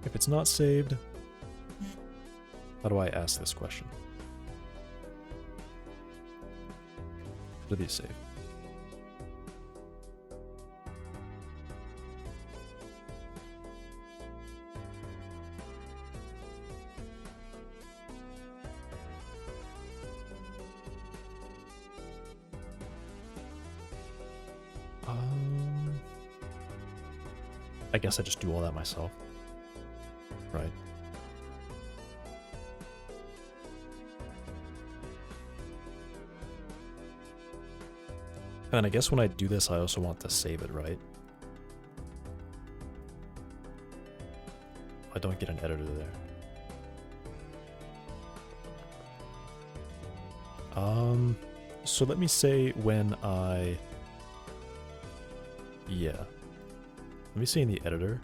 If it's not saved, how do I ask this question? Do these save? I guess I just do all that myself. Right. And I guess when I do this, I also want to save it, right? I don't get an editor there. So let me say when I... Yeah. Let me say in the editor.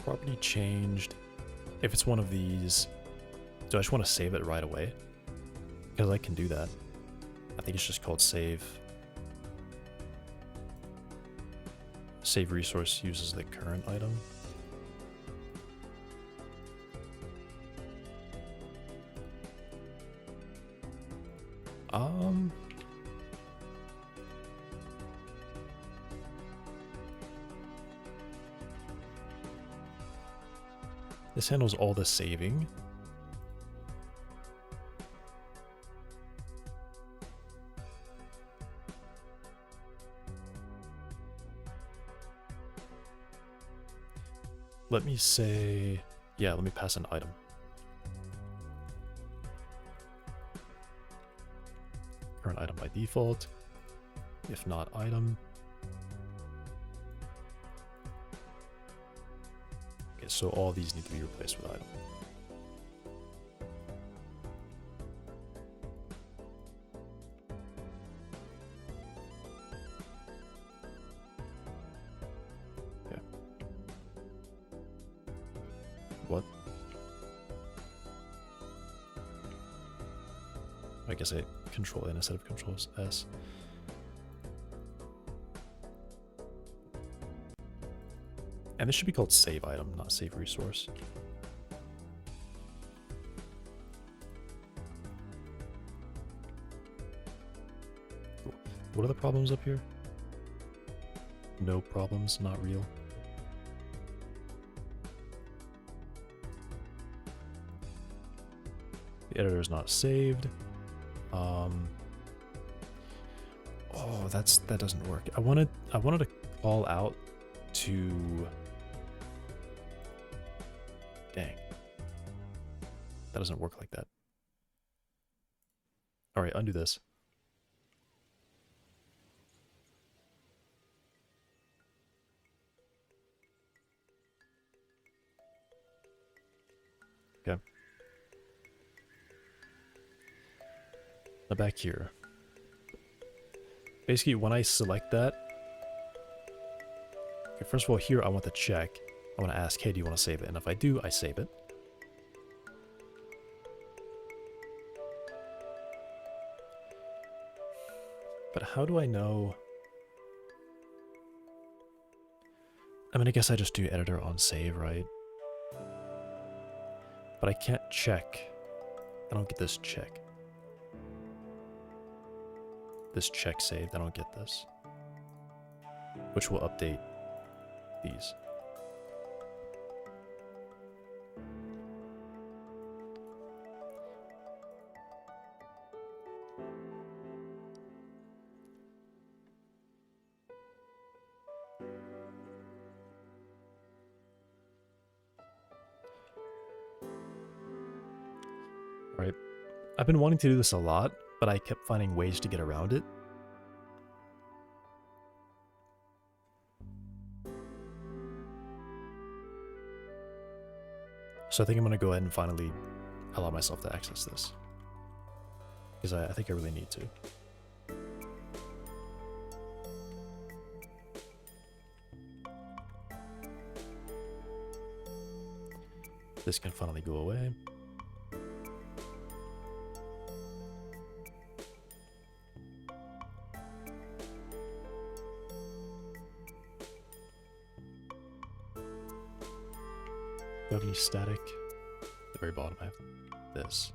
Property changed. If it's one of these, do I just want to save it right away? Because I can do that. I think it's just called save. Save resource uses the current item. This handles all the saving. Let me say, yeah, let me pass an item. Current item by default. If not item. Okay, so all these need to be replaced with item. Okay. What? I guess I control N instead of control S. And this should be called save item, not save resource. Cool. What are the problems up here? No problems, not real. The editor is not saved. Oh, that doesn't work. I wanted to call out to. Dang. That doesn't work like that. All right, undo this. Okay. Now back here. Basically, when I select that, okay, first of all, here I want to check. I want to ask, hey, do you want to save it? And if I do, I save it. But how do I know? I mean, I guess I just do editor on save, right? But I can't check. I don't get this check. This check saved, I don't get this. Which will update these. Right. I've been wanting to do this a lot, but I kept finding ways to get around it. So I think I'm going to go ahead and finally allow myself to access this. Because I think I really need to. This can finally go away. Do I have any static? At the very bottom, I have this.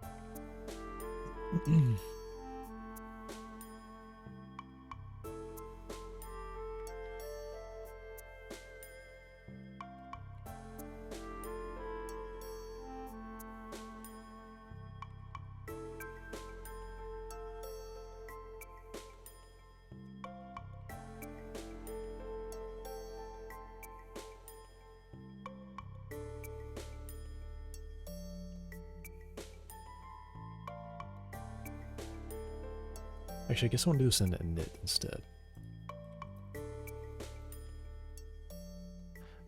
Actually, I guess I want to do this in init instead.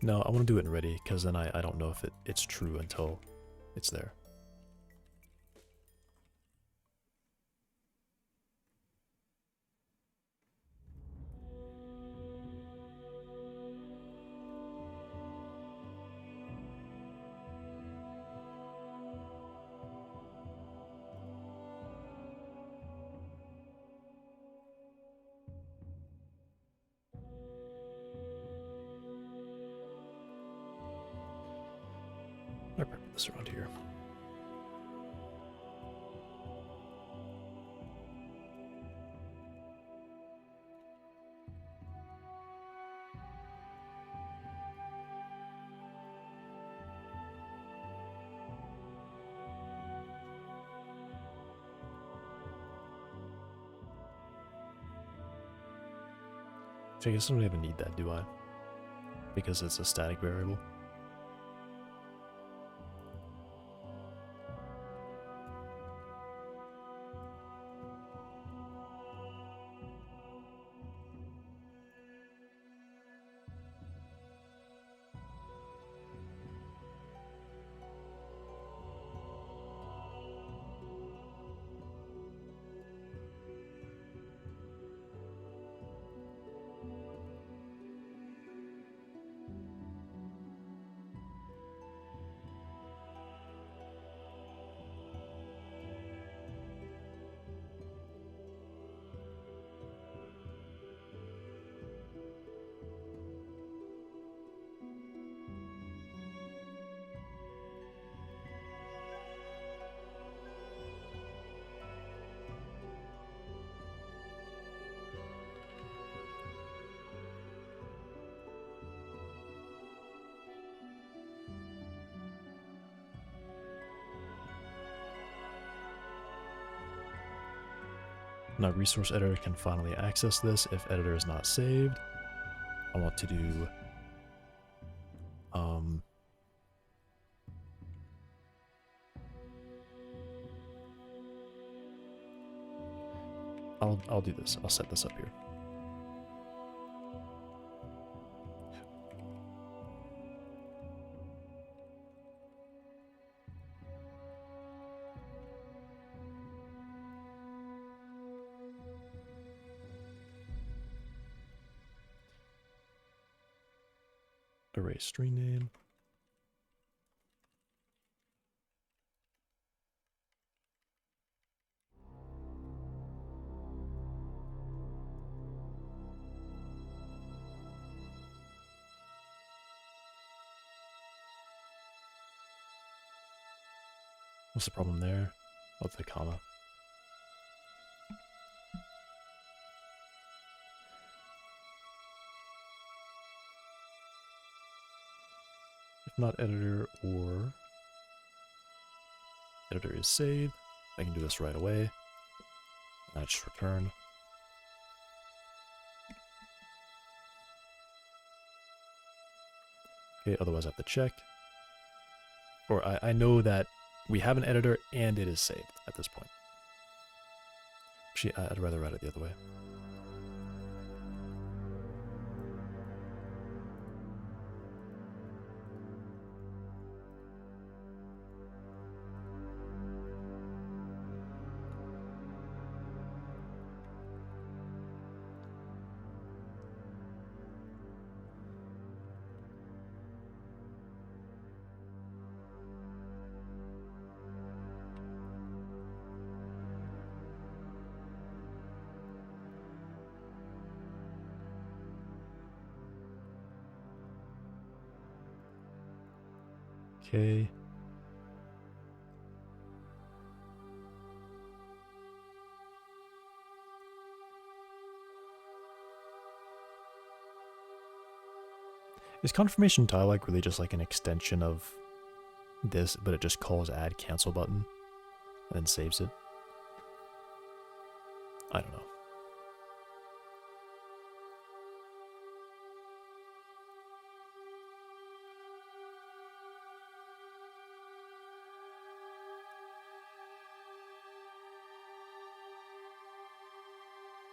No, I want to do it in ready, because then I don't know if it's true until it's there. I'll put this around here. So I guess I don't even need that, do I? Because it's a static variable. Now resource editor can finally access this if editor is not saved. I want to do I'll do this. I'll set this up here. Array string name. What's the problem there? What's the comma? If not editor or editor is saved, I can do this right away. I just return. Okay, otherwise I have to check. Or I know that we have an editor and it is saved at this point. Actually, I'd rather write it the other way. Okay. Is confirmation tile like really just like an extension of this, but it just calls add cancel button and then saves it? I don't know.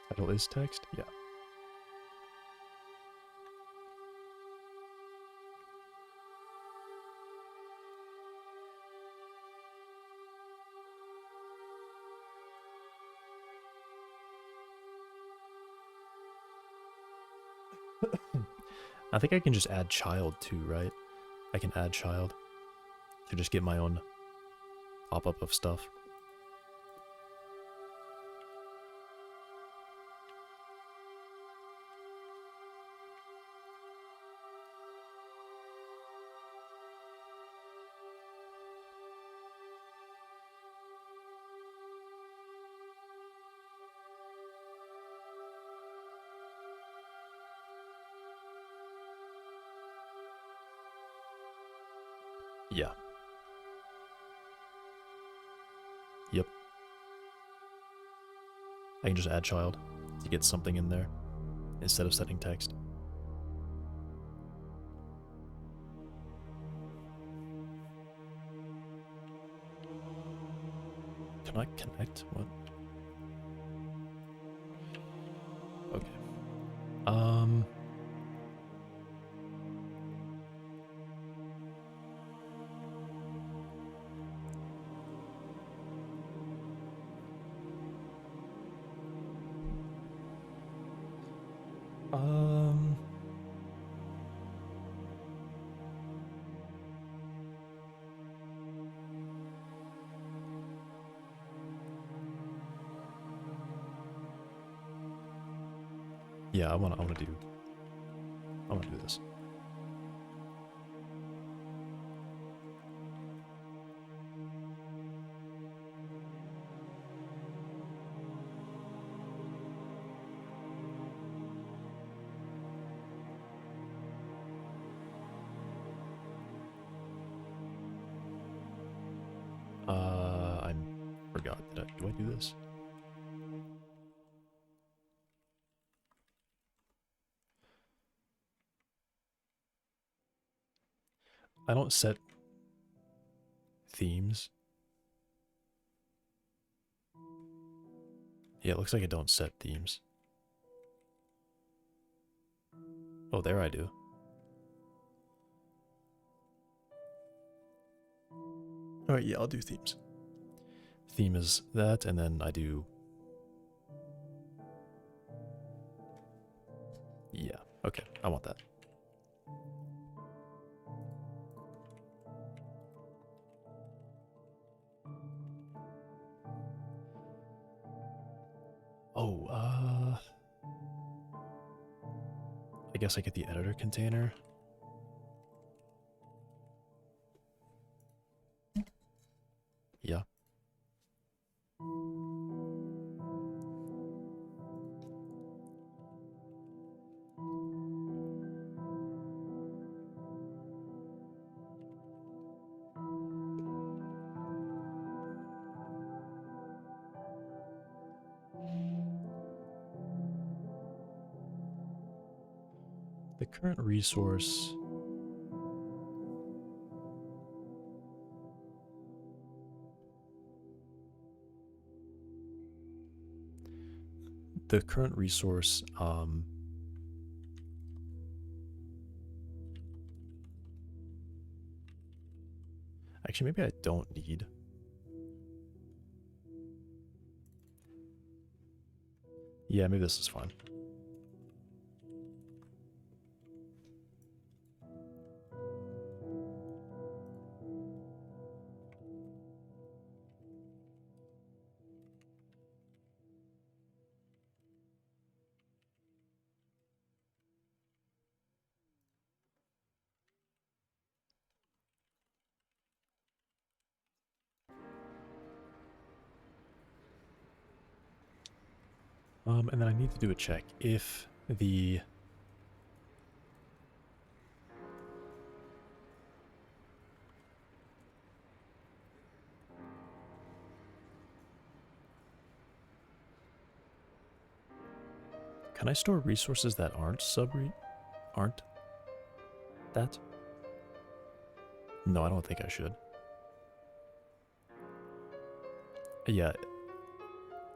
Title is text? Yeah. I think I can just add child too, right? I can add child to just get my own pop-up of stuff. Yeah. Yep. I can just add child to get something in there instead of setting text. Can I connect? What? Okay. Um, yeah, I wanna do this. I forgot. Do I do this? I don't set themes. Yeah, it looks like I don't set themes. Oh, there I do. Alright, yeah, I'll do themes. Theme is that, and then I do... Yeah, okay, I want that. Oh, I guess I get the editor container. Yeah. The current resource... The current resource, actually, maybe I don't need... Yeah, maybe this is fine. And then I need to do a check if the... Can I store resources that aren't aren't that? No, I don't think I should. Yeah,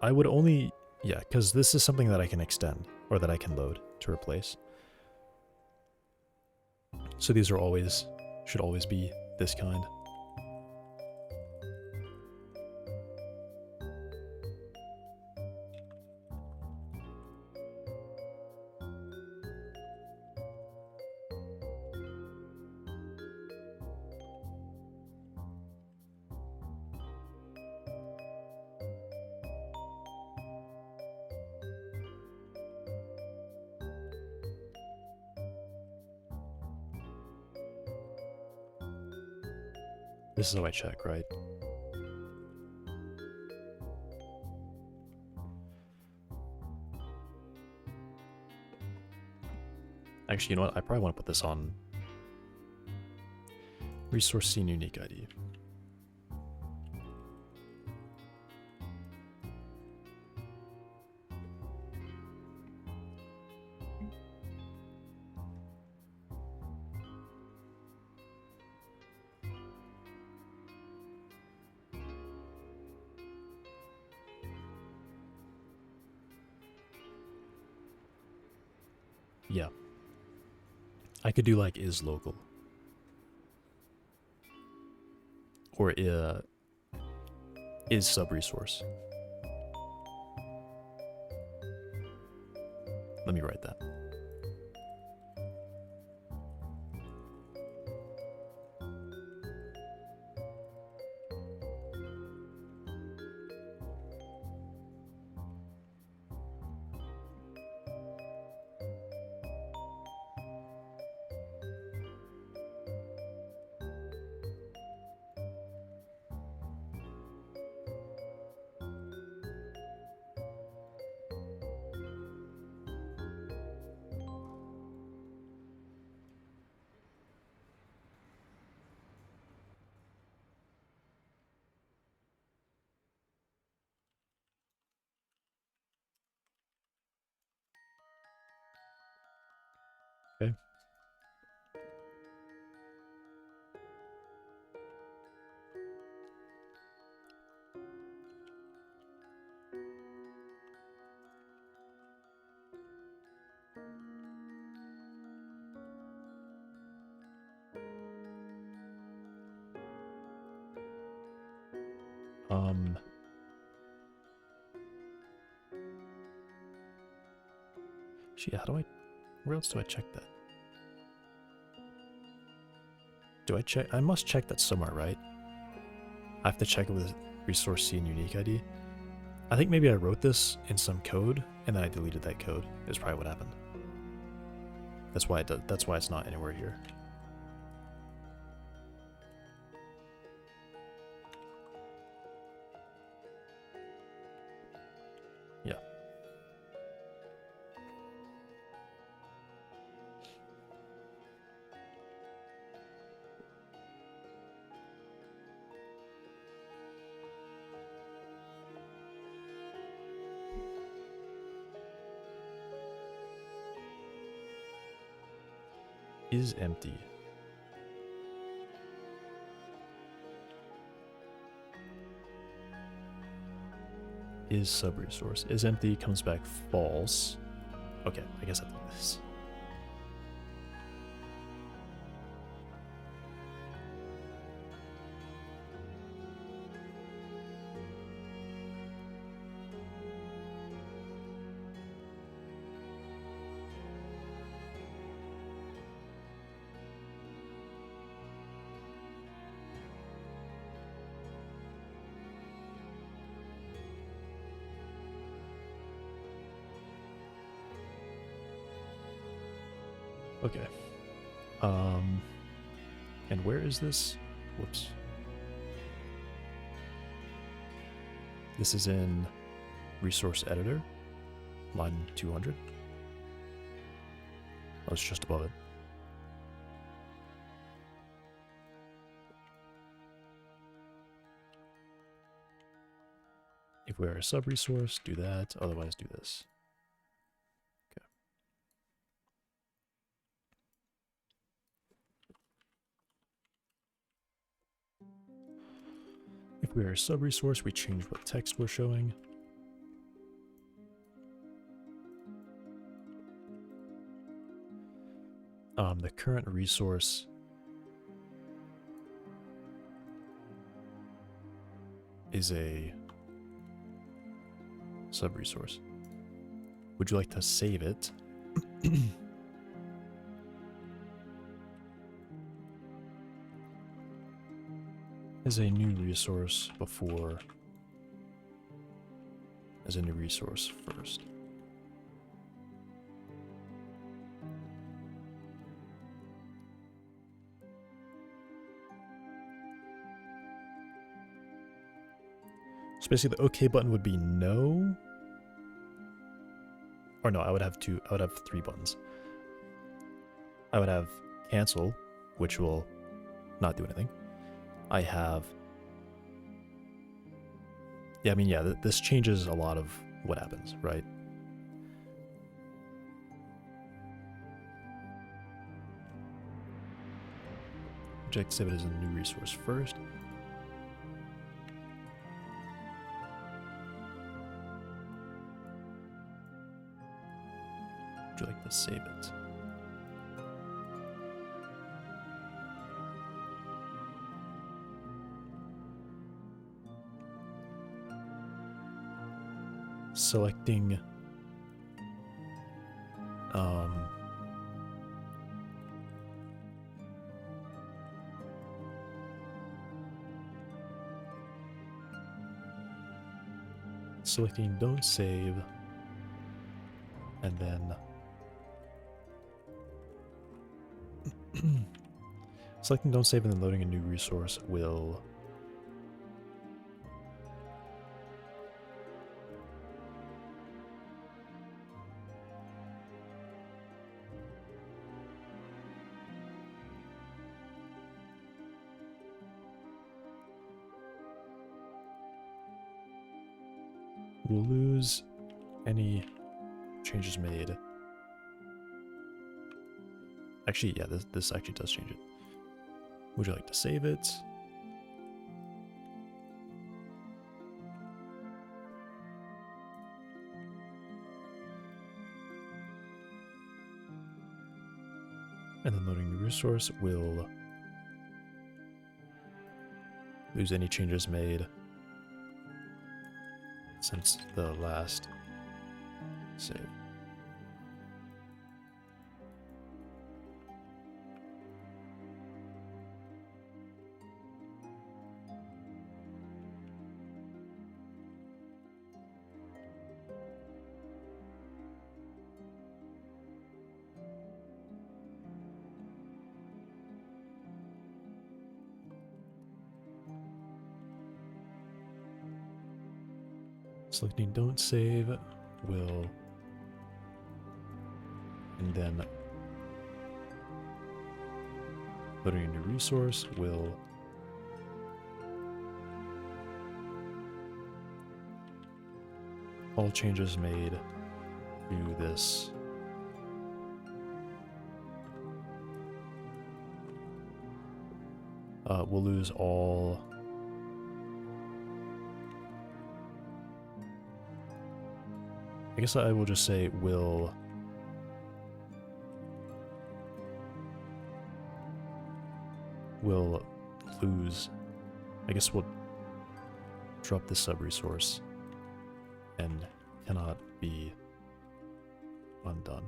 I would only Yeah, because this is something that I can extend, or that I can load to replace. So these are always, should always be this kind. This is how I check, right? Actually, you know what? I probably want to put this on resource scene unique ID. Yeah. I could do like is local. Or is sub-resource. Let me write that. Okay. Gee, how do I, where else do I check that? Do I check, I must check that somewhere, right? I have to check it with resource C and unique ID. I think maybe I wrote this in some code and then I deleted that code. Is probably what happened. That's why that's why it's not anywhere here. Yeah. Is empty. Is sub-resource. Is empty comes back false. Okay, I guess I did this. Okay. And where is this? Whoops. This is in resource editor, line 200. Oh, it's just above it. If we're a sub-resource, do that. Otherwise, do this. Okay. If we are a sub-resource, we change what text we're showing. The current resource is a sub-resource. Would you like to save it? As a new resource before, as a new resource first. So basically the OK button would be no. Or no, I would have 3 buttons. I would have cancel, which will not do anything. I have... Yeah, I mean, yeah, this changes a lot of what happens, right? Object save it as a new resource first. Would you like to save it? Selecting selecting don't save, and then selecting don't save and then loading a new resource will we'll lose any changes made. Actually, yeah, this actually does change it. Would you like to save it? And then loading new resource will lose any changes made since the last save. Selecting don't save will, and then loading a new resource will all changes made to this we'll lose all I guess I will just say will lose. I guess we'll drop the sub-resource and cannot be undone.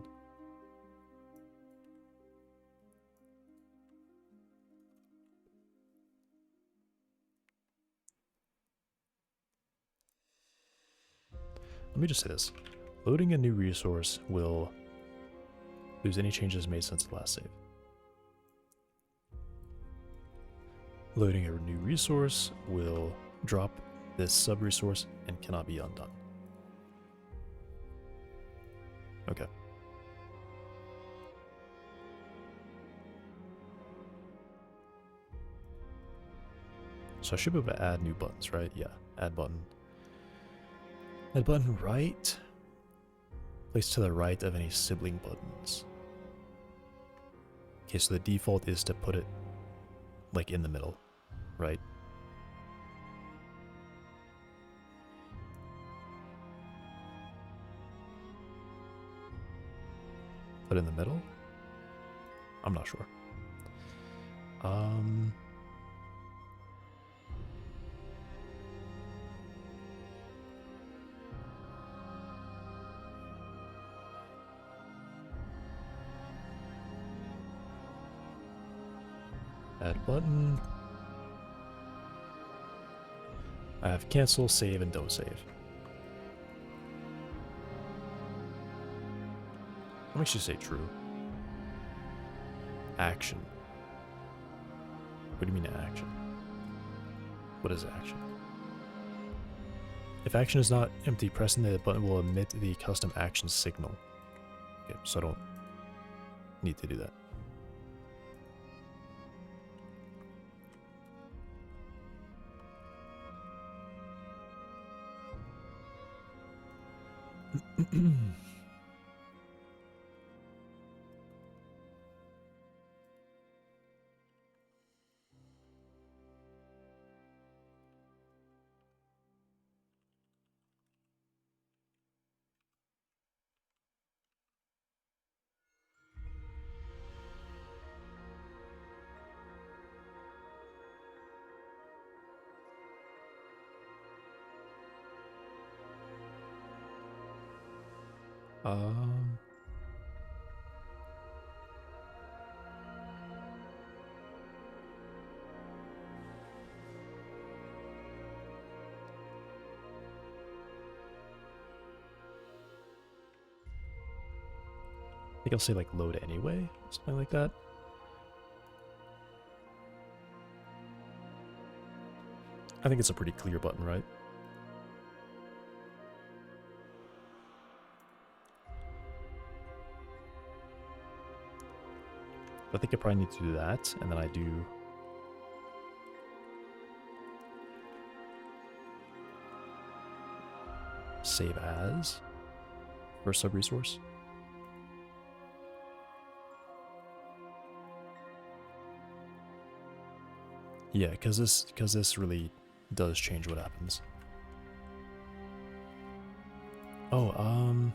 Let me just say this. Loading a new resource will lose any changes made since the last save. Loading a new resource will drop this sub-resource and cannot be undone. Okay. So I should be able to add new buttons, right? Yeah, add button. Add button right. Place to the right of any sibling buttons. Okay, so the default is to put it like in the middle, right? Put it in the middle. I'm not sure. Add button. I have cancel, save, and don't save. What makes you say true? Action. What do you mean action? What is action? If action is not empty, pressing the button will emit the custom action signal. Okay, so I don't need to do that. Um, I think I'll say like load anyway, something like that. I think it's a pretty clear button, right? I think I probably need to do that, and then I do save as for sub-resource. Yeah, because this really does change what happens. Oh,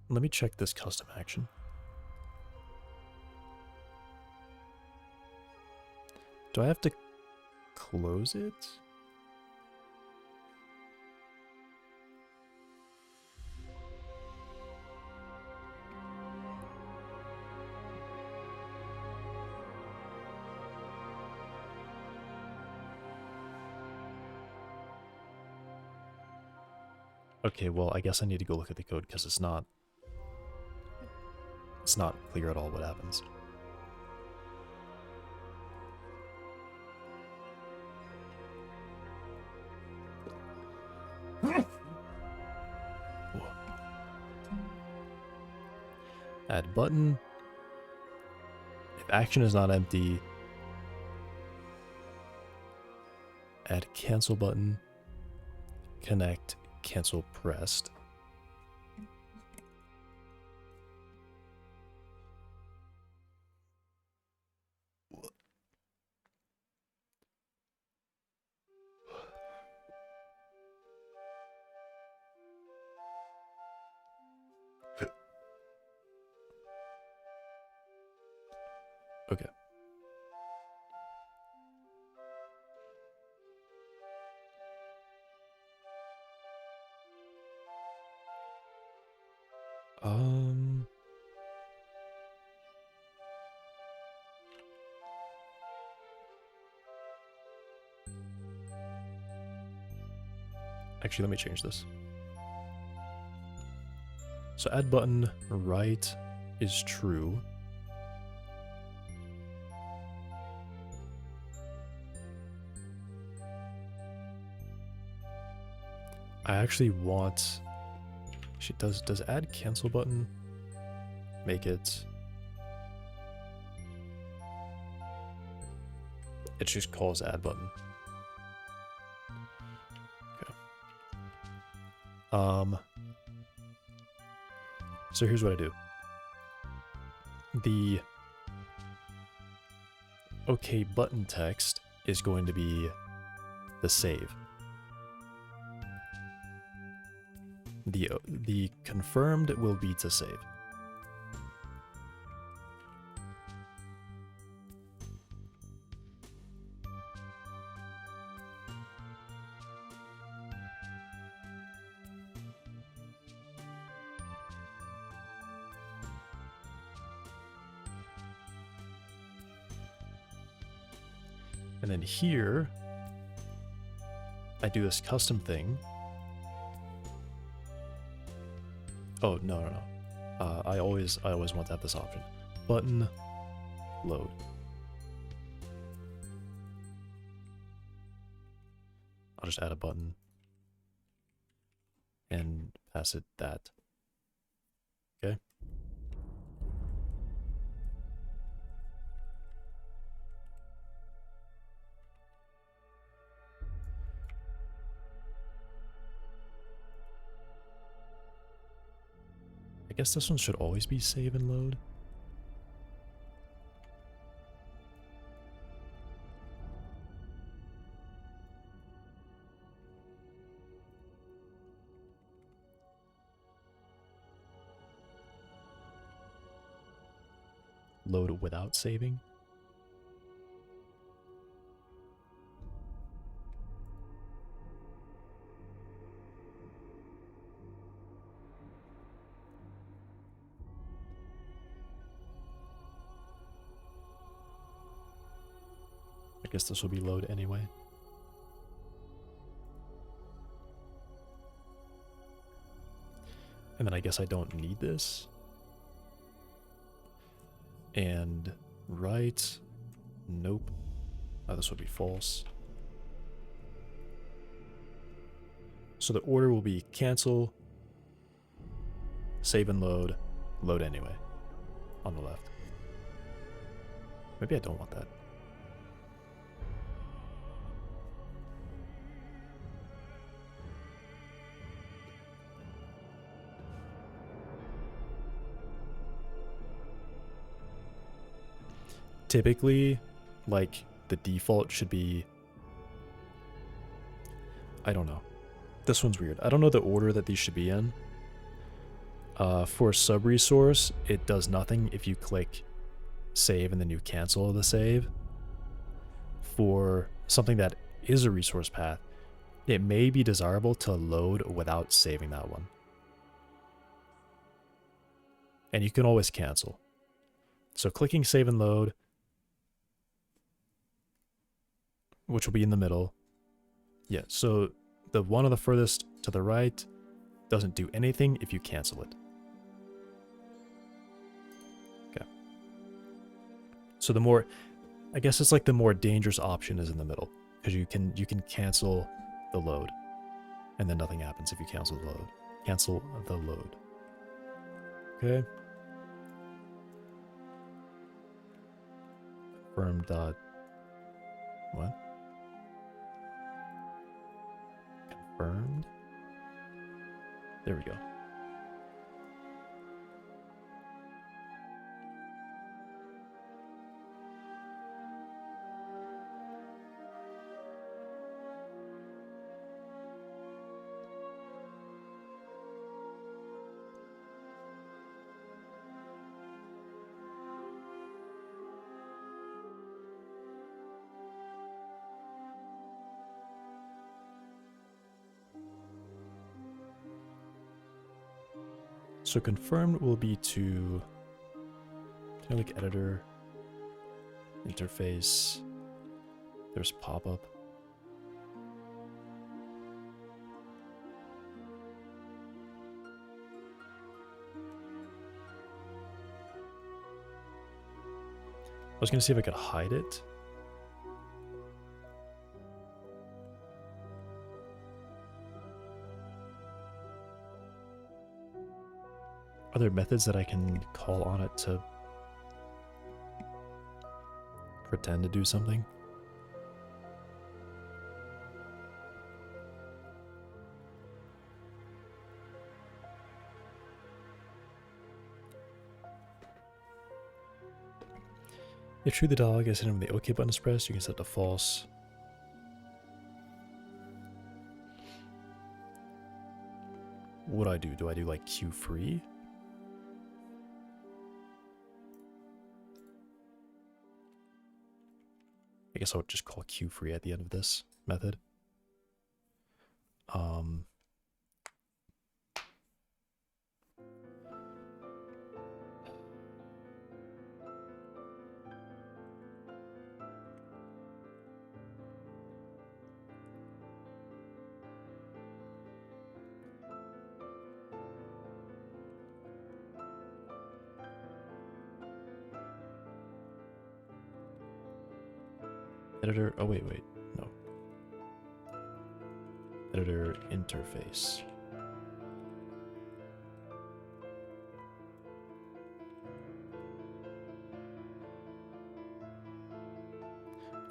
let me check this custom action. Do I have to close it? Okay, well, I guess I need to go look at the code because it's not clear at all what happens. Add button. If action is not empty, add cancel button. Connect cancel pressed. Okay. Actually, let me change this. So add button right is true. I actually want... Does add cancel button make it... It just calls add button. Okay. So here's what I do. The OK button text is going to be the save. The confirmed will be to save. And then here, I do this custom thing. Oh, no. I always want to have this option. Button load. I'll just add a button and pass it that. Okay. I guess this one should always be save and load. Load without saving. I guess this will be load anyway. And then I guess I don't need this. And right, nope. Oh, this would be false. So the order will be cancel, save and load, load anyway, on the left. Maybe I don't want that. Typically, like, the default should be... I don't know. This one's weird. I don't know the order that these should be in. For sub-resource, it does nothing if you click save and then you cancel the save. For something that is a resource path, it may be desirable to load without saving that one. And you can always cancel. So clicking save and load, which will be in the middle. Yeah, so the one on the furthest to the right doesn't do anything if you cancel it. Okay. So the more, I guess it's like the more dangerous option is in the middle, because you can cancel the load, and then nothing happens if you cancel the load. Cancel the load. Okay. Confirm dot what? Confirmed. There we go. So confirmed will be to like editor, interface, there's pop-up. I was gonna see if I could hide it. Are there methods that I can call on it to pretend to do something? If true, the dialogue is hidden when the OK button is pressed, you can set to false. What do I do? Do I do like Q free? I guess I would just call Q free at the end of this method. Editor, oh wait, no. Editor interface.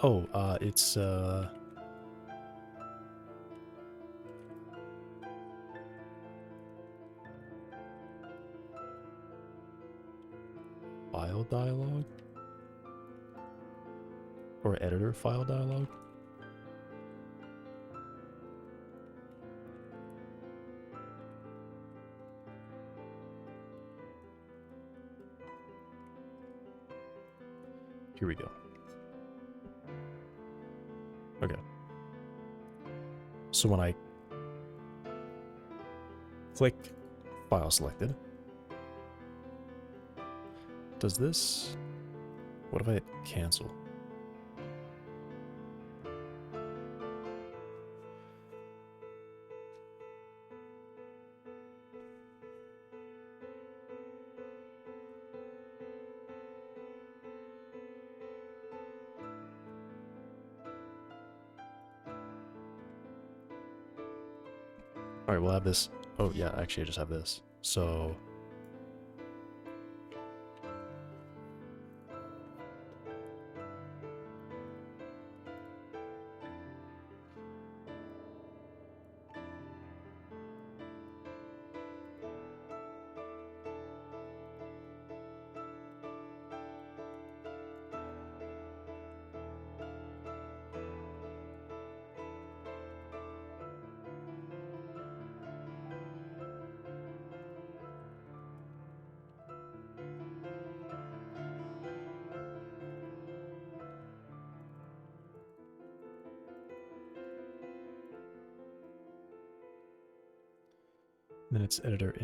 Oh, it's, file dialog? Or editor file dialog? Here we go. Okay. So when I click file selected, does this, what if I hit cancel? Alright, we'll have this. Oh, yeah, actually, I just have this. So. Then it's editor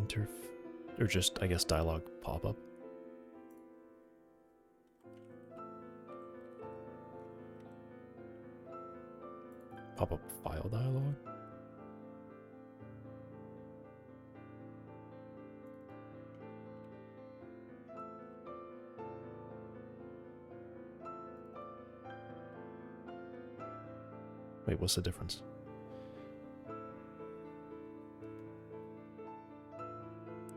or just, I guess, dialog pop-up. Pop-up file dialog. Wait, what's the difference?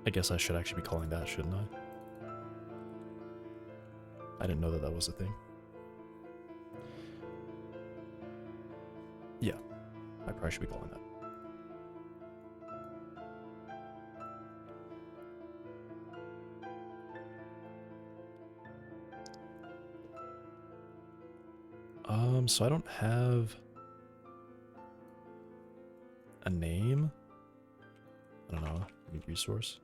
I guess I should actually be calling that, shouldn't I? I didn't know that that was a thing. Yeah, I probably should be calling that. So I don't have a name. I don't know, new resource.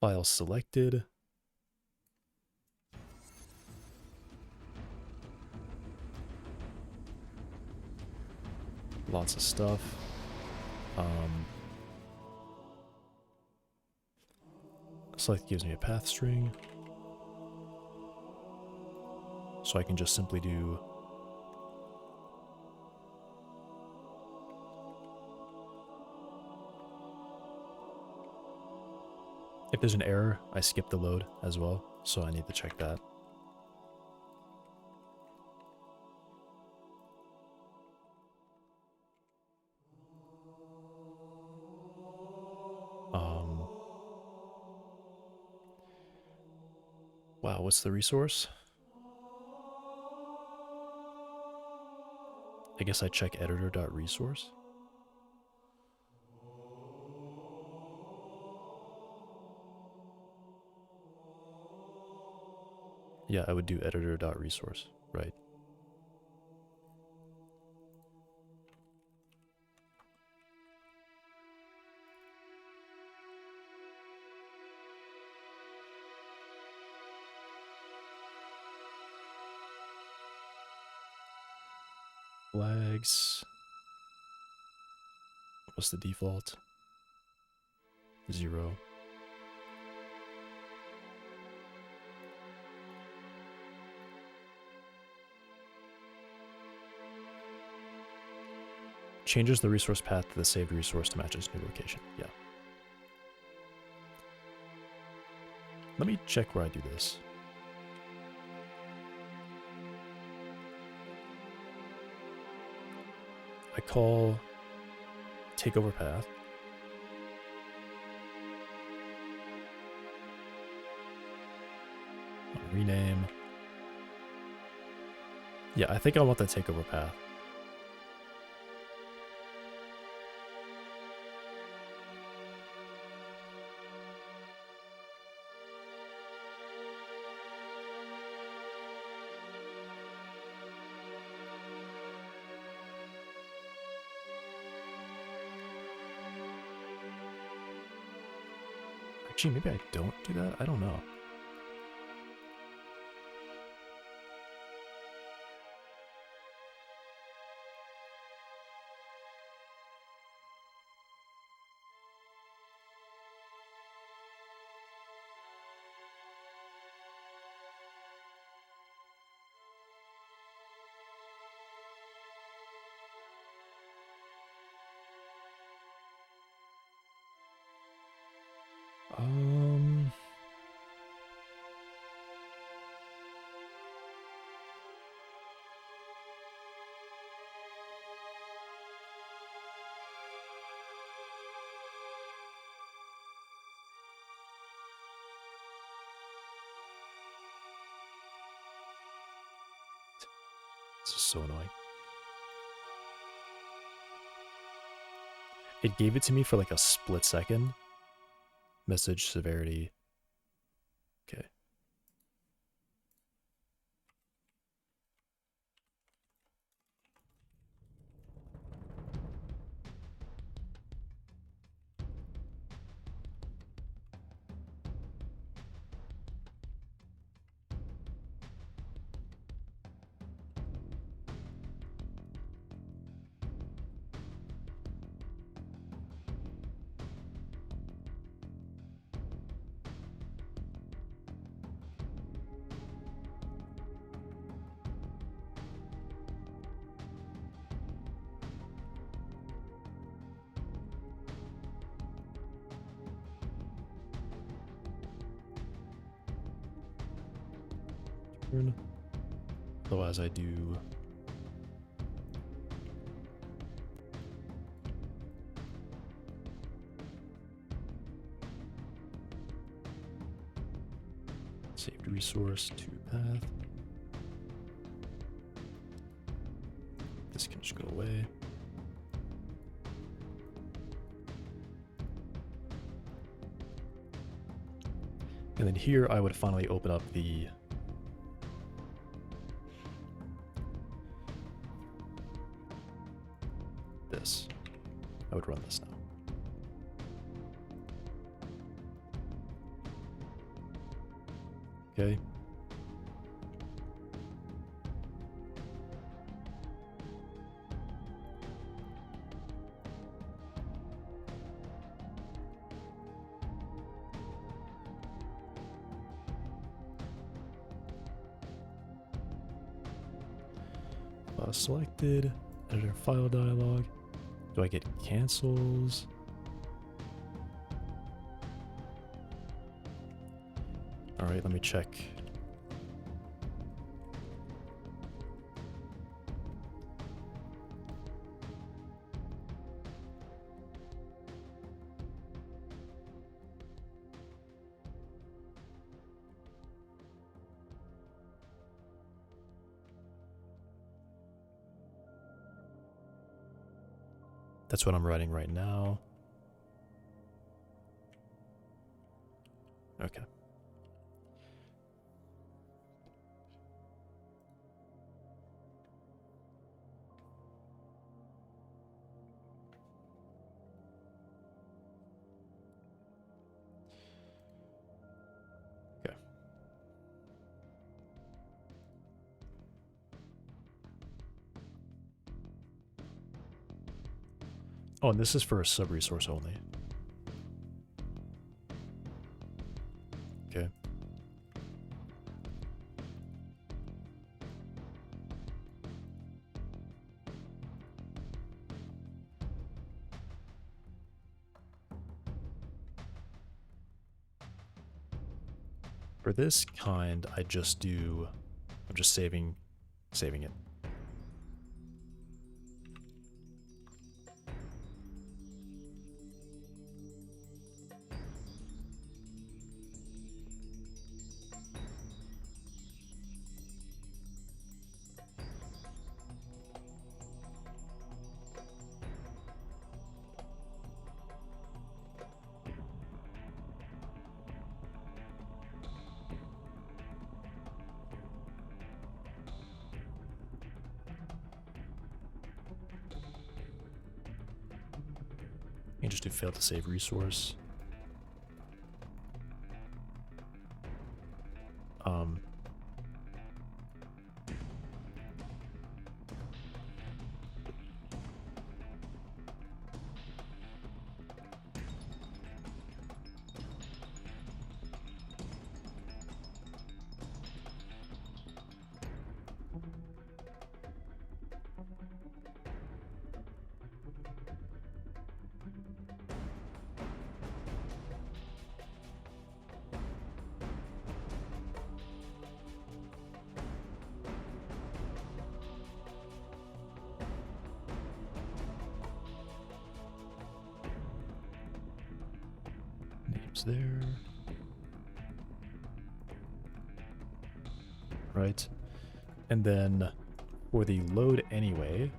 File selected. Lots of stuff. Select gives me a path string. So I can just simply do if there's an error, I skip the load as well, so I need to check that. Wow, what's the resource? I guess I check editor.resource. Yeah, I would do editor.resource, right? Flags. What's the default? 0. Changes the resource path to the saved resource to match its new location. Yeah. Let me check where I do this. I call takeover path. I'll rename. Yeah, I think I want the takeover path. Actually, maybe I don't do that. I don't know. This is so annoying. It gave it to me for like a split second. Message severity. Okay. Otherwise, I do saved resource to path. This can just go away. And then here I would finally open up the this. I would run this now. Okay. Selected, editor file dialog. Do I get cancels? All right, let me check. That's what I'm writing right now. Okay. Oh, and this is for a sub-resource only. Okay. For this kind, I'm just saving it. You can just do fail to save resource. Names there. Right. And then for the load anyway,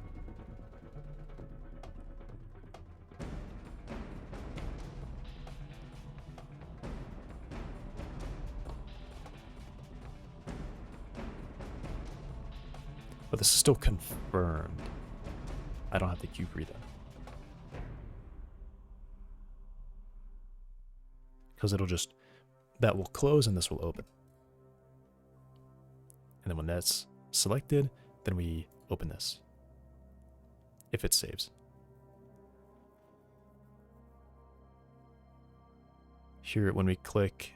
but this is still confirmed. I don't have the queue free then. Because it'll just, that will close and this will open. And then when that's selected, then we open this. If it saves. Here, when we click,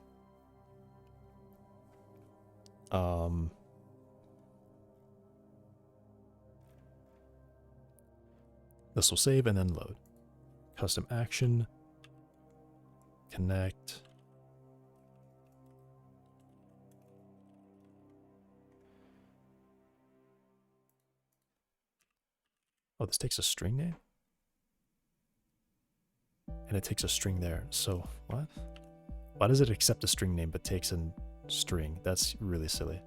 this will save and then load. Custom action, connect. Oh, this takes a string name? And it takes a string there. So, what? Why does it accept a string name but takes a string? That's really silly.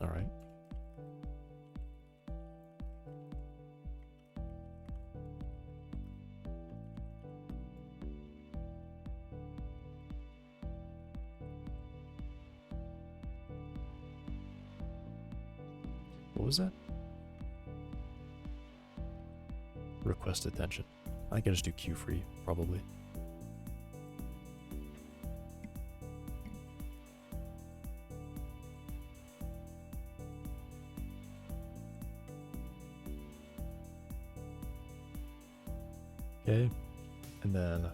All right. What was that? Request attention. I can just do queue free, probably. Okay, and then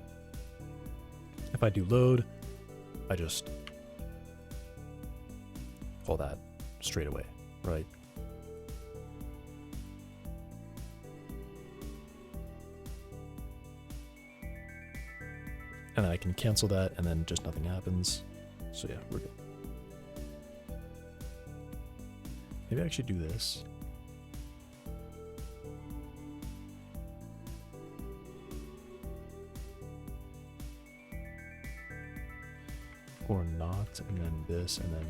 if I do load, I just call that straight away, right? And then I can cancel that and then just nothing happens. So yeah, we're good. Maybe I actually do this. Or not, and then this, and then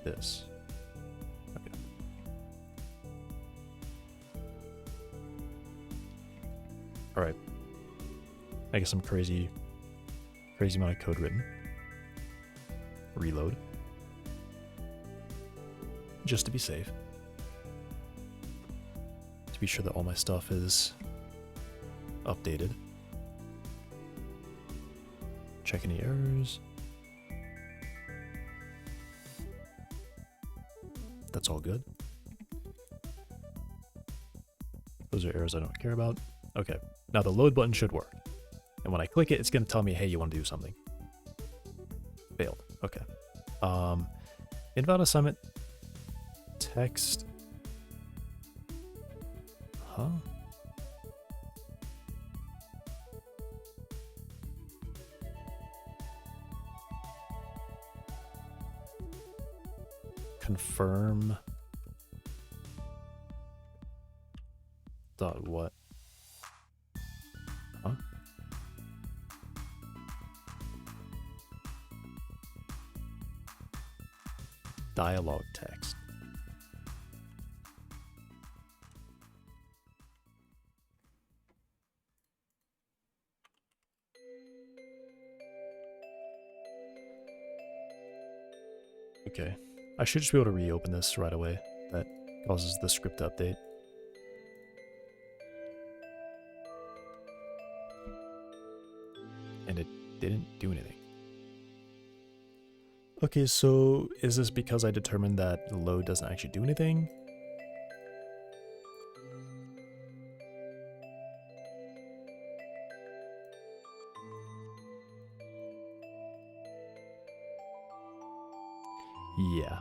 this. Okay. All right. I guess some crazy amount of code written. Reload. Just to be safe. To be sure that all my stuff is updated. Check any errors. That's all good. Those are errors I don't care about. Okay, now the load button should work. And when I click it, it's going to tell me, hey, you want to do something. Failed. Okay. Invalid assignment text. Huh? Confirm. Dot what? Huh? Dialogue text. Okay. I should just be able to reopen this right away. That causes the script to update. And it didn't do anything. Okay, so is this because I determined that the load doesn't actually do anything? Yeah.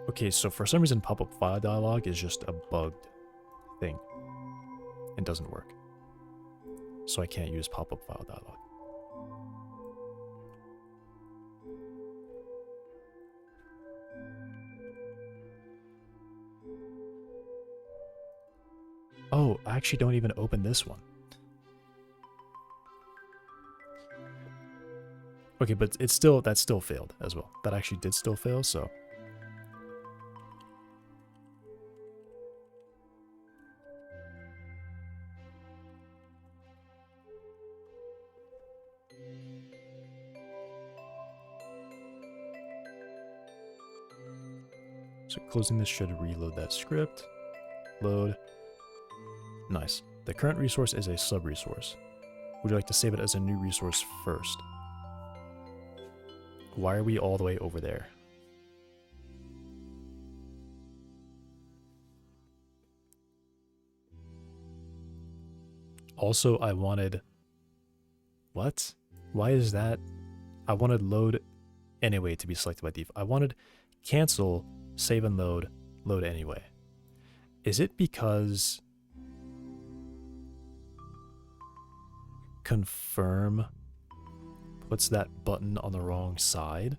Okay, so for some reason pop-up file dialog is just a bugged thing. It doesn't work. So I can't use pop-up file dialog. Oh, I actually don't even open this one. Okay, but it's still, that still failed as well. That actually did still fail, so. So closing this should reload that script. Load. Nice. The current resource is a sub-resource. Would you like to save it as a new resource first? Why are we all the way over there? Also, I wanted... What? Why is that? I wanted load anyway to be selected by default. I wanted cancel, save and load, load anyway. Is it because confirm puts that button on the wrong side?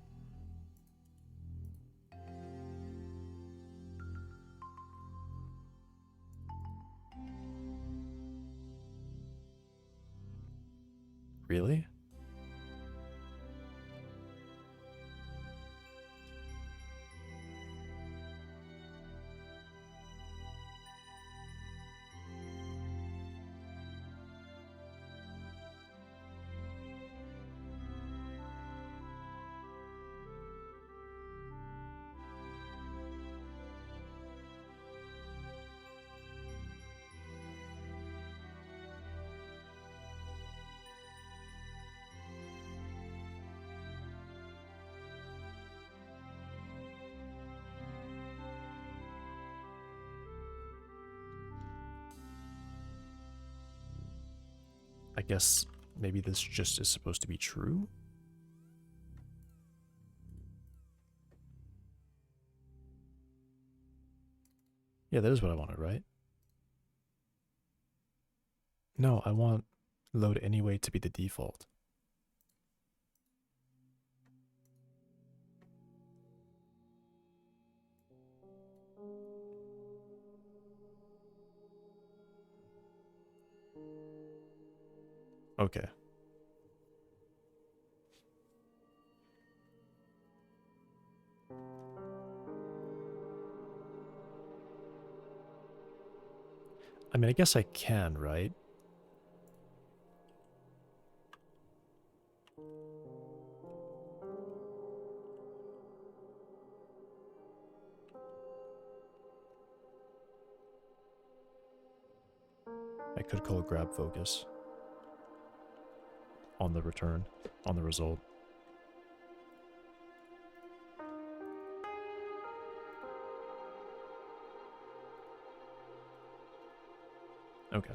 Really? I guess maybe this just is supposed to be true? Yeah, that is what I wanted, right? No, I want load anyway to be the default. Okay. I mean, I guess I can, right? I could call grab focus on the return, on the result. Okay.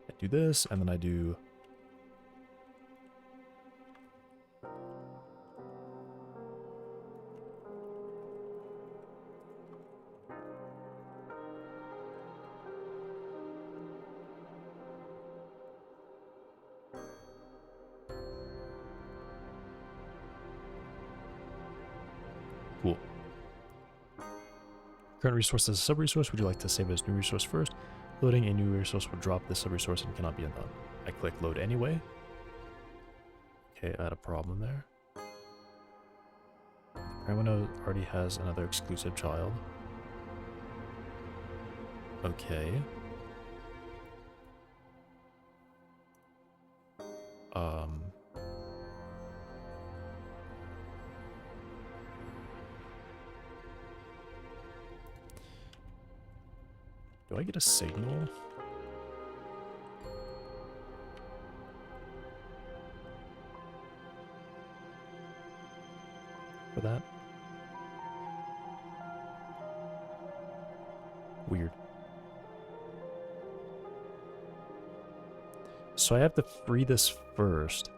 I do this, and then I do... Cool. Current resource is a sub-resource. Would you like to save it as new resource first? Loading a new resource will drop this sub-resource and cannot be undone. I click load anyway. Okay, I had a problem there. Everyone already has another exclusive child. Okay. Do I get a signal? For that? Weird. So I have to free this first.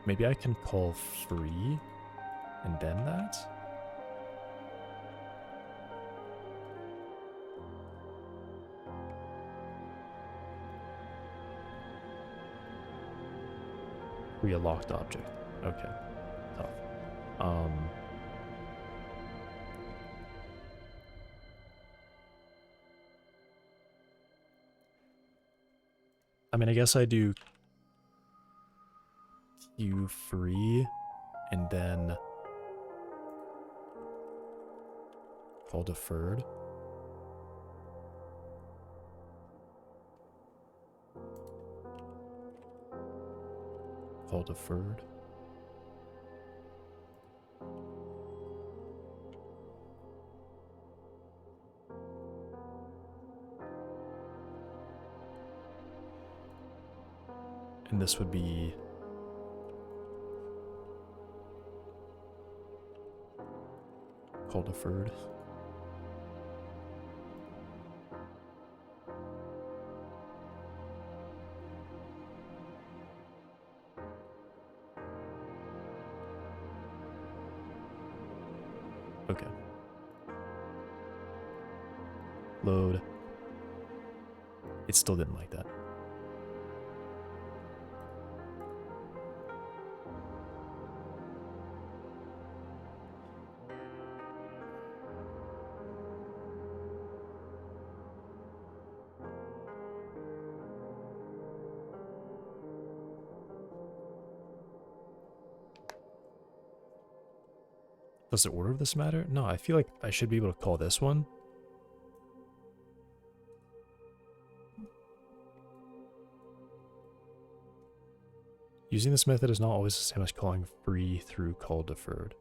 Maybe I can call free and then that? Free a locked object. Okay. Tough. I mean, I guess I do Q free and then call deferred. Call deferred. And this would be call deferred. Okay. Load. It still didn't like that. Does the order of this matter? No, I feel like I should be able to call this one. Using this method is not always the same as calling free through call deferred.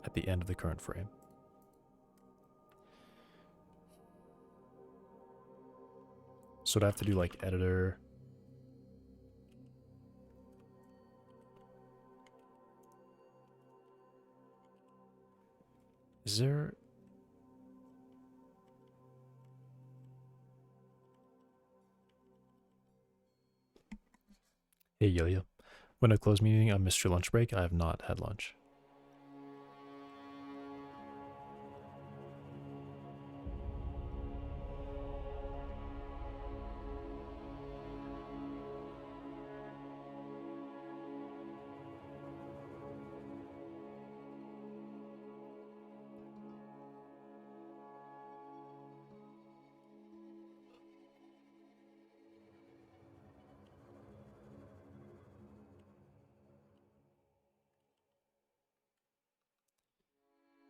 At the end of the current frame. So I'd have to do like editor. Is there... Hey Yo-Yo. When I close meeting, I missed your lunch break. I have not had lunch.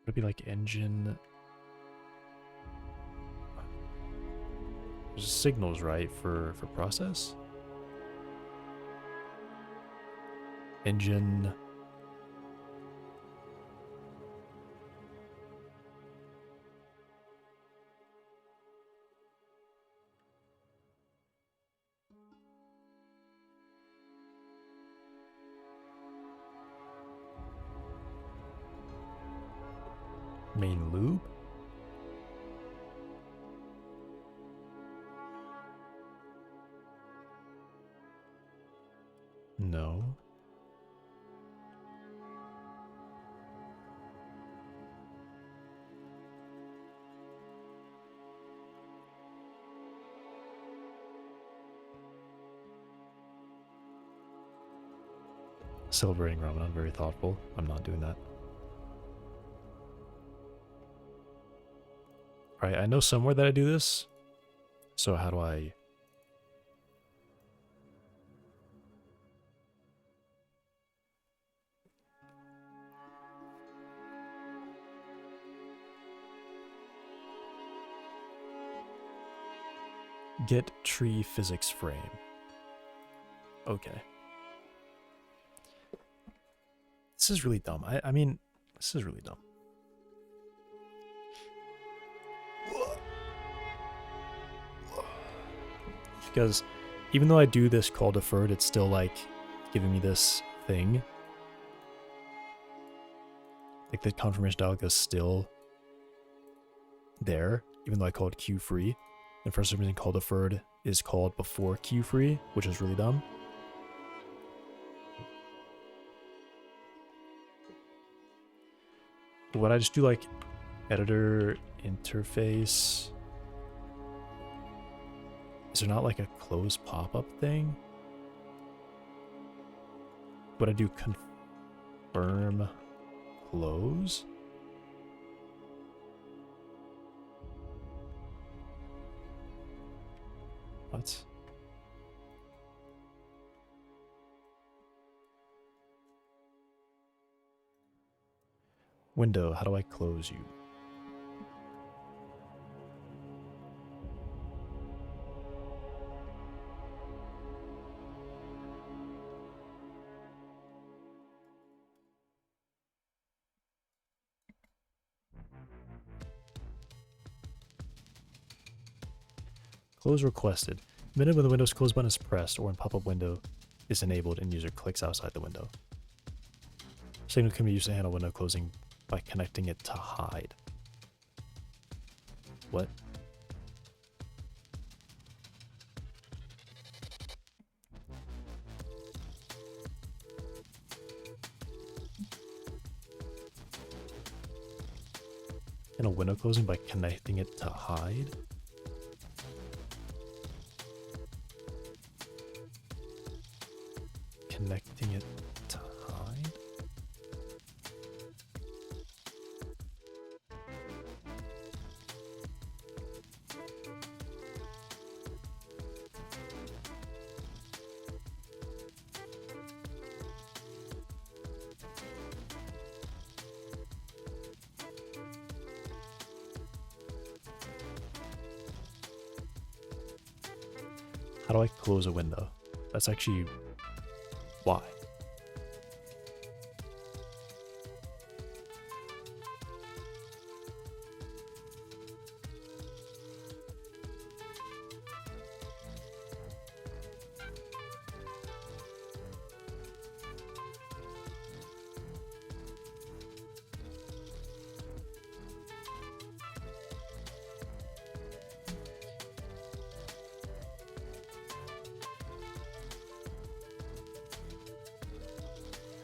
Would it be like engine? There's signals, right, for process? Engine. Main lube? No. Celebrating Ramadan, very thoughtful. I'm not doing that. Alright, I know somewhere that I do this. So how do I... Get tree physics frame. Okay. This is really dumb. I mean, this is really dumb. Because even though I do this call deferred, it's still like giving me this thing. Like the confirmation dialog is still there, even though I called queue free. And for some reason, call deferred is called before queue free, which is really dumb. Would I just do like editor interface? Is there not like a close pop-up thing? Would I do confirm close? What? Window, how do I close you? Close requested. The minute when the Windows close button is pressed or when pop-up window is enabled and user clicks outside the window. Signal can be used to handle window closing by connecting it to hide. What? Handle window closing by connecting it to hide? Connecting it to hide? How do I close a window? That's actually why.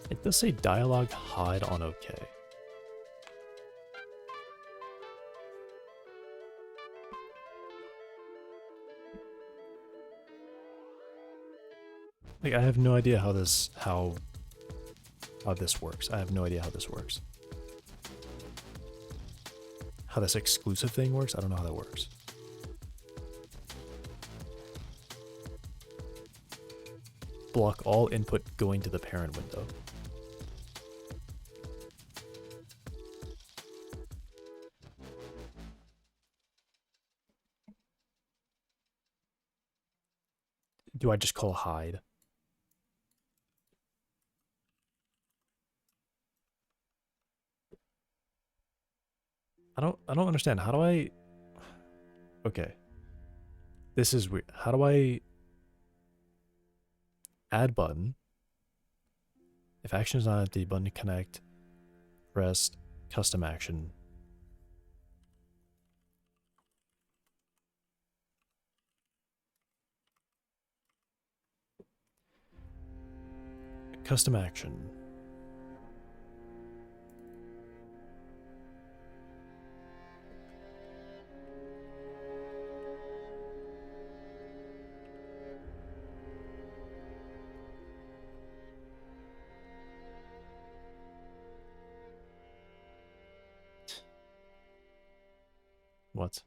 It does say dialogue hide on OK. Like, I have no idea how this works. I have no idea how this works. How this exclusive thing works, I don't know how that works. Block all input going to the parent window. Do I just call hide? I don't understand. How do I... Okay. This is weird. How do I add button? If action is not empty, button to connect, press custom action. Custom action. What?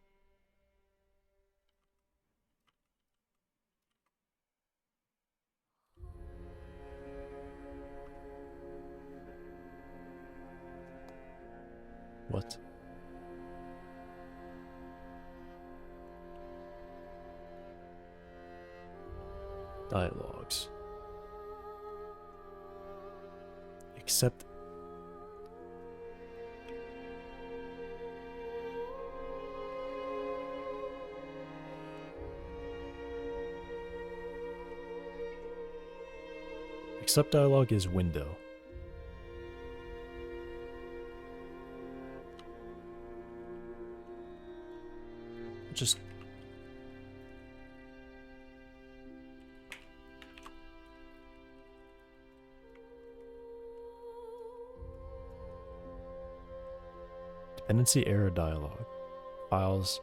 What? Dialogues. Accept. Accept dialogue is window. Just dependency error dialog. Files.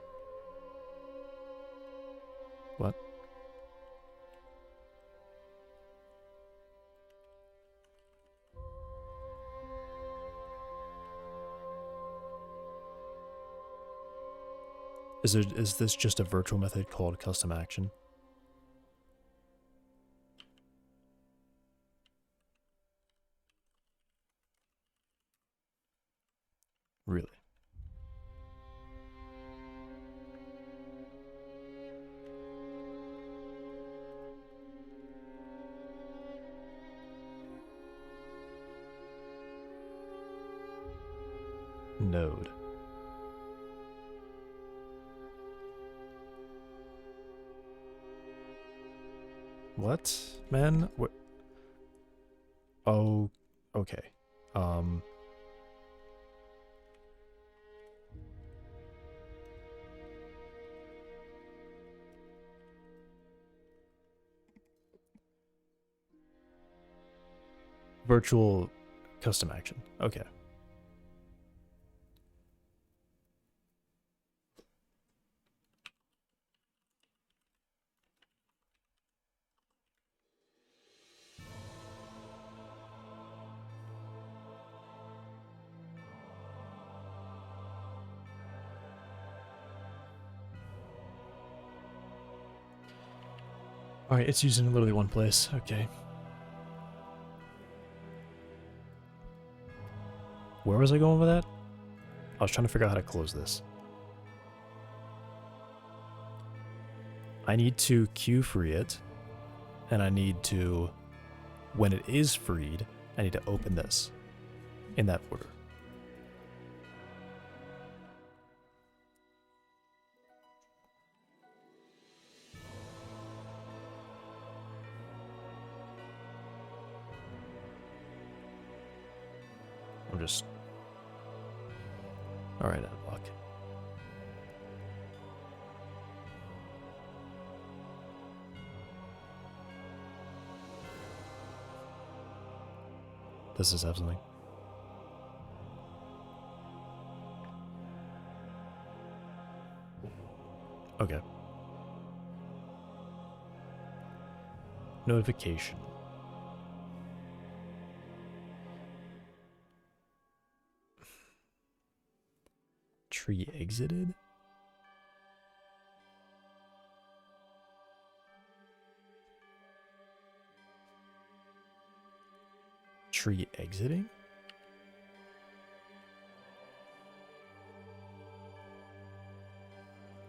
What? Is this just a virtual method called custom action? Really? Node. What? Man? What? Oh, okay. Virtual custom action. Okay. Alright, it's used in literally one place. Okay. Where was I going with that? I was trying to figure out how to close this. I need to queue free it, and I need to, when it is freed, I need to open this in that order. I'm just... Alright, Adblock. Does this have something? Okay. Notification. Tree exited? Tree exiting?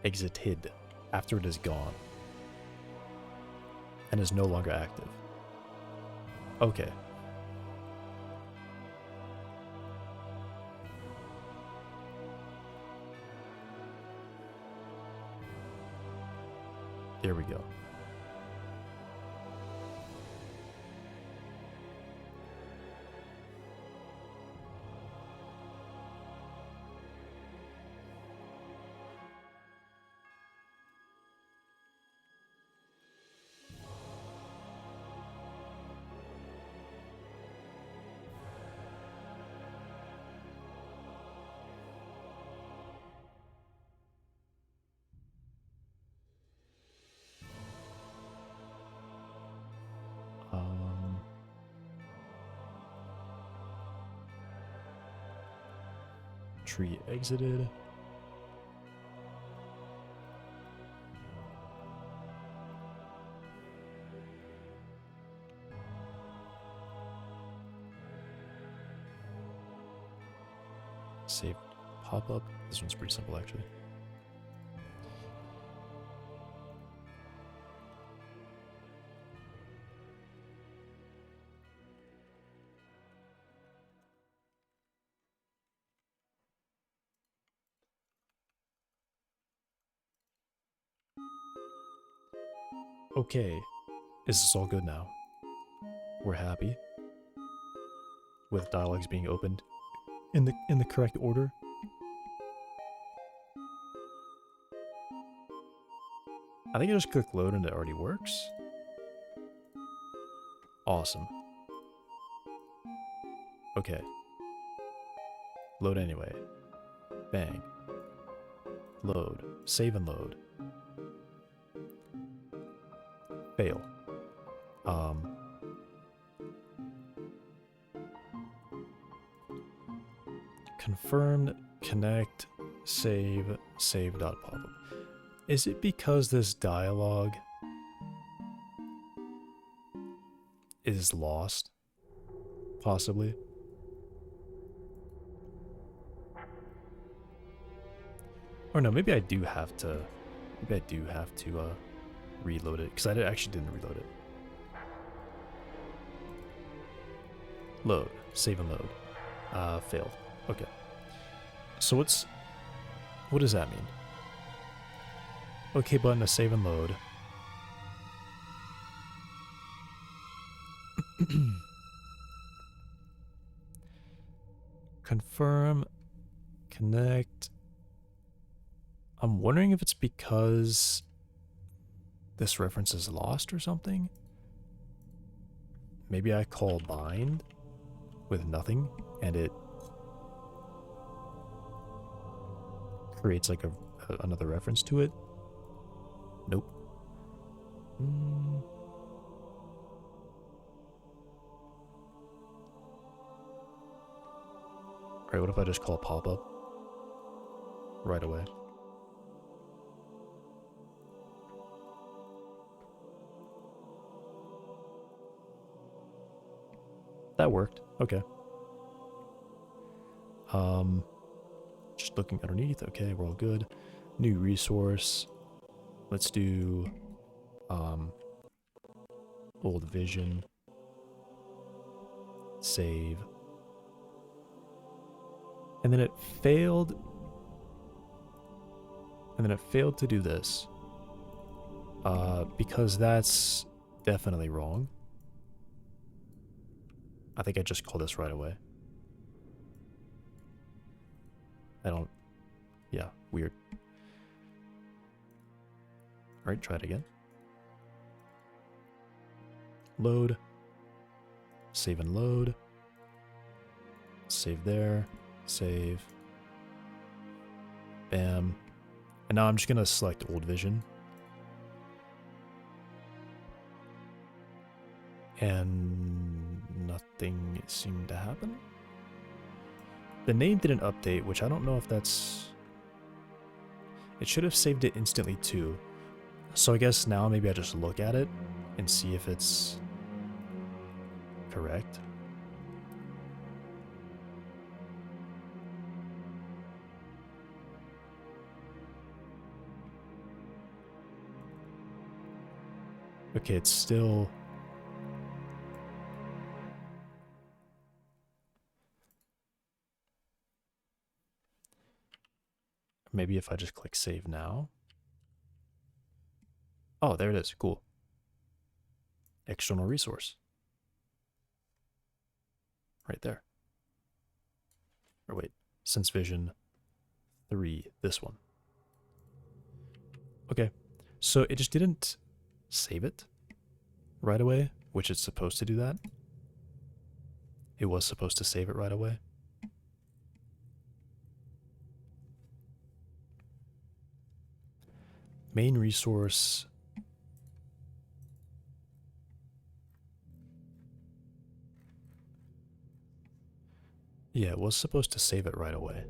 Exited after it is gone. and is no longer active. Okay. There we go. Tree exited. Save pop-up. This one's pretty simple, actually. Okay, is this all good now? We're happy with dialogues being opened in the correct order. I think I just click load and it already works. Awesome. Okay. Load anyway. Bang. Load. Save and load. Fail. Confirmed, connect, save, save.popup. Is it because this dialogue is lost? Possibly. Or no, maybe I do have to reload it, because I actually didn't reload it. Load. Save and load. Failed. Okay. So what does that mean? Okay button to save and load. Confirm. Connect. I'm wondering if it's because this reference is lost or something. Maybe I call bind with nothing and it creates like another reference to it. Nope. Alright, what if I just call pop-up right away? That worked. Okay. Just looking underneath. Okay, we're all good. New resource. Let's do old vision. Save. And then it failed. And then it failed to do this. Because that's definitely wrong. I think I just called this right away. Yeah, weird. Alright, try it again. Load. Save and load. Save there. Save. Bam. And now I'm just gonna select old vision. And nothing seemed to happen. The name didn't update, which I don't know if that's... It should have saved it instantly too. So I guess now maybe I just look at it and see if it's correct. Okay, it's still... Maybe if I just click save now. Oh, there it is. Cool. External resource. Right there. Or wait, Sense Vision 3, this one. Okay, so it just didn't save it right away, which it's supposed to do that. It was supposed to save it right away. Main resource. Yeah, it was supposed to save it right away.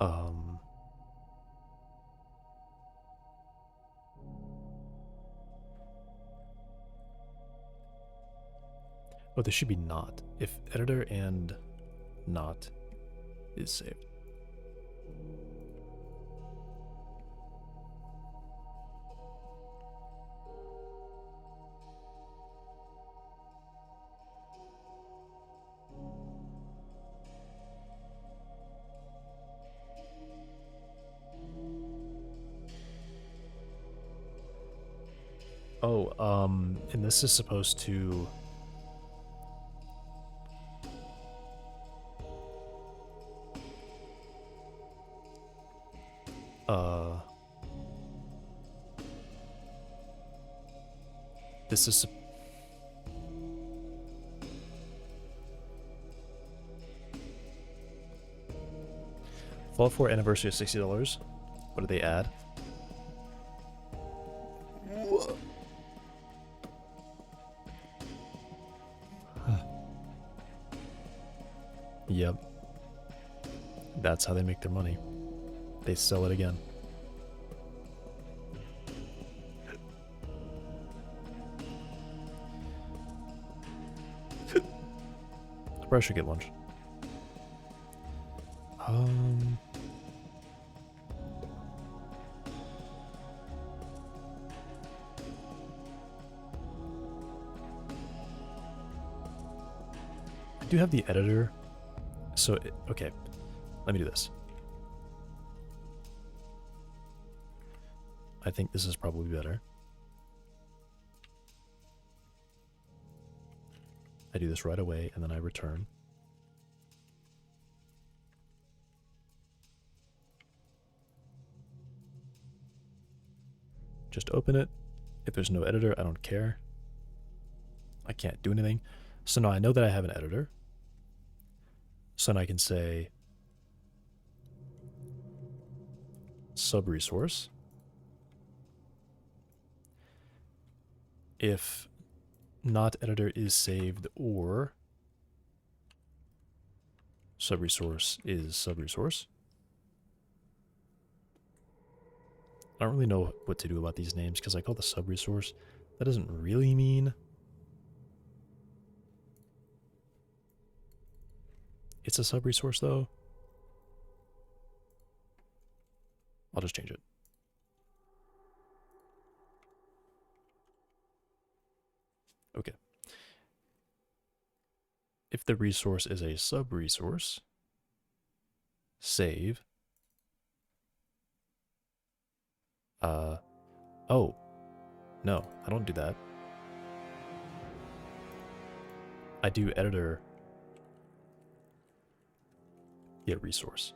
Um, oh, this should be not. If editor and not is saved. Oh, and this is supposed to... This is... Fallout 4 anniversary of $60. What did they add? Yep. That's how they make their money. They sell it again. I probably should get lunch. I do have the editor. So, okay. Let me do this. I think this is probably better. I do this right away, and then I return. Just open it. If there's no editor, I don't care. I can't do anything. So now I know that I have an editor. So now I can say sub-resource. If not editor is saved or sub-resource is sub-resource. I don't really know what to do about these names because I call the sub-resource. That doesn't really mean it's a sub-resource though. I'll just change it. Okay. If the resource is a sub-resource, save. Oh, no, I don't do that. I do editor get resource.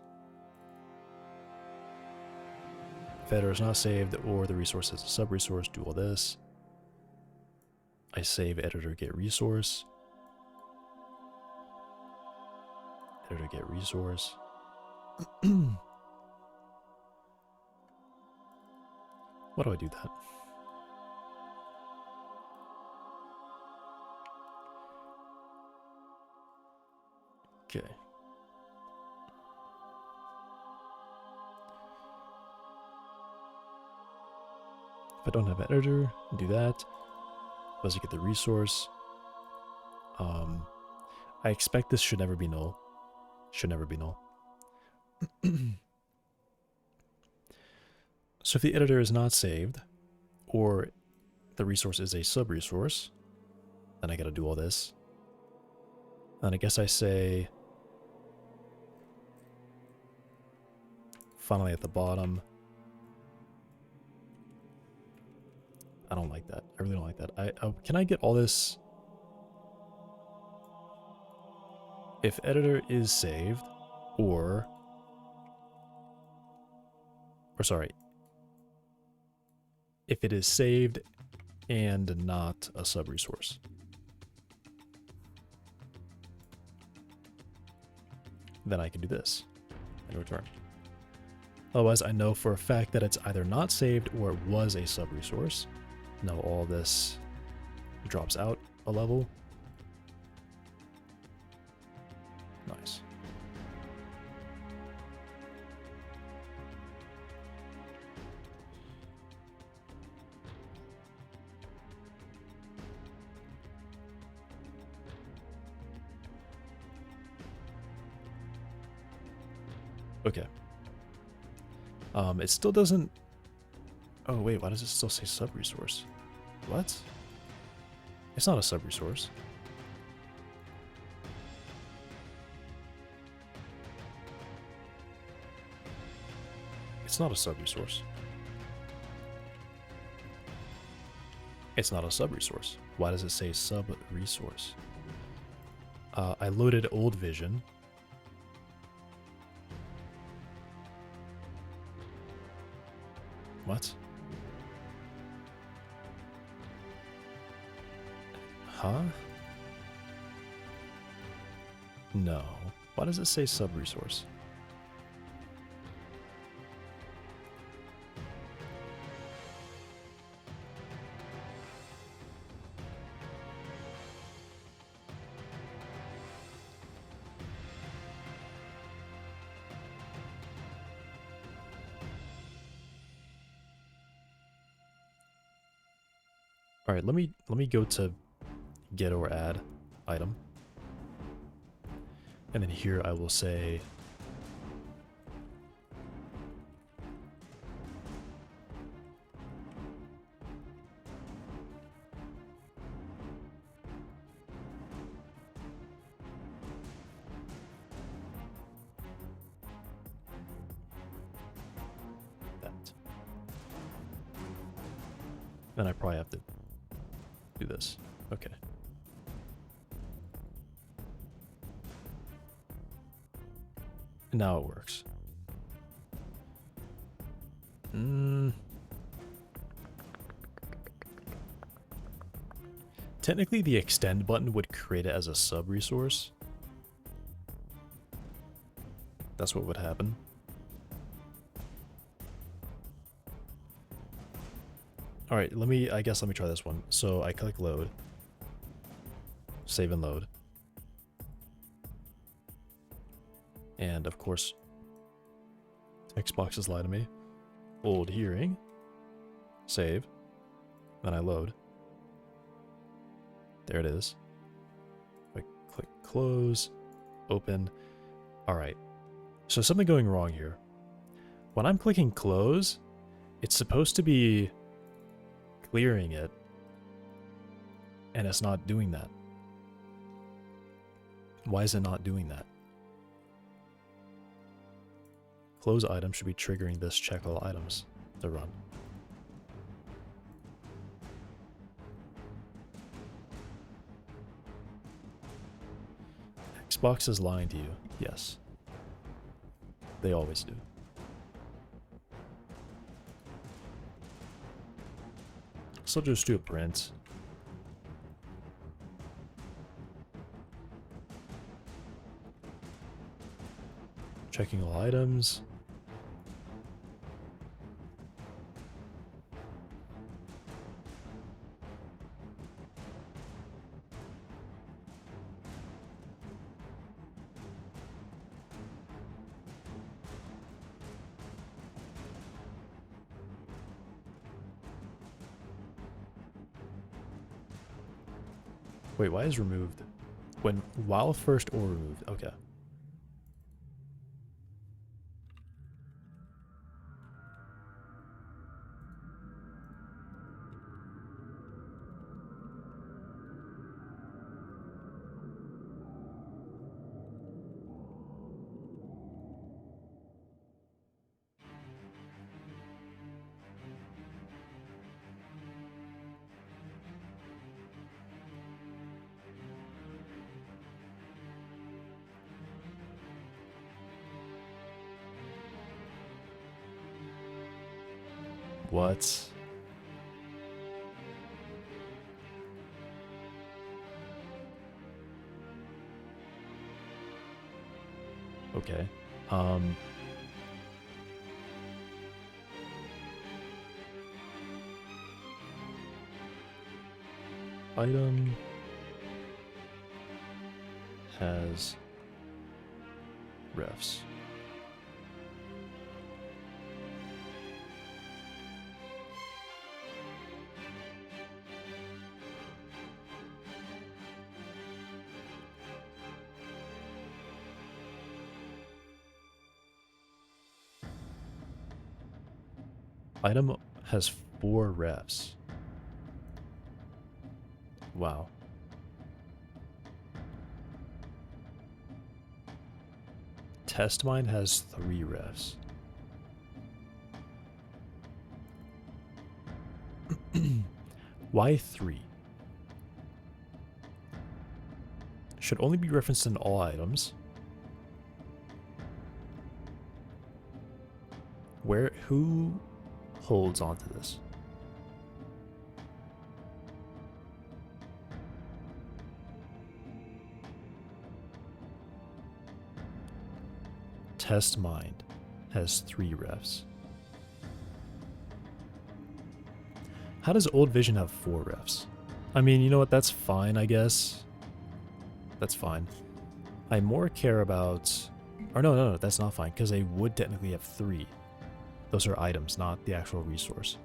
If editor is not saved or the resource is a sub-resource, do all this. I save editor get resource. Editor get resource. Why do I do that? Okay. If I don't have an editor, do that. Let's get the resource. I expect this should never be null. Should never be null. So if the editor is not saved, or the resource is a sub-resource, then I gotta do all this. And I guess I say, finally at the bottom. I don't like that. I really don't like that. Can I get all this? If editor is saved, or sorry, if it is saved and not a sub-resource. Then I can do this and return. Otherwise, I know for a fact that it's either not saved or it was a sub-resource. Now all this drops out a level. Nice. Okay. It still doesn't... Oh, wait, why does it still say sub-resource? What? It's not a sub-resource. It's not a sub-resource. It's not a sub-resource. Why does it say sub-resource? I loaded old vision. What? Huh? No. Why does it say sub-resource? All right, let me go to get or add item. And then here I will say that. Then I probably have to do this. Okay. Now it works. Technically, the extend button would create it as a sub-resource. That's what would happen. All right, I guess let me try this one. So I click load, save and load. And of course, text boxes lie to me. Old hearing, save, then I load. There it is. I click close, open. All right, so something going wrong here. When I'm clicking close, it's supposed to be clearing it, and it's not doing that. Why is it not doing that? Close item should be triggering this check all items to run. Xbox is lying to you. Yes. They always do. So just do a print. Checking all items. Wait, why is removed? While first or removed. Okay. What? Okay. Item has refs. Item has 4 refs. Wow. Test mine has 3 refs. Why 3? Should only be referenced in all items. Who holds onto this? Test mind has 3 refs. How does old vision have 4 refs? I mean, you know what, that's fine, I guess. That's fine. I more care about... Or no, that's not fine, because they would technically have 3. Those are items, not the actual resource.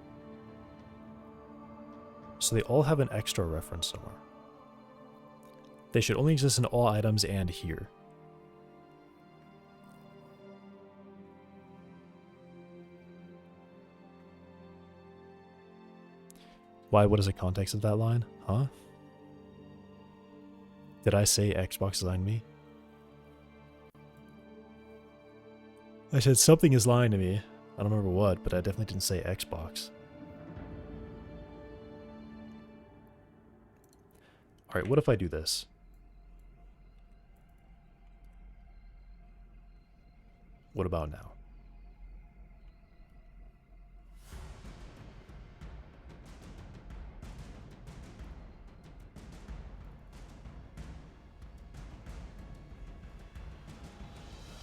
So they all have an extra reference somewhere. They should only exist in all items and here. Why? What is the context of that line? Huh? Did I say Xbox designed me? I said something is lying to me. I don't remember what, but I definitely didn't say Xbox. Alright, what if I do this? What about now?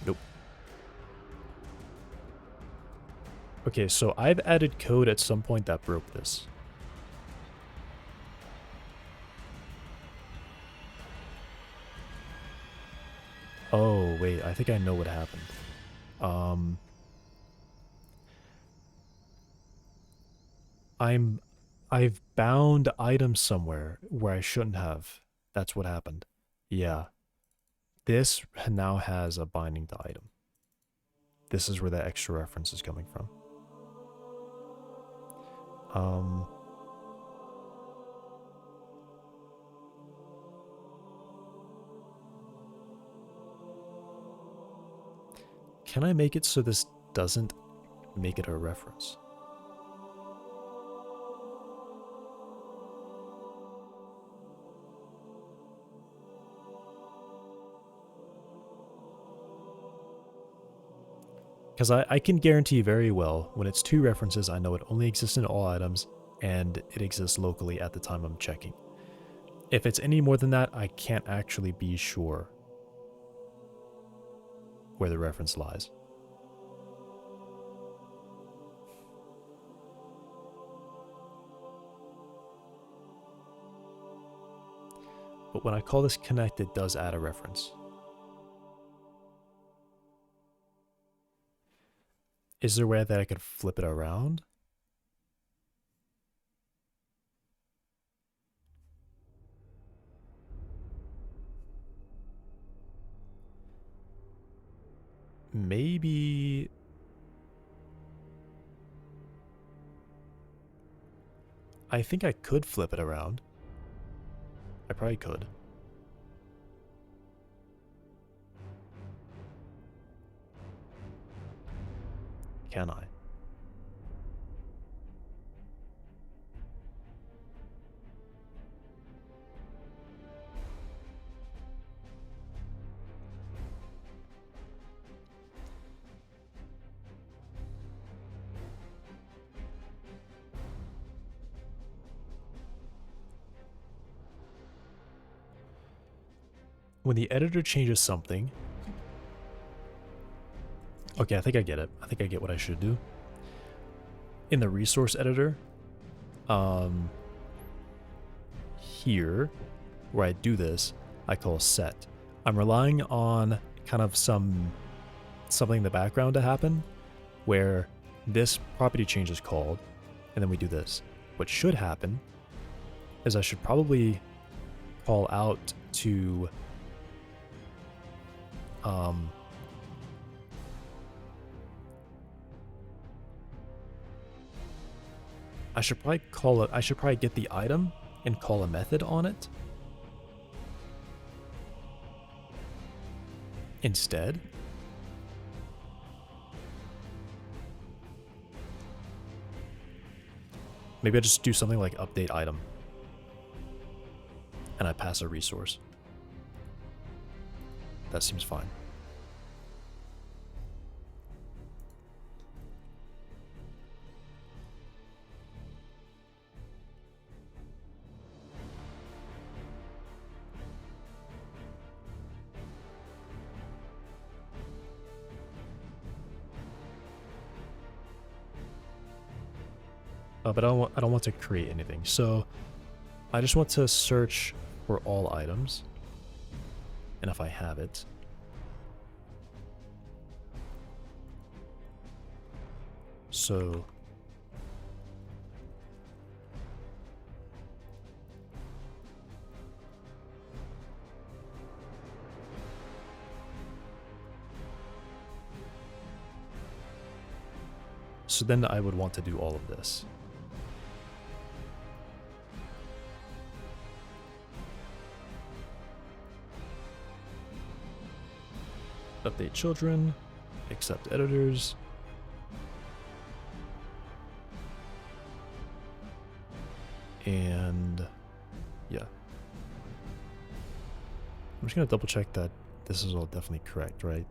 Nope. Okay, so I've added code at some point that broke this. Oh, wait, I think I know what happened. I've bound items somewhere where I shouldn't have. That's what happened. Yeah. This now has a binding to item. This is where the extra reference is coming from. Can I make it so this doesn't make it a reference? Because I can guarantee very well, when it's 2 references, I know it only exists in all items, and it exists locally at the time I'm checking. If it's any more than that, I can't actually be sure where the reference lies. But when I call this connect, it does add a reference. Is there a way that I could flip it around? maybe... I think I could flip it around. I probably could. Can I? When the editor changes something... Okay, I think I get it. I think I get what I should do. In the resource editor, here, where I do this, I call set. I'm relying on kind of something in the background to happen, where this property change is called, and then we do this. What should happen is I should probably call out to I should probably get the item and call a method on it instead. Maybe I just do something like update item and I pass a resource. That seems fine. But I don't want to create anything. So I just want to search for all items. And if I have it. So then I would want to do all of this. Update children, accept editors. And yeah. I'm just gonna double check that this is all definitely correct, right?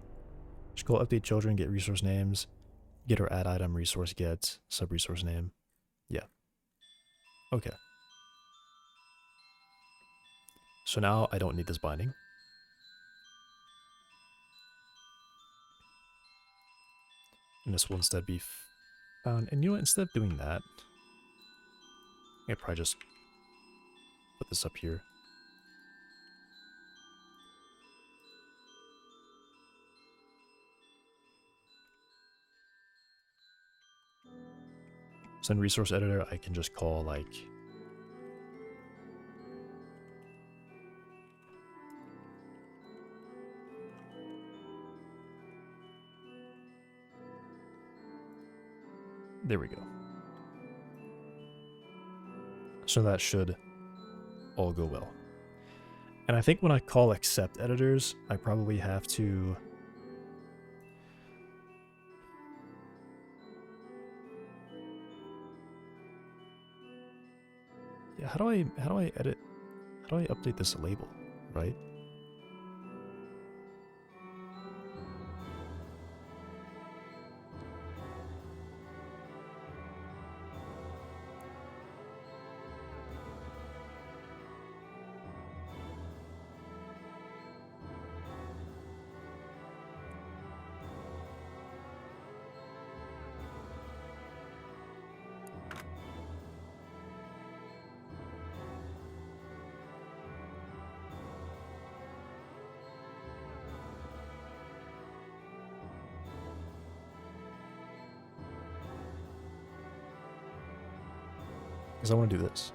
Just call update children, get resource names, get or add item, resource get, sub resource name. Yeah. Okay. So now I don't need this binding. And this will instead be found. And you know what, instead of doing that, I could probably just put this up here. So in resource editor, I can just call like there we go. So that should all go well. And I think when I call accept editors, I probably have to yeah, how do I edit? How do I update this label, right? Because I want to do this.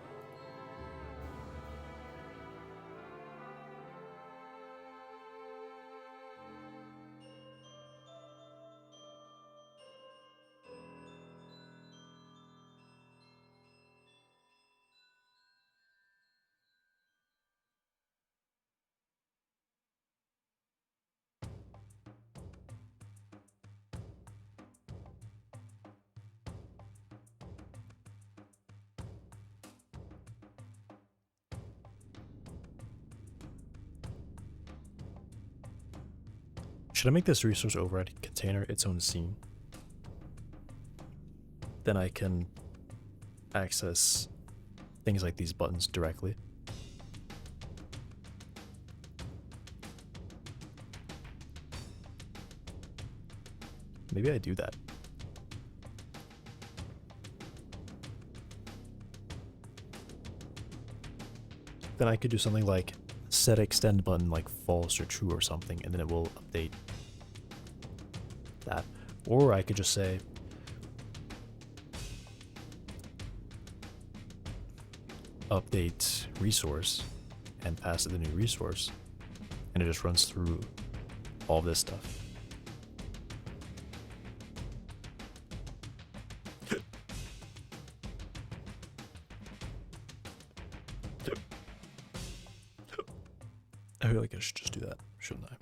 Should I make this resource override container its own scene? Then I can access things like these buttons directly. Maybe I do that. Then I could do something like set extend button like false or true or something, and then it will update that. Or I could just say update resource and pass it the new resource, and it just runs through all of this stuff. I feel like I should just do that, shouldn't I?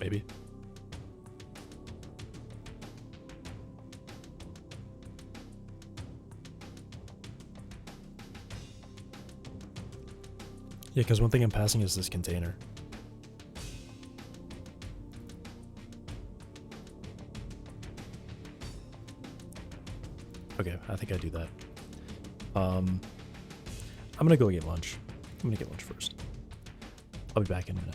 Maybe. Yeah, because one thing I'm passing is this container. Okay, I think I do that. I'm gonna go get lunch. I'm gonna get lunch first. I'll be back in a minute.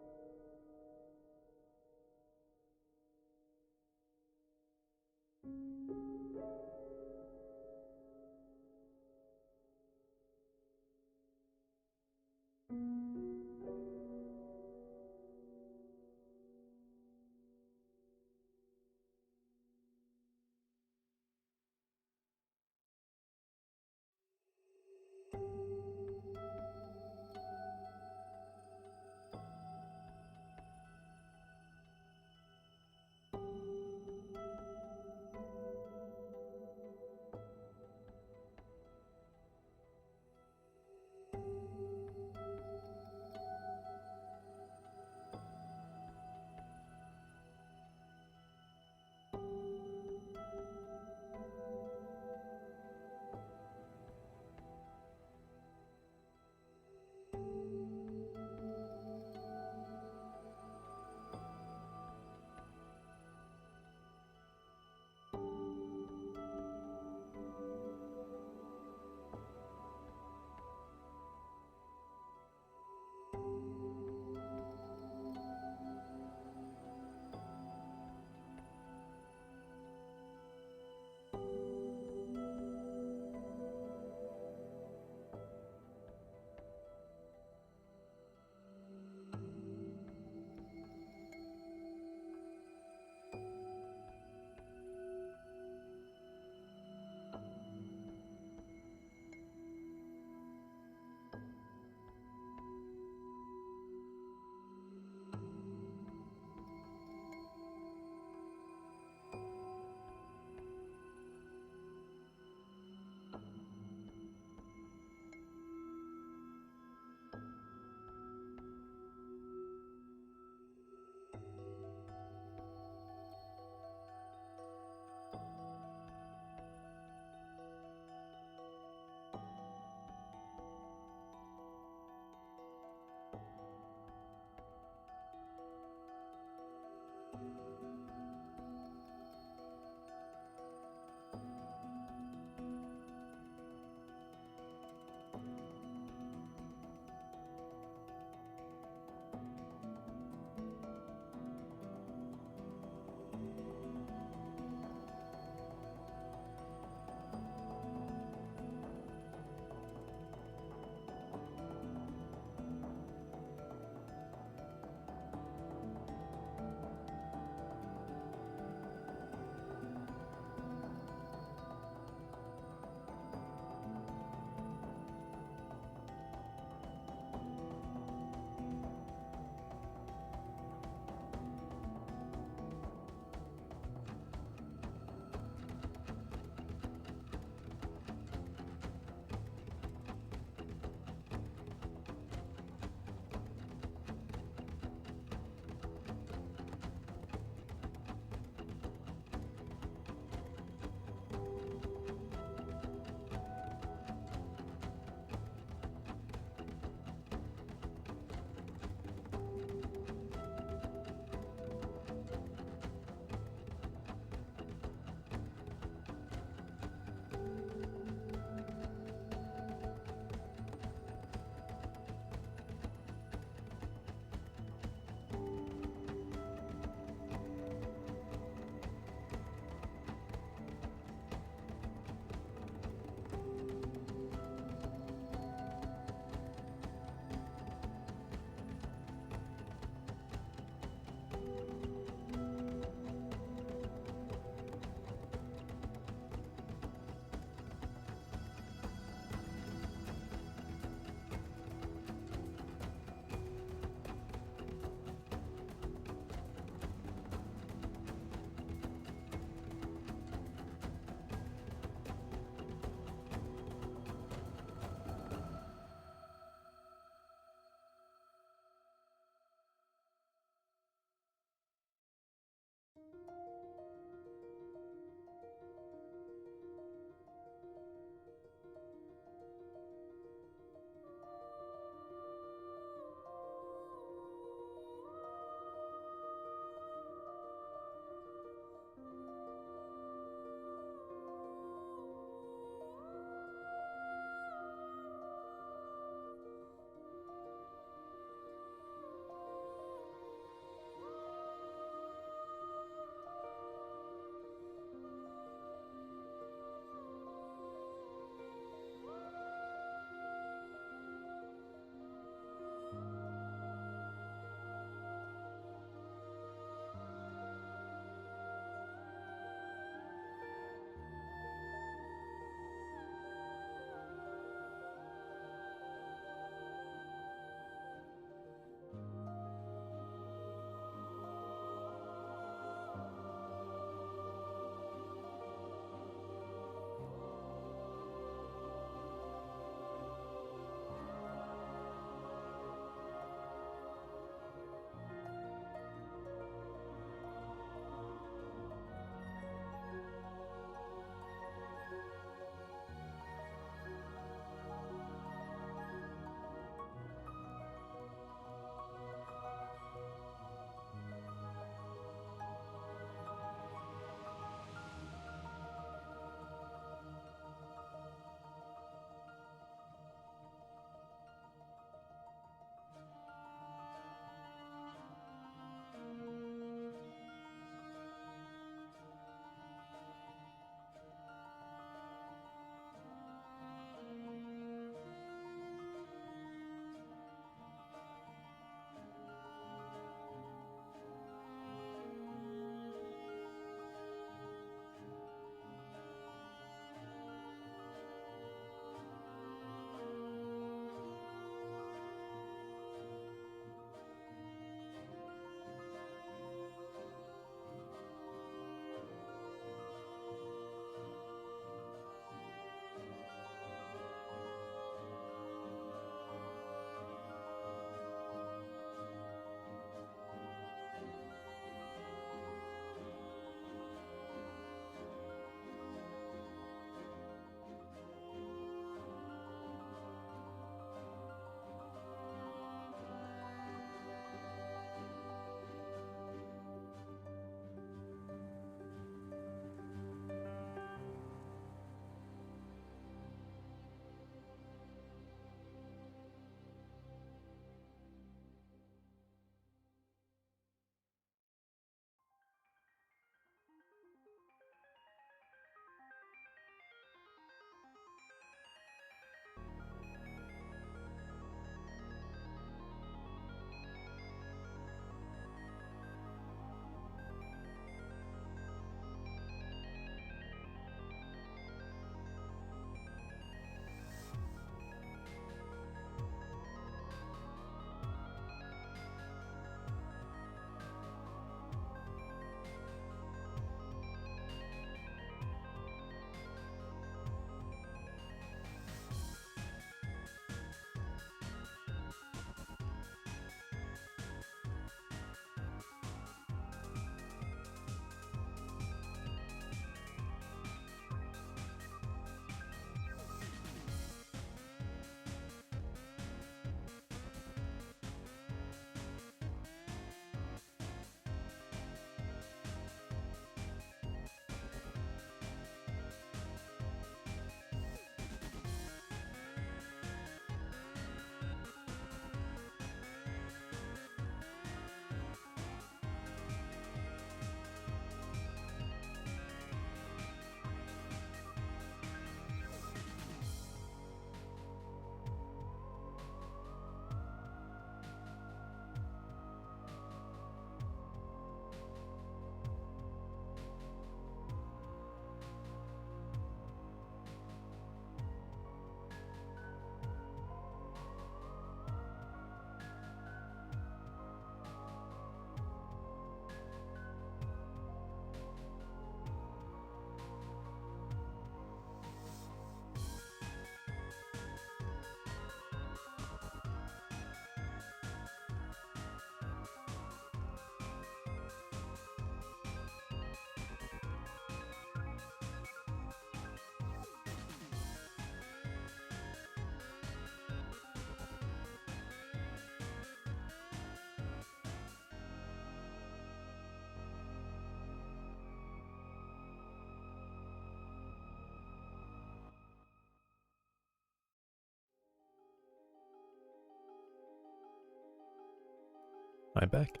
I'm back.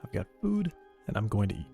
I've got food, and I'm going to eat.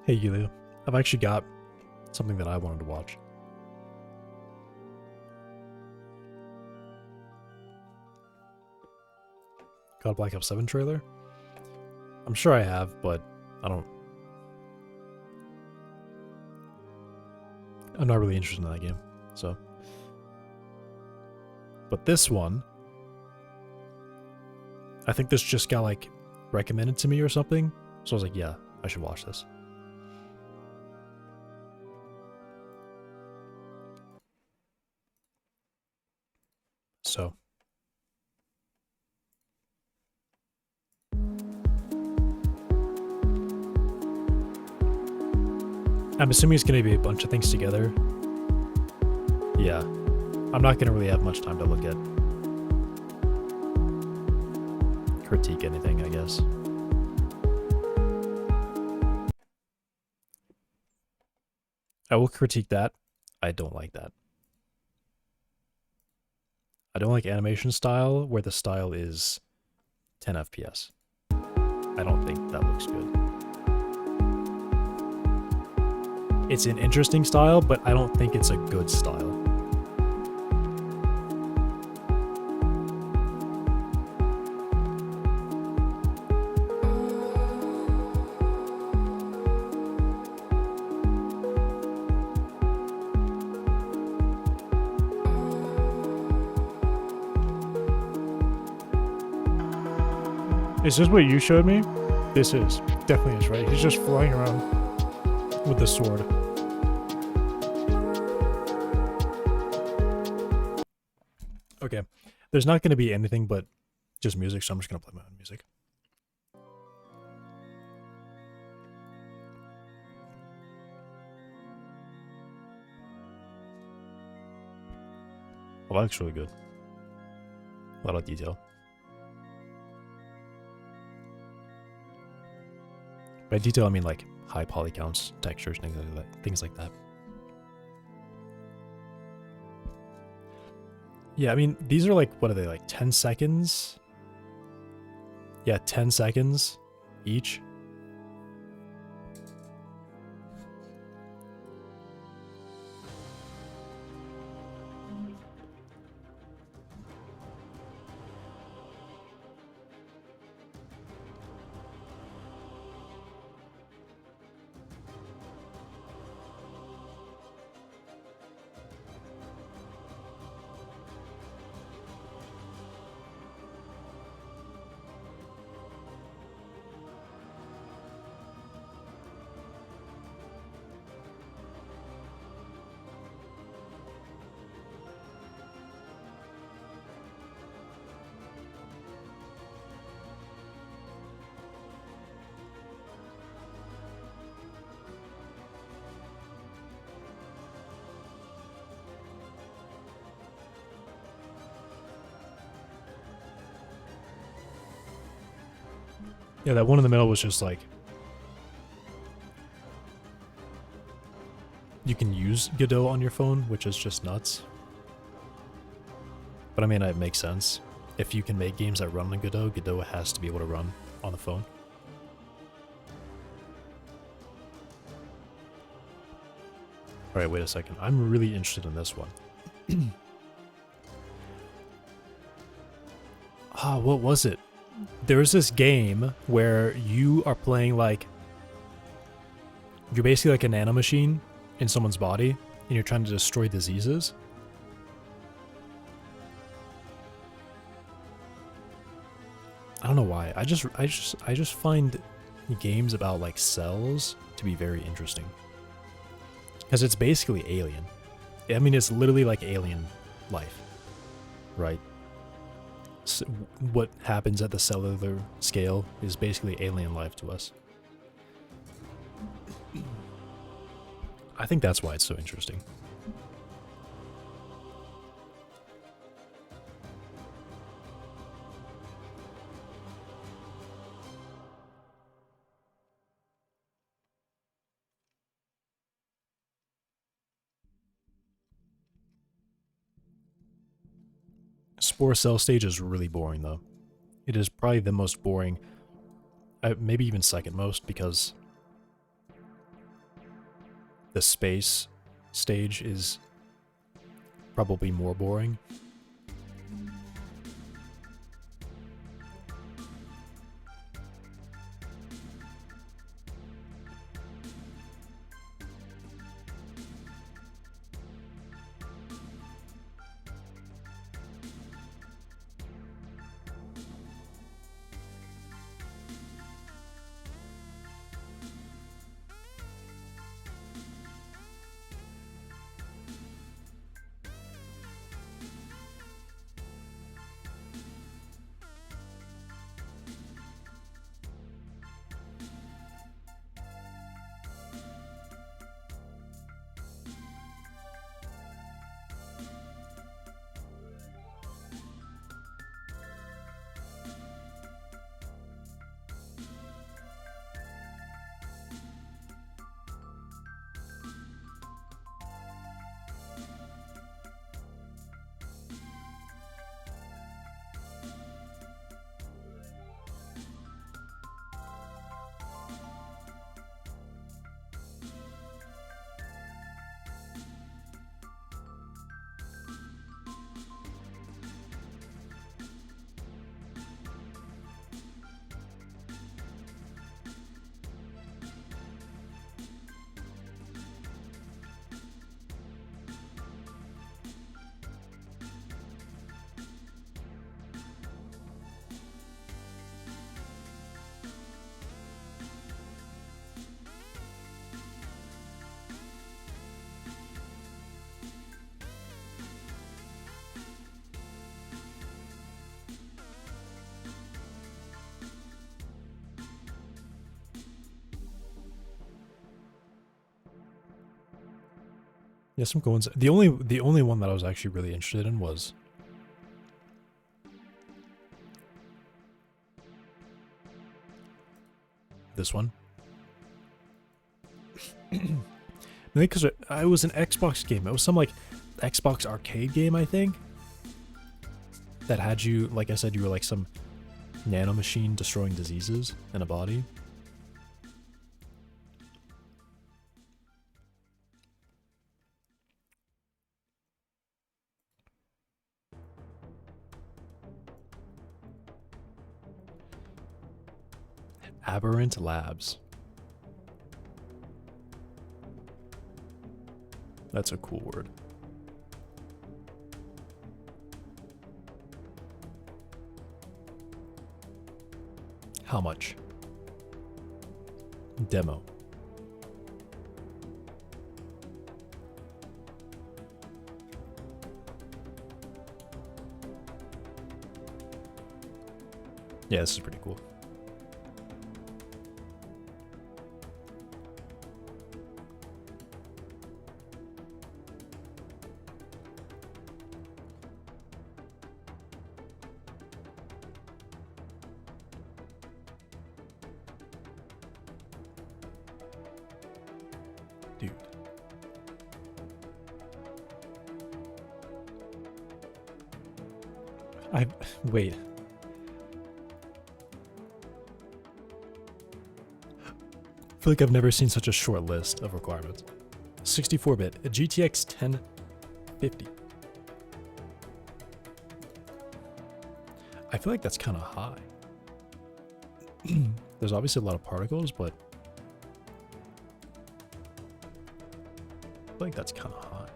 Hey, Yulia. I've actually got something that I wanted to watch. God Black Ops 7 trailer? I'm sure I have, but I'm not really interested in that game, so. But this one, I think this just got, like, recommended to me or something. So I was like, yeah, I should watch this. So. I'm assuming it's going to be a bunch of things together. Yeah. I'm not going to really have much time to look at. Critique anything, I guess. I will critique that. I don't like that. I don't like animation style where the style is 10 FPS. I don't think that looks good. It's an interesting style, but I don't think it's a good style. Is this what you showed me? This is. Definitely is, right? He's just flying around with the sword. Okay. There's not going to be anything but just music, so I'm just going to play my own music. Well, that looks really good. A lot of detail. By detail, I mean like high poly counts, textures, things like that. Yeah, I mean, these are like, what are they, like 10 seconds? Yeah, 10 seconds each. Yeah, that one in the middle was just like, you can use Godot on your phone, which is just nuts. But I mean, it makes sense. If you can make games that run on Godot, Godot has to be able to run on the phone. Alright, wait a second. I'm really interested in this one. What was it? There was this game where you are playing like you're basically like a nanomachine in someone's body, and you're trying to destroy diseases. I don't know why. I just find games about like cells to be very interesting. Because it's basically alien. I mean, it's literally like alien life, right? So what happens at the cellular scale is basically alien life to us. I think that's why it's so interesting. Spore cell stage is really boring, though. It is probably the most boring, maybe even second most, because the space stage is probably more boring. Yeah, some cool ones. The only one that I was actually really interested in was this one. Maybe because it was an Xbox game. It was some like Xbox arcade game, I think, that had you, like I said, you were like some nanomachine destroying diseases in a body. Aberrant Labs. That's a cool word. How much? Demo. Yeah, this is pretty cool. Dude. Wait. I feel like I've never seen such a short list of requirements. 64-bit, a GTX 1050. I feel like that's kind of high. There's obviously a lot of particles, but feel like that's kind of hot.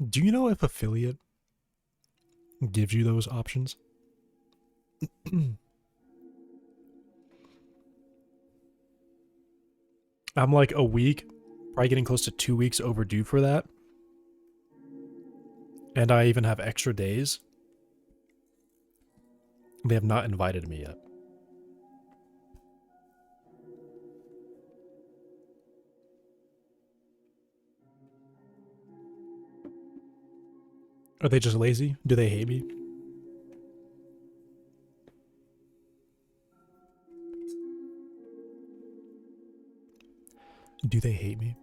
Do you know if affiliate gives you those options? I'm like a week, probably getting close to 2 weeks overdue for that. And I even have extra days. They have not invited me yet. Are they just lazy? Do they hate me? Do they hate me?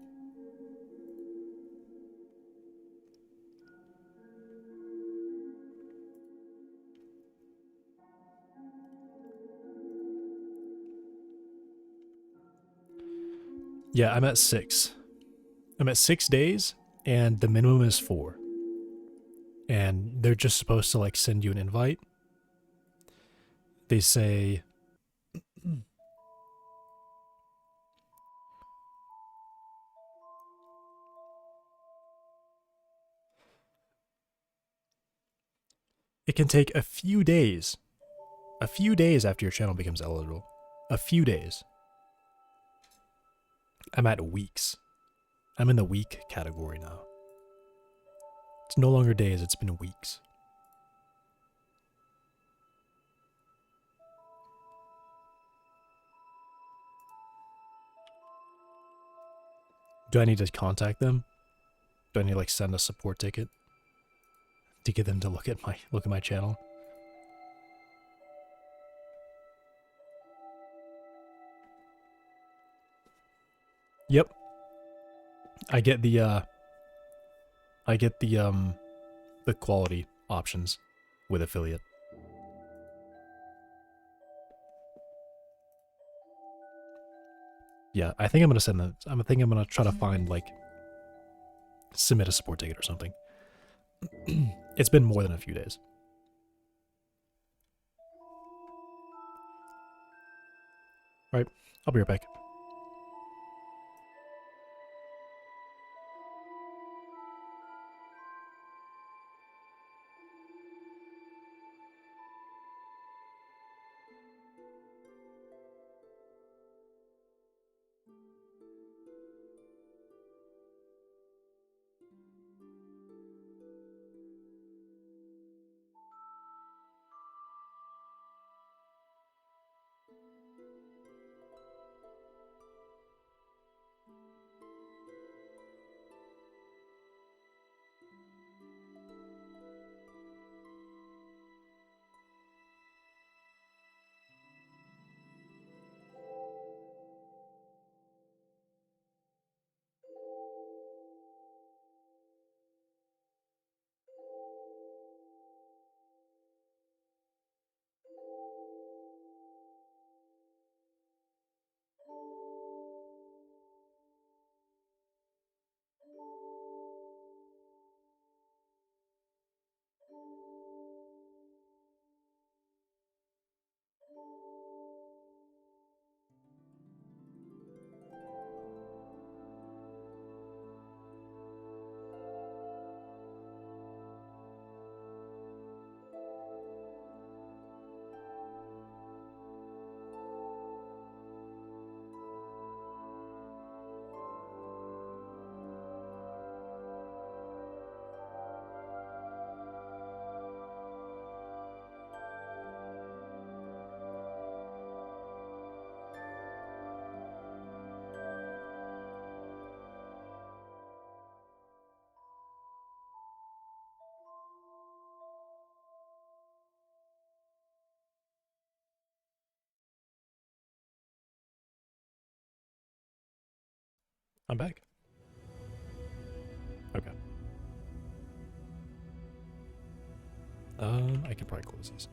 Yeah, I'm at 6. I'm at 6 days, and the minimum is 4. And they're just supposed to like send you an invite. They say it can take a few days after your channel becomes eligible. A few days. I'm at weeks. I'm in the week category now. It's no longer days, it's been weeks. Do I need to contact them? Do I need to like send a support ticket to get them to look at my channel? Yep. I get the quality options with affiliate. Yeah, I think I'm gonna send that. I'm gonna try to find like submit a support ticket or something. It's been more than a few days. All right, I'll be right back. I'm back. Okay. I can probably close these.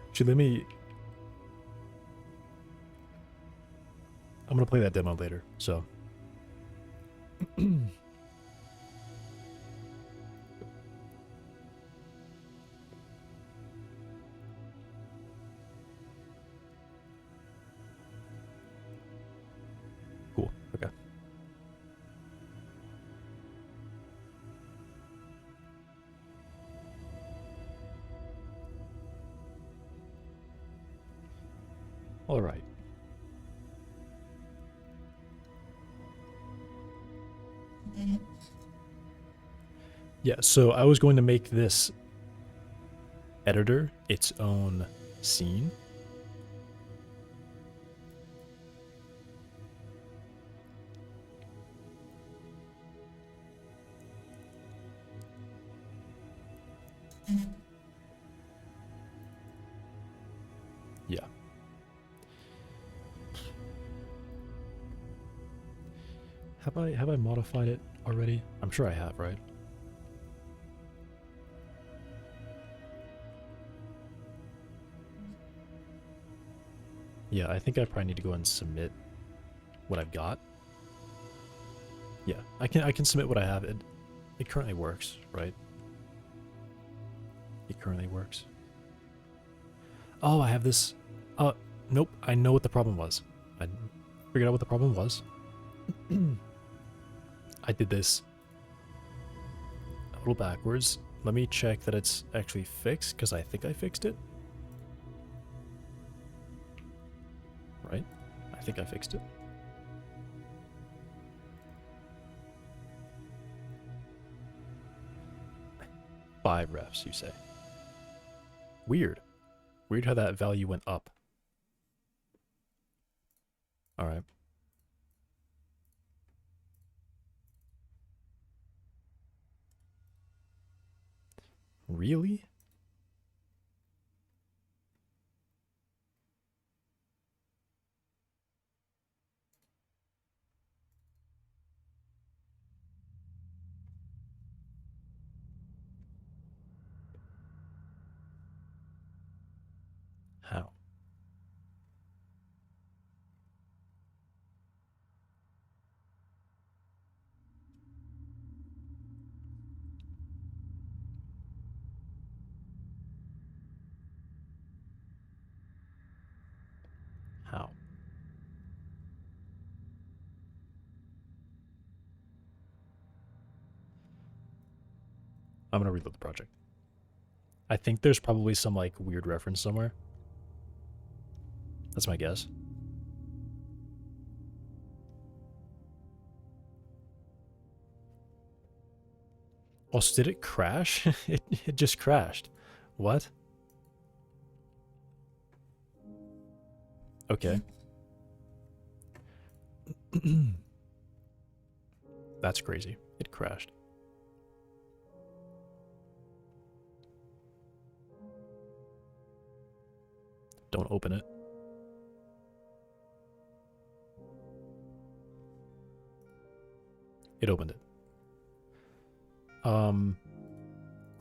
Actually, let me. I'm gonna play that demo later. So. Cool. Okay. All right. Yeah, so I was going to make this editor its own scene. Yeah. Have I modified it already? I'm sure I have, right? Yeah, I think I probably need to go and submit what I've got. Yeah, I can submit what I have. It currently works, right? It currently works. Oh, I have this. Nope. I know what the problem was. I figured out what the problem was. I did this a little backwards. Let me check that it's actually fixed, because I think I fixed it. Right? I think I fixed it. 5 refs, you say? Weird. Weird how that value went up. Alright. Really? How? How? I'm gonna reload the project. I think there's probably some like weird reference somewhere. That's my guess. Also, did it crash? it just crashed. What? Okay. That's crazy. It crashed. Don't open it. It opened it.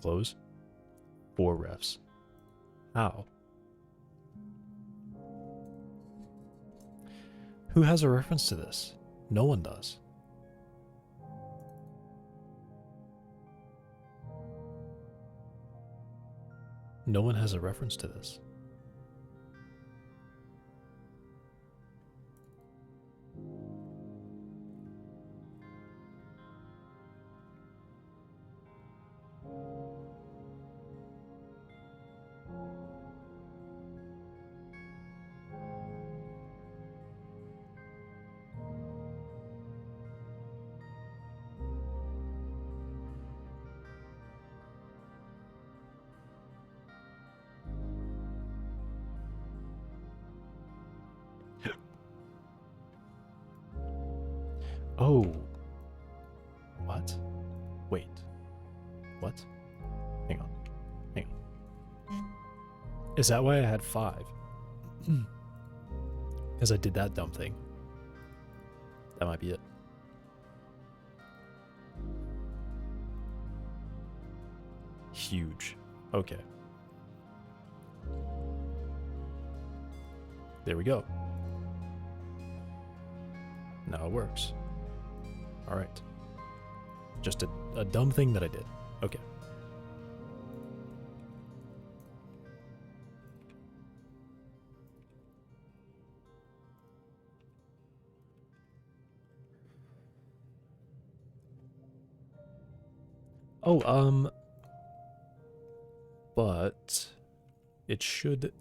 Close. 4 refs. How? Who has a reference to this? No one does. No one has a reference to this. Oh. What? Wait. What? Hang on. Hang on. Is that why I had 5? Because I did that dumb thing. That might be it. Huge. Okay. There we go. Now it works. Alright. Just a dumb thing that I did. Okay. Oh, but it should.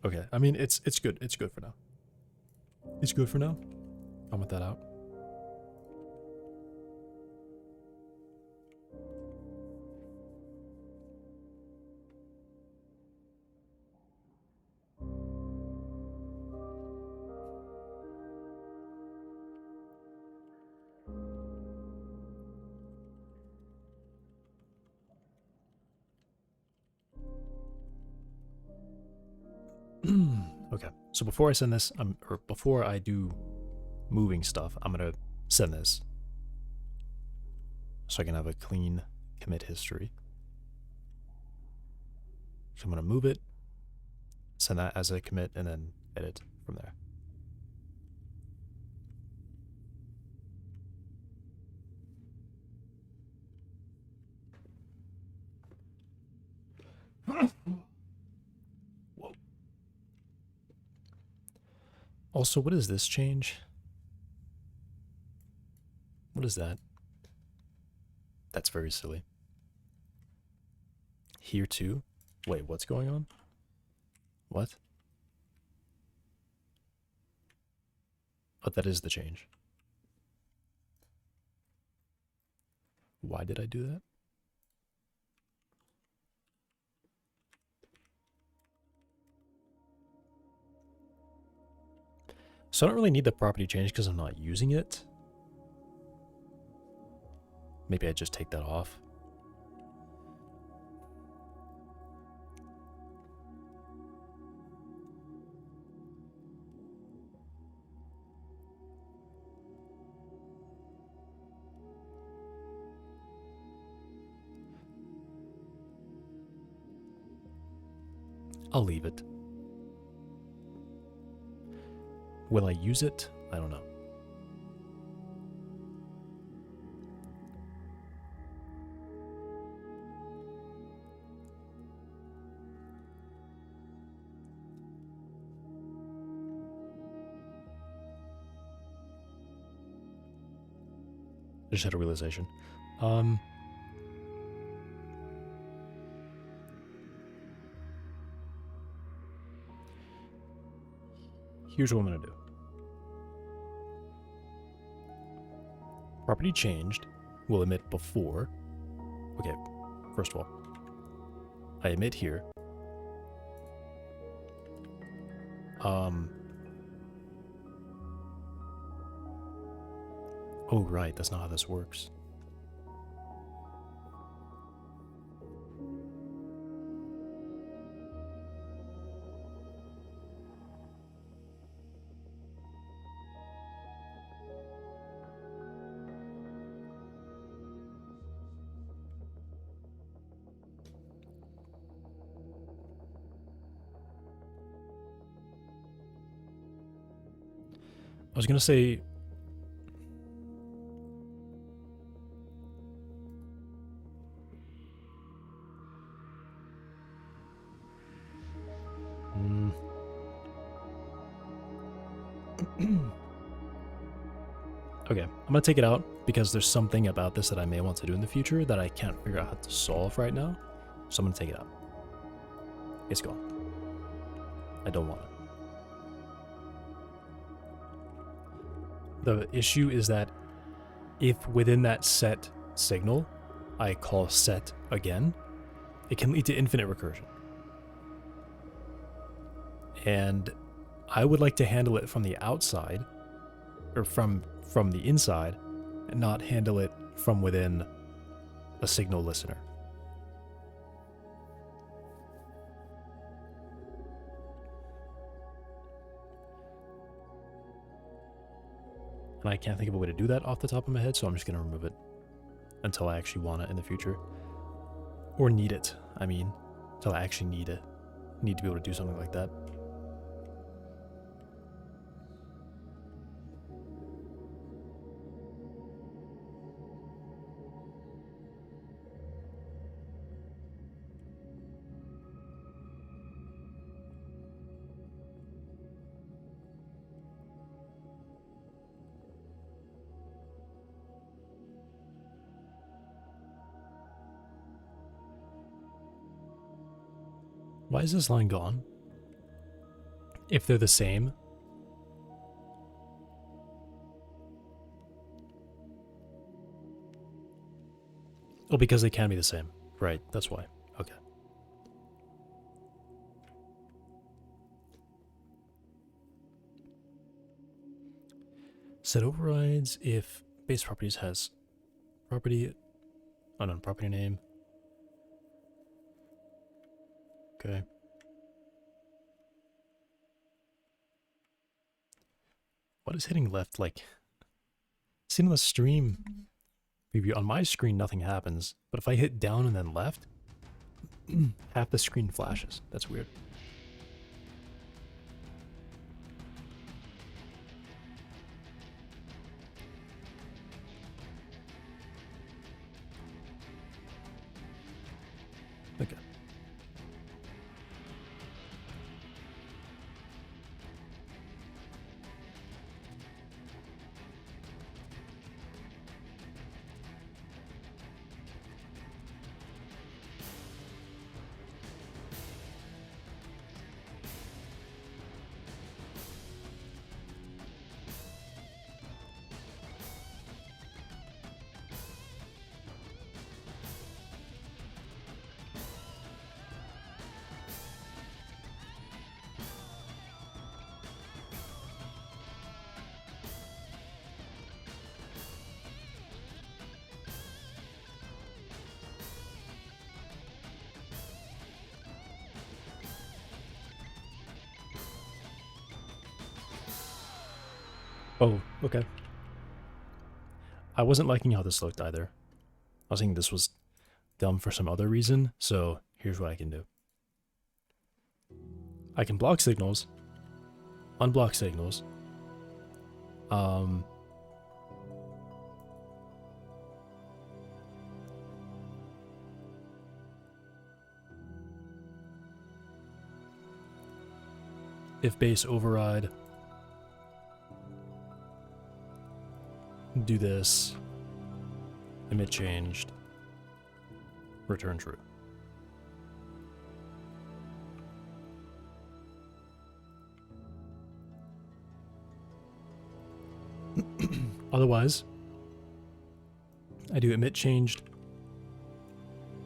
Okay, I mean it's good. It's good for now. It's good for now. I'll let that out. Okay, so before I send this, or before I do moving stuff, I'm gonna send this so I can have a clean commit history. So I'm gonna move it, send that as a commit, and then edit from there. Whoa. Also, what is this change? What is that? That's very silly. Here too? Wait, what's going on? What? Oh, that is the change. Why did I do that? So I don't really need the property change because I'm not using it. Maybe I just take that off. I'll leave it. Will I use it? I don't know. I just had a realization. Here's what I'm going to do. Property changed will emit before. Okay, first of all, I emit here. Oh, right, that's not how this works. I was going to say... Okay, I'm going to take it out because there's something about this that I may want to do in the future that I can't figure out how to solve right now. So I'm going to take it out. It's gone. I don't want it. The issue is that if within that set signal I call set again, it can lead to infinite recursion. And I would like to handle it from the outside, or from the inside, and not handle it from within a signal listener. And I can't think of a way to do that off the top of my head, so I'm just going to remove it until I actually want it in the future. Or need it, I mean. Until I actually need to be able to do something like that. Why is this line gone? If they're the same. Oh, because they can be the same. Right, that's why. Okay. Set overrides if base properties has property, unknown property name. Okay. What is hitting left like? See on the stream preview, on my screen nothing happens, but if I hit down and then left, half the screen flashes. That's weird. Okay. Oh, okay. I wasn't liking how this looked either. I was thinking this was dumb for some other reason, so here's what I can do. I can block signals, unblock signals, if base override, do this, emit changed, return true. Otherwise, I do emit changed,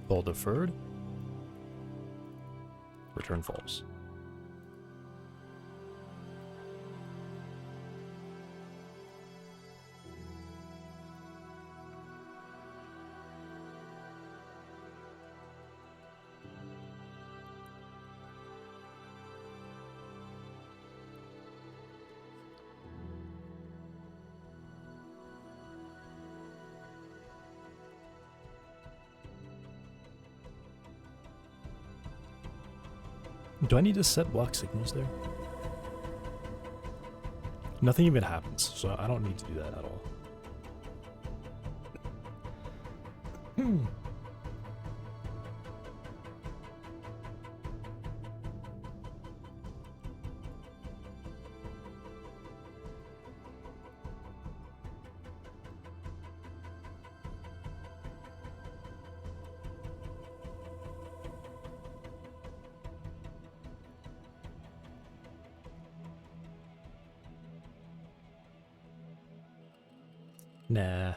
bool deferred, return false. Do I need to set block signals there? Nothing even happens, so I don't need to do that at all. Nah.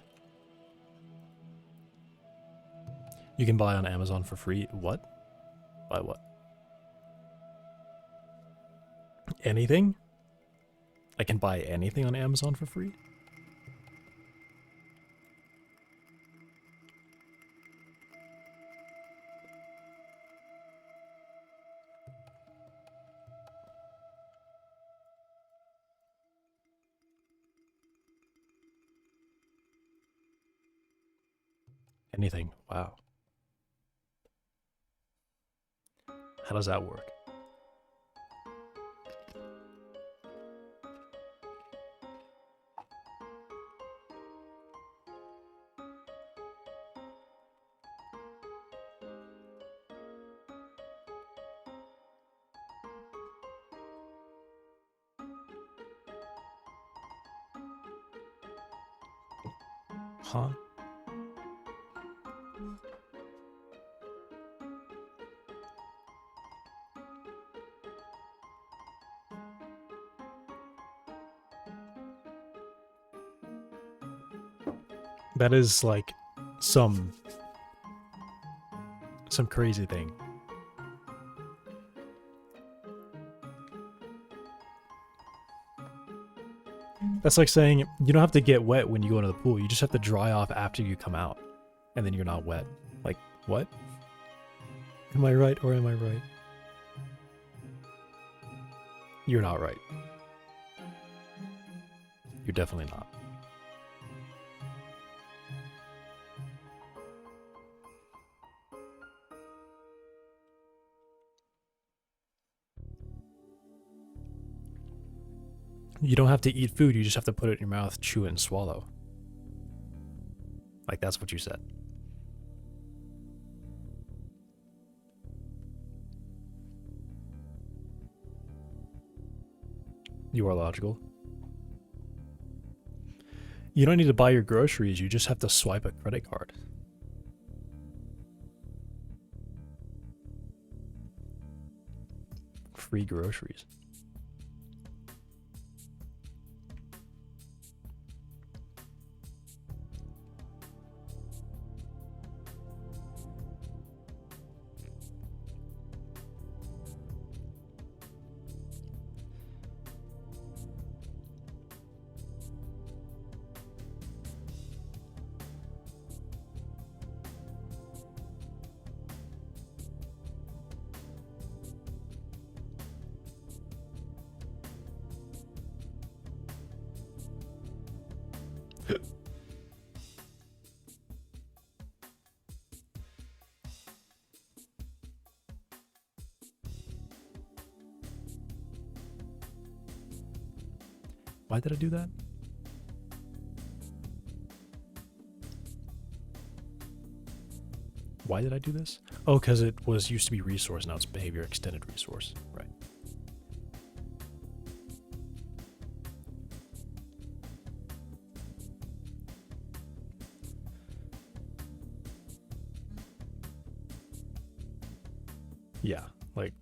You can buy on Amazon for free. What? Buy what? Anything? I can buy anything on Amazon for free? Anything. Wow. How does that work? Huh? That is like some crazy thing. That's like saying you don't have to get wet when you go into the pool. You just have to dry off after you come out. And then you're not wet. Like, what? Am I right or am I right? You're not right. You're definitely not. You don't have to eat food, you just have to put it in your mouth, chew it, and swallow. Like, that's what you said. You are logical. You don't need to buy your groceries, you just have to swipe a credit card. Free groceries. Why did I do that? Why did I do this? Oh, because it was used to be resource, now it's behavior extended resource. Right. Yeah, like...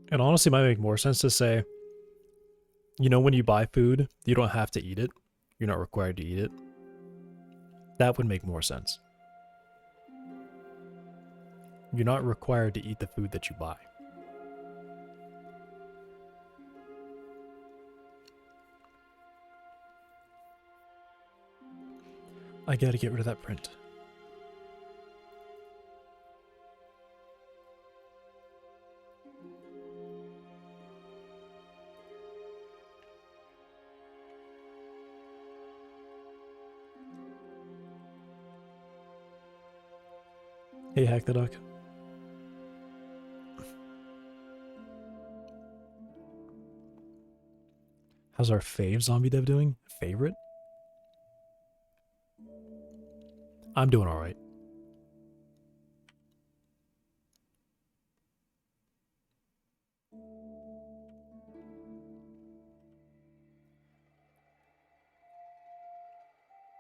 It honestly might make more sense to say, you know, when you buy food, you don't have to eat it. You're not required to eat it. That would make more sense. You're not required to eat the food that you buy. I gotta get rid of that print. Hey, Hack the Duck. How's our fave zombie dev doing? Favorite? I'm doing alright.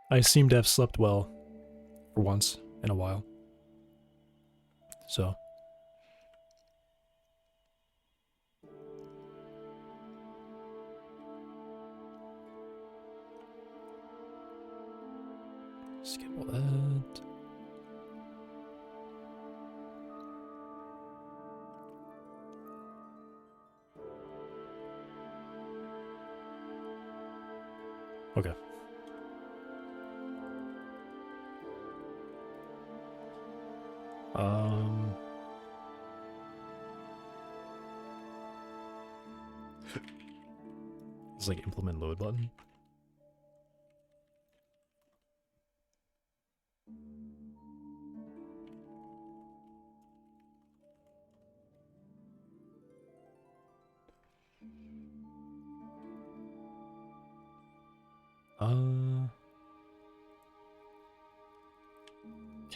I seem to have slept well for once in a while. So. Skip all that. Okay. It's like implement load button.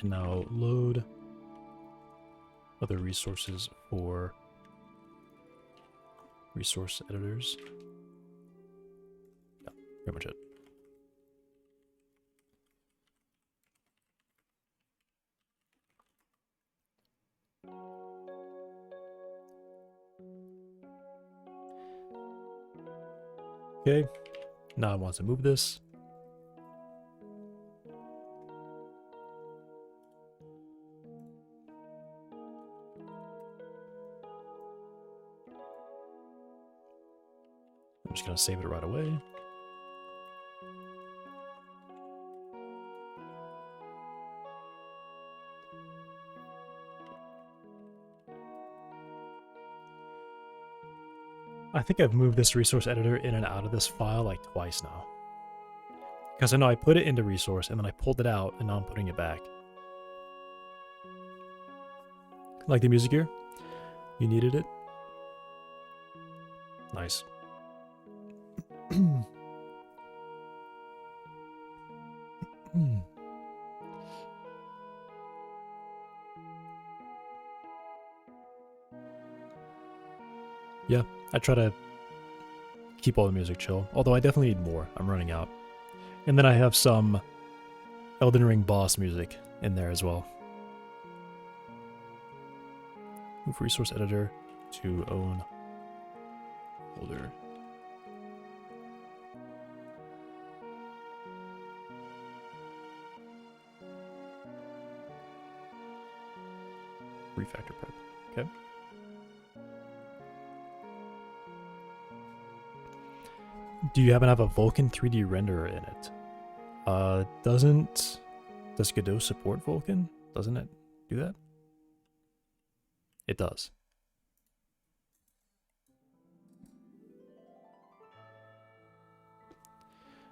Can now load other resources for resource editors. Yeah, pretty much it. Okay, now I want to move this. I'm just gonna save it right away. I think I've moved this resource editor in and out of this file like twice now. Because I know I put it into resource and then I pulled it out and now I'm putting it back. Like the music here? You needed it? Nice. Yeah, I try to keep all the music chill, although I definitely need more. I'm running out. And then I have some Elden Ring boss music in there as well. Move resource editor to own folder. Refactor prep. Okay. Do you happen to have a Vulkan 3D renderer in it? Doesn't Does Godot support Vulkan? Doesn't it do that? It does.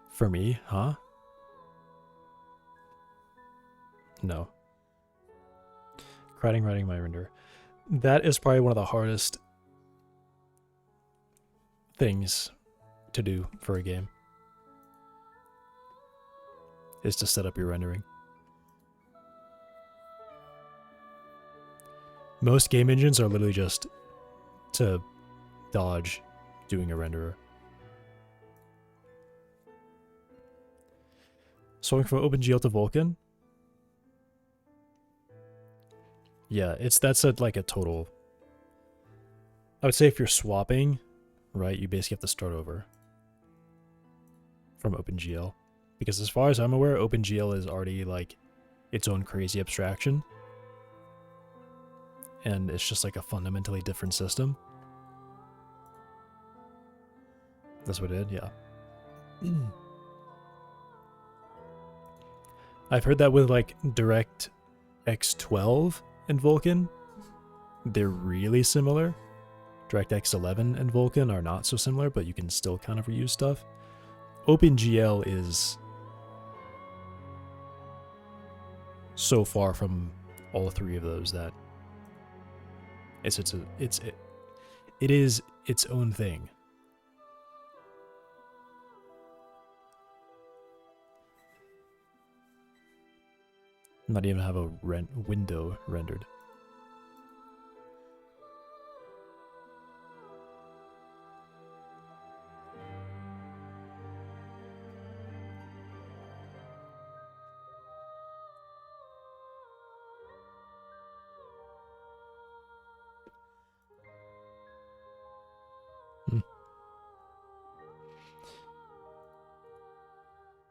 For me, huh? No. Writing my render. That is probably one of the hardest things to do for a game. Is to set up your rendering. Most game engines are literally just to dodge doing a renderer. Swing from OpenGL to Vulkan. Yeah, that's like a total. I would say if you're swapping, right, you basically have to start over from OpenGL. Because as far as I'm aware, OpenGL is already like its own crazy abstraction. And it's just like a fundamentally different system. That's what it did, yeah. I've heard that with like DirectX 12 and Vulkan, they're really similar. DirectX 11 and Vulkan are not so similar, but you can still kind of reuse stuff. OpenGL is so far from all three of those that it is its own thing. Not even have a window rendered.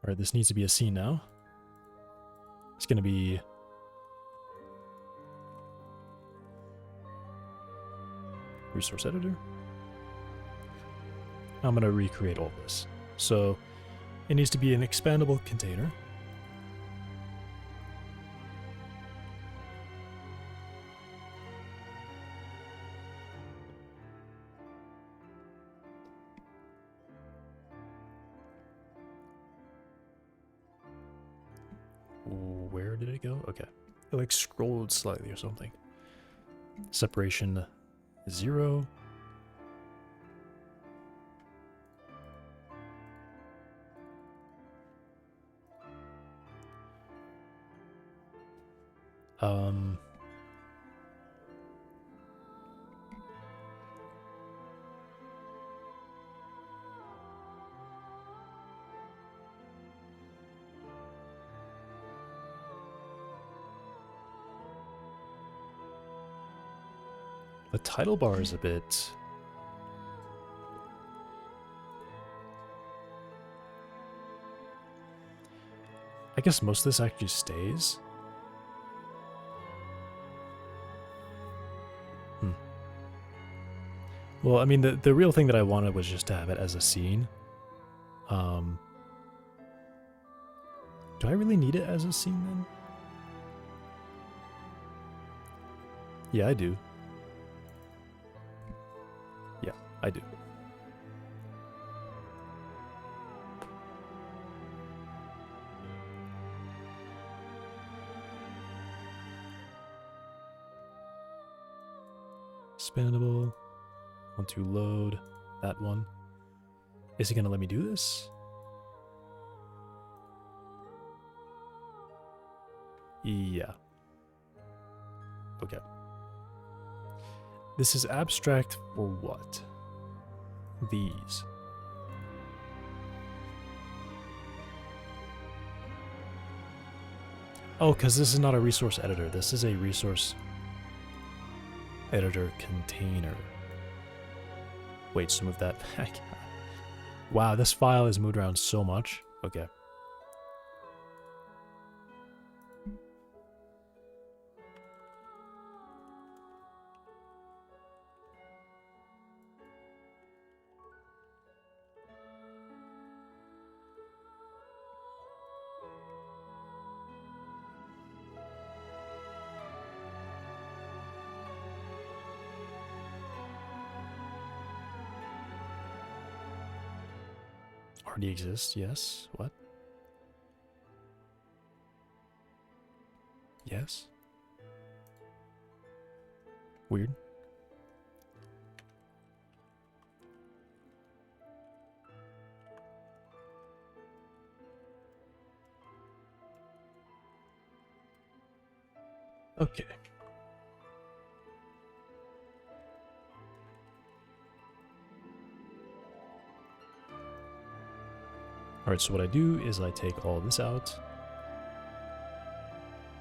Alright, this needs to be a scene now. It's gonna be resource editor. I'm gonna recreate all this. So it needs to be an expandable container. Where did it go? Okay. It like scrolled slightly or something. Separation 0. The title bar is a bit... I guess most of this actually stays. Well, I mean, the real thing that I wanted was just to have it as a scene. Do I really need it as a scene then? Yeah, I do. Yeah, I do. Expandable. Want to load that one. Is it going to let me do this? Yeah. Okay. This is abstract for what? These. Oh, because this is not a resource editor. This is a resource editor container. Wait, so move that back. Wow, this file is moved around so much. Okay. Already exists, yes. What? Yes. Weird. Okay. Alright, so what I do is I take all this out.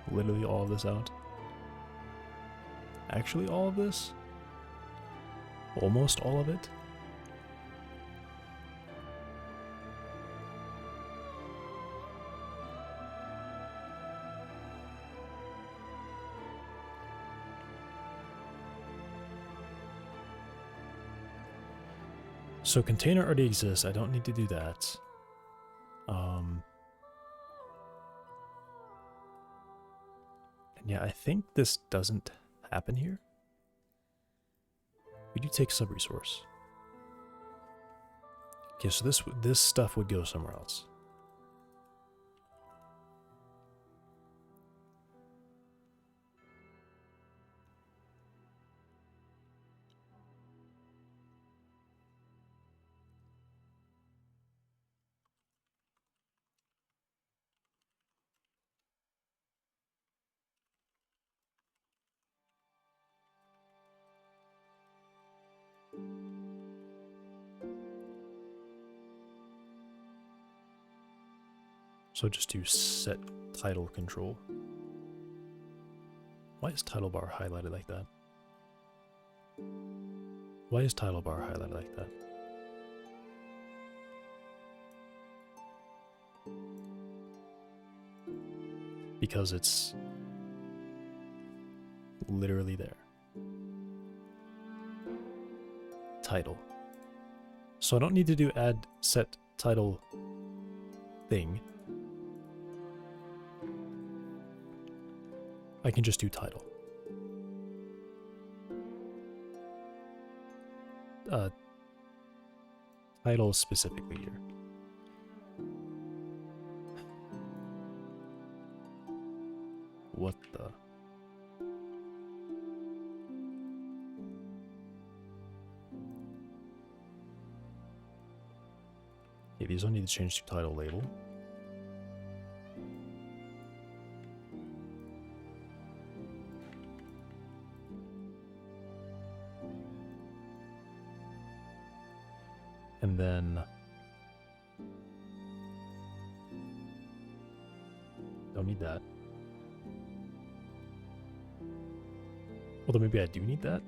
Literally all of this out. Actually all of this? Almost all of it? So container already exists, I don't need to do that. And yeah, I think this doesn't happen here. We do take sub-resource. Okay, so this stuff would go somewhere else. So just do set title control. Why is title bar highlighted like that? Why is title bar highlighted like that? Because it's literally there. Title. So I don't need to do add set title thing. I can just do title. Title specifically here. What the? Okay, these don't need to change to title label. And then don't need that. Although maybe I do need that.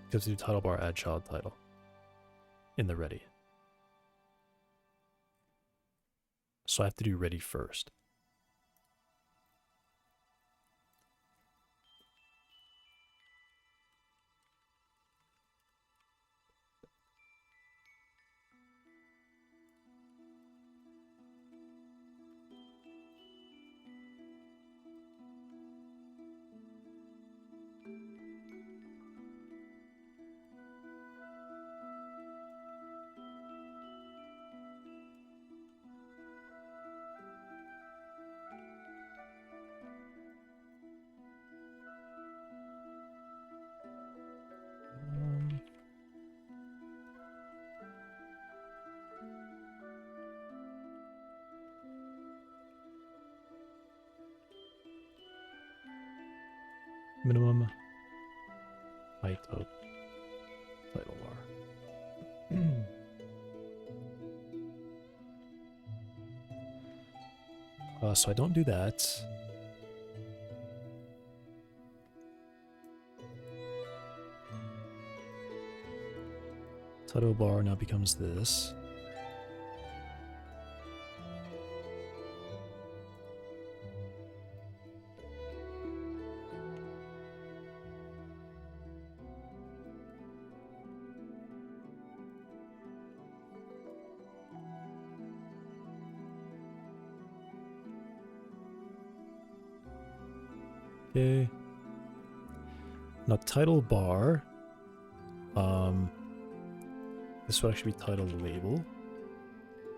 Because do title bar add child title in the ready. So I have to do ready first. Minimum height of title bar. So I don't do that. Title bar now becomes this. Okay. Now title bar. This would actually be title label.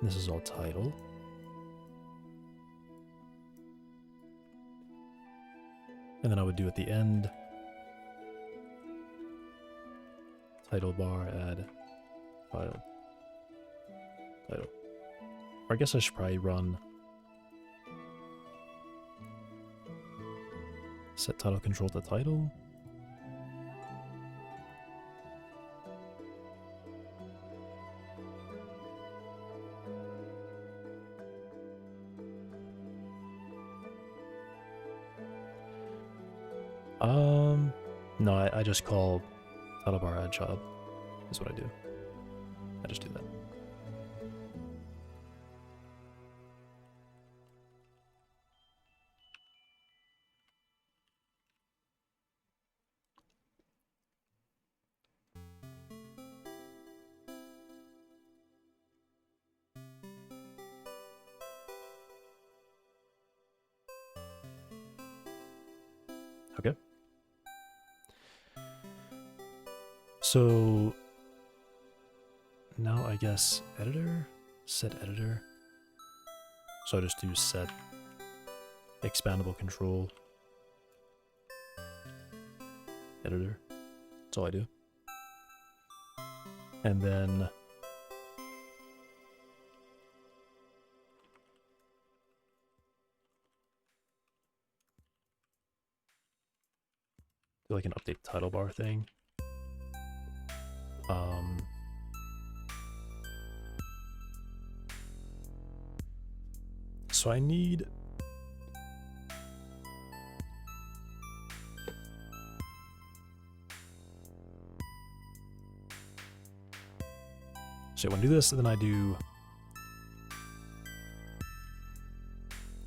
This is all title. And then I would do at the end, title bar, add file, title. Or I guess I should probably run set title control to title. No, I just call title bar add job is what I do. I just do that. Okay. So now I guess editor, set editor. So I just do set expandable control editor. That's all I do. And then do like an update title bar thing. So I need so when I do this, then I do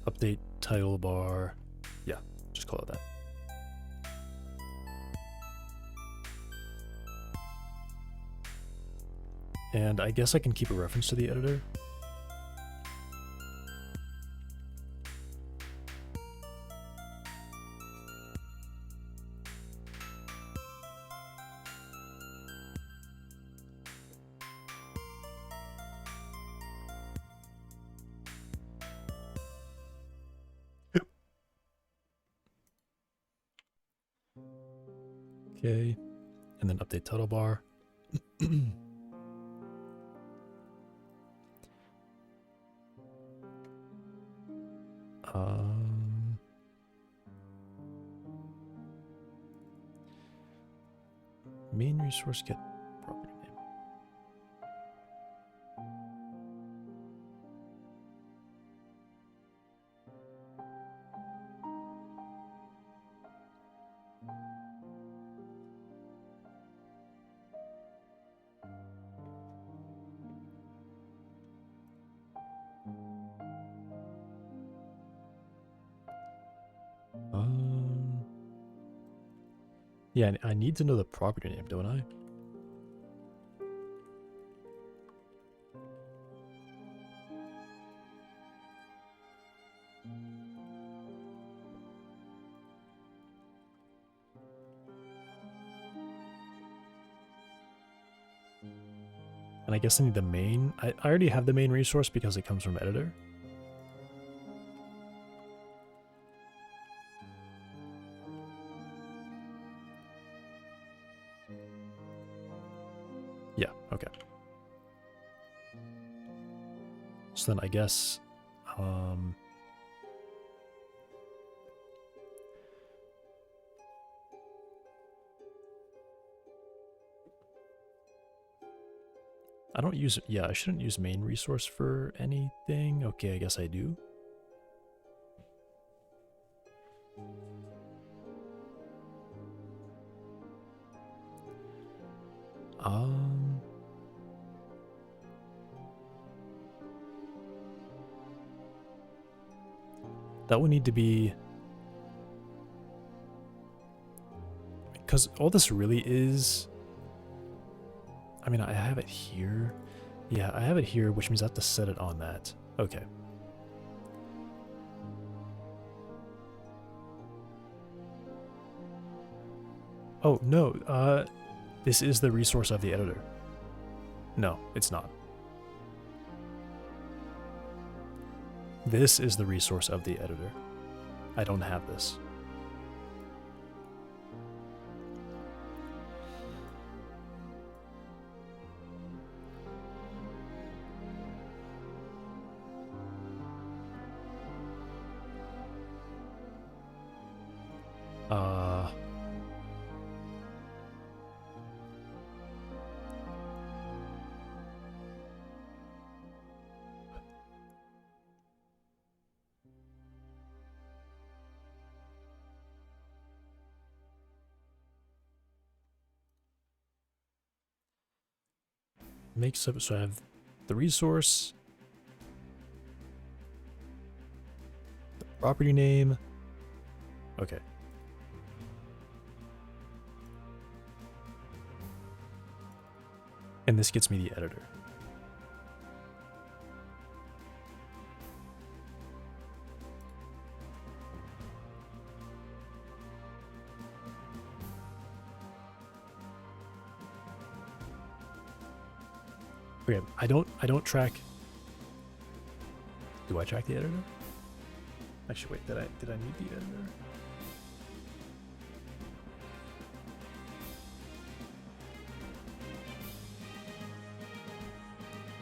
update title bar. Yeah, just call it that. And I guess I can keep a reference to the editor. Okay, and then update title bar. Main resource get property name. Yeah, I need to know the property name, don't I? And I guess I need the main. I already have the main resource because it comes from editor. Yeah, okay. So then I guess I don't use, yeah, I shouldn't use main resource for anything. Okay, I guess I do. That would need to be, because all this really is, I mean, I have it here. Yeah, I have it here, which means I have to set it on that. Okay. Oh, no, this is the resource of the editor. No, it's not. This is the resource of the editor. I don't have this. Makes up, so I have the resource, the property name. Okay. And this gets me the editor. Okay, I don't track. Do I track the editor? Actually, wait, did I need the editor?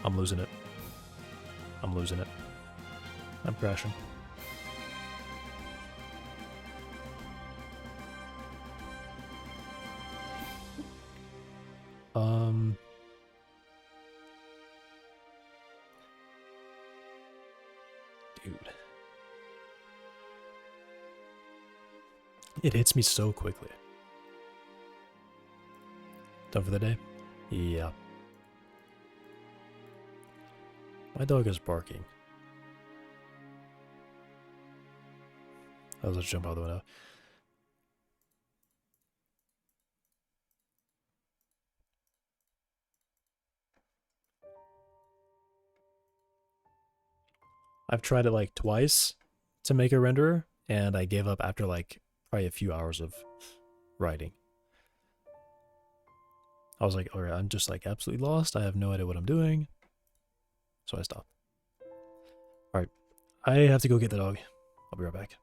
I'm losing it. I'm losing it. I'm crashing. Dude. It hits me so quickly. Done for the day? Yeah. My dog is barking. Let's jump out the window. I've tried it like twice to make a renderer, and I gave up after like probably a few hours of writing. I was like, alright, I'm just like absolutely lost. I have no idea what I'm doing. So I stopped. Alright, I have to go get the dog. I'll be right back.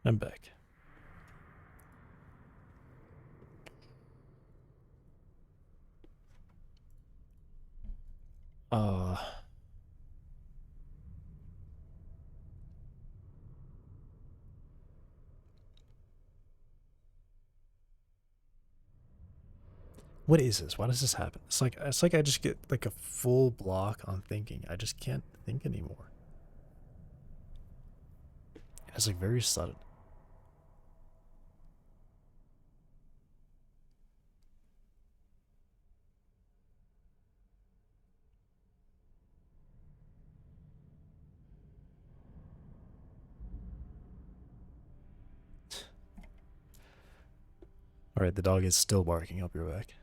I'm back. Uh, What is this? Why does this happen? It's like I just get like a full block on thinking. I just can't think anymore. It's like very sudden. Alright, the dog is still barking. I'll be right back.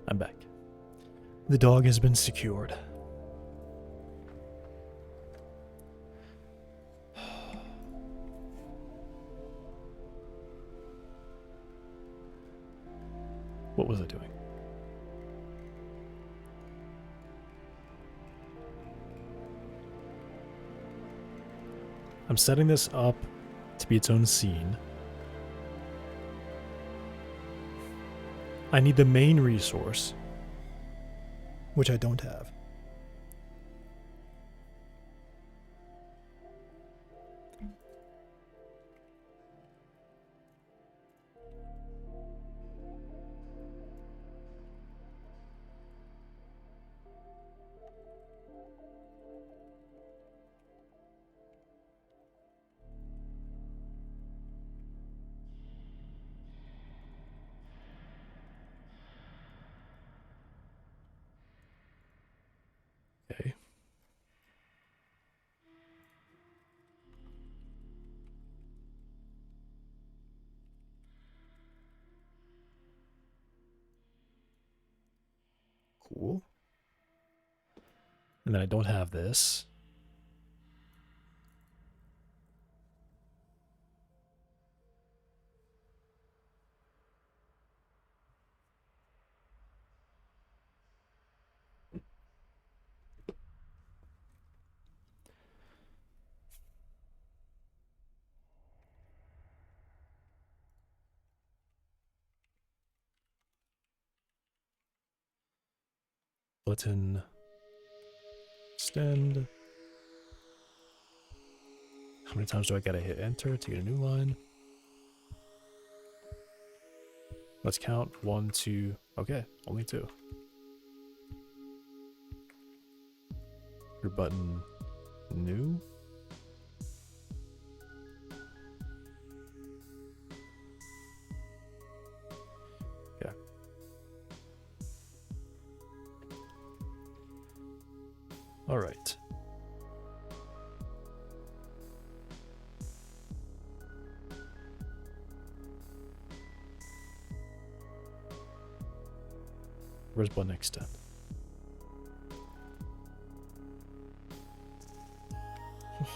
I'm back. The dog has been secured. What was I doing? I'm setting this up to be its own scene. I need the main resource, which I don't have. Okay. Cool. And then I don't have this. Button. Extend. How many times do I gotta hit enter to get a new line? Let's count. 1, 2. Okay, only 2. Your button new? Yeah. All right. Where's button extend?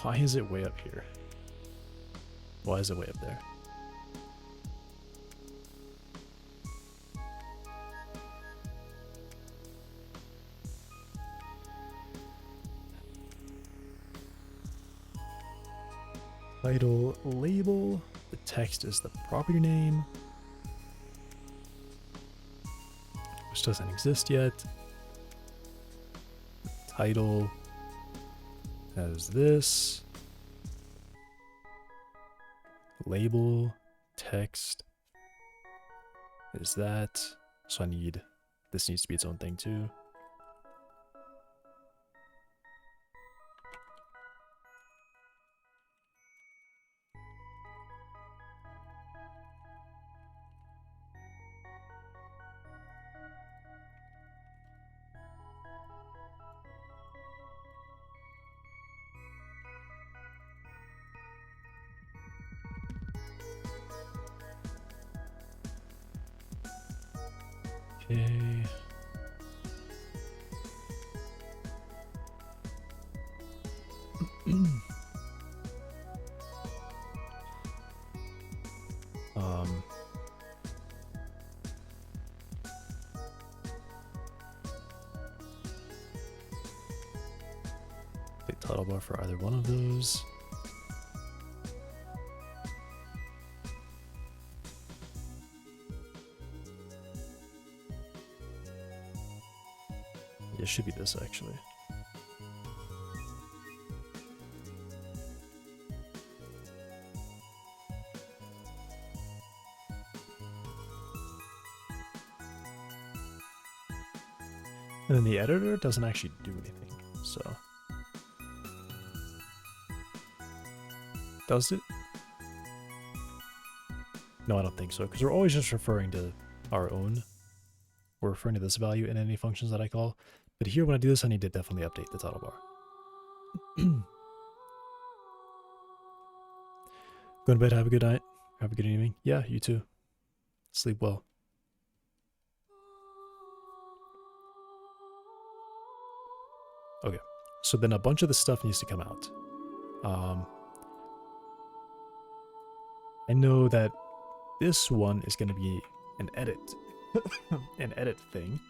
Why is it way up here? Why is it way up there? Title, label, the text is the property name, which doesn't exist yet. Title has this. Label, text is that. So this needs to be its own thing too. Okay. um. Big title bar for either one of those. It should be this actually. And then the editor doesn't actually do anything, so. Does it? No, I don't think so, because we're always just referring to our own. We're referring to this value in any functions that I call. But here, when I do this, I need to definitely update the title bar. Go to bed, have a good night. Have a good evening. Yeah, you too. Sleep well. Okay, so then a bunch of the stuff needs to come out. I know that this one is going to be an edit. An edit thing.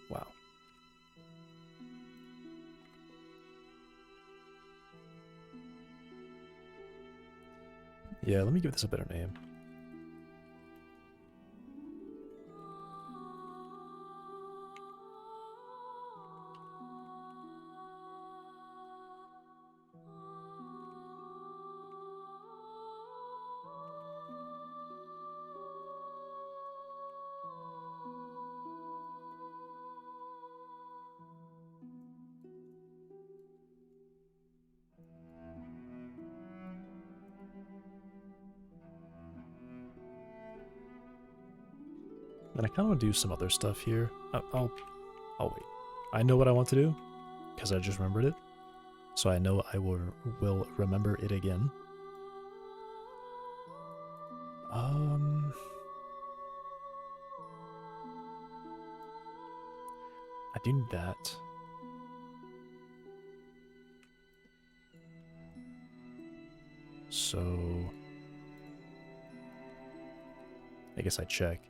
Wow. Yeah, let me give this a better name. Then I kind of want to do some other stuff here. I'll wait. I know what I want to do because I just remembered it. So I know I will remember it again. I do need that. So I guess I check.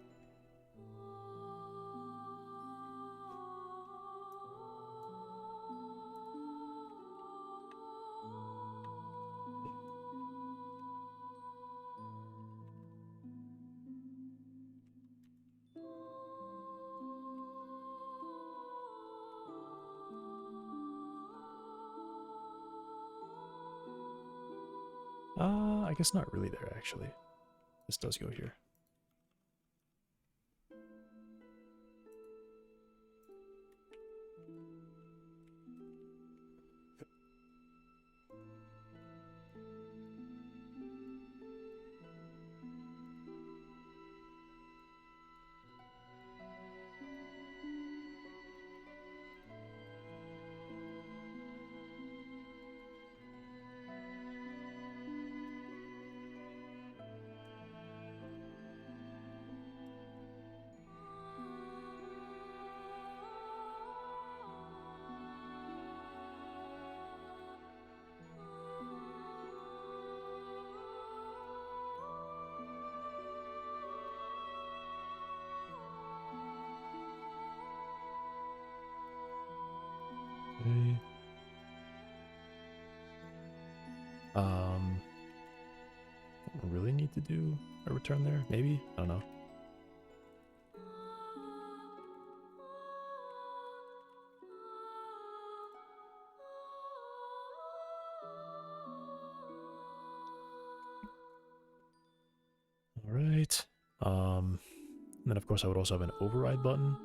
I guess not really there actually. This does go here. Okay. Really need to do a return there? Maybe? I don't know. All right. And then of course I would also have an override button.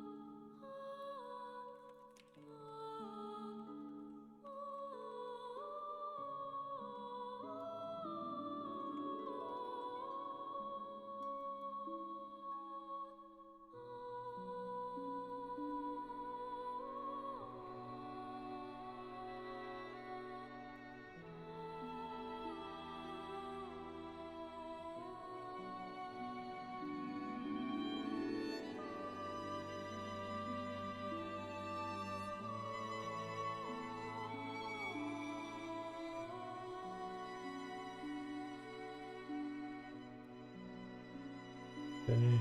Okay.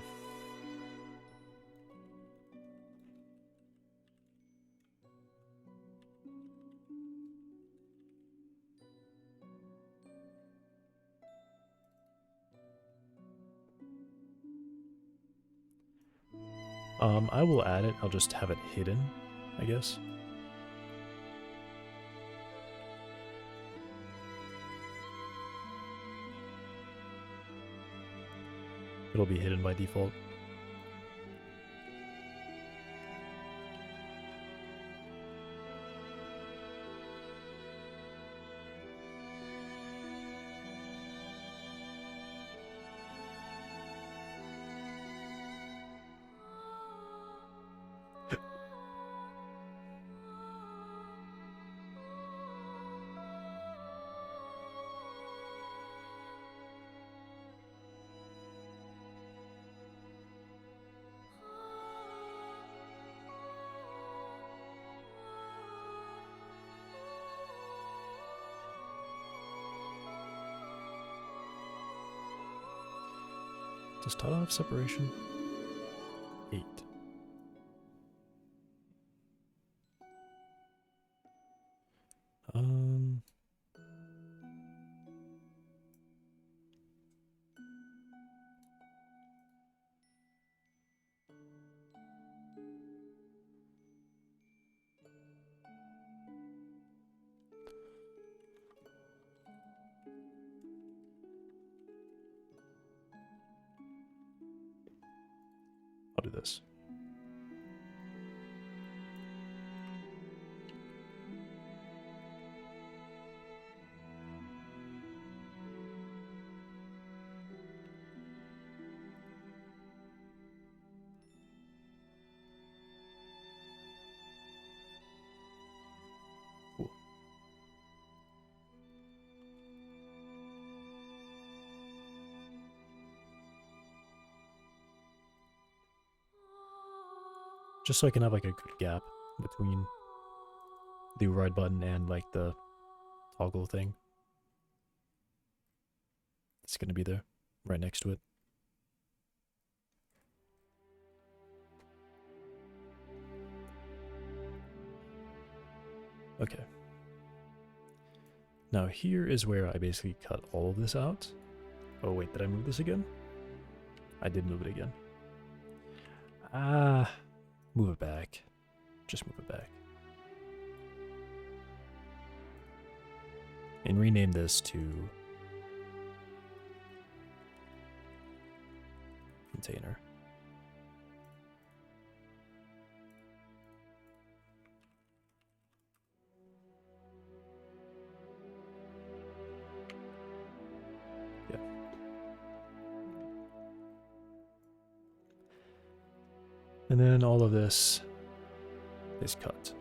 I will add it. I'll just have it hidden, I guess. It'll be hidden by default. Does title have separation? 8. Um. I'll do this. Cool. Just so I can have like a good gap between the ride button and like the toggle thing. It's gonna be there, right next to it. Okay. Now here is where I basically cut all of this out. Oh wait, did I move this again? I did move it again. Move it back. Just move it back. And rename this to container. Yeah. And then all of this is cut.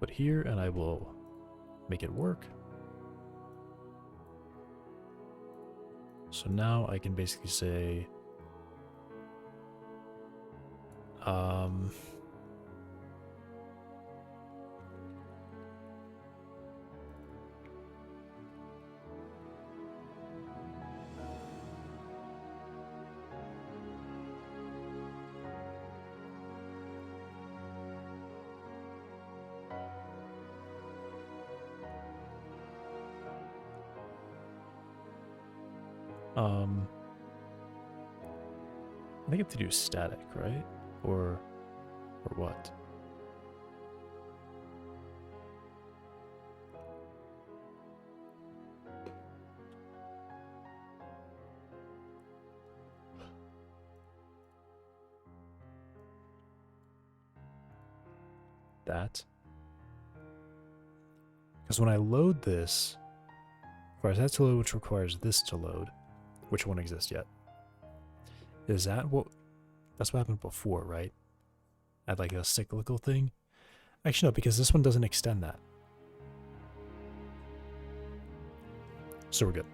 Put here, and I will make it work. So now I can basically say, I think I have to do static, right? Or what? That. Because when I load this, requires that to load, which requires this to load, which won't exist yet. Is that what... That's what happened before, right? I had like a cyclical thing. Actually, no, because this one doesn't extend that. So we're good.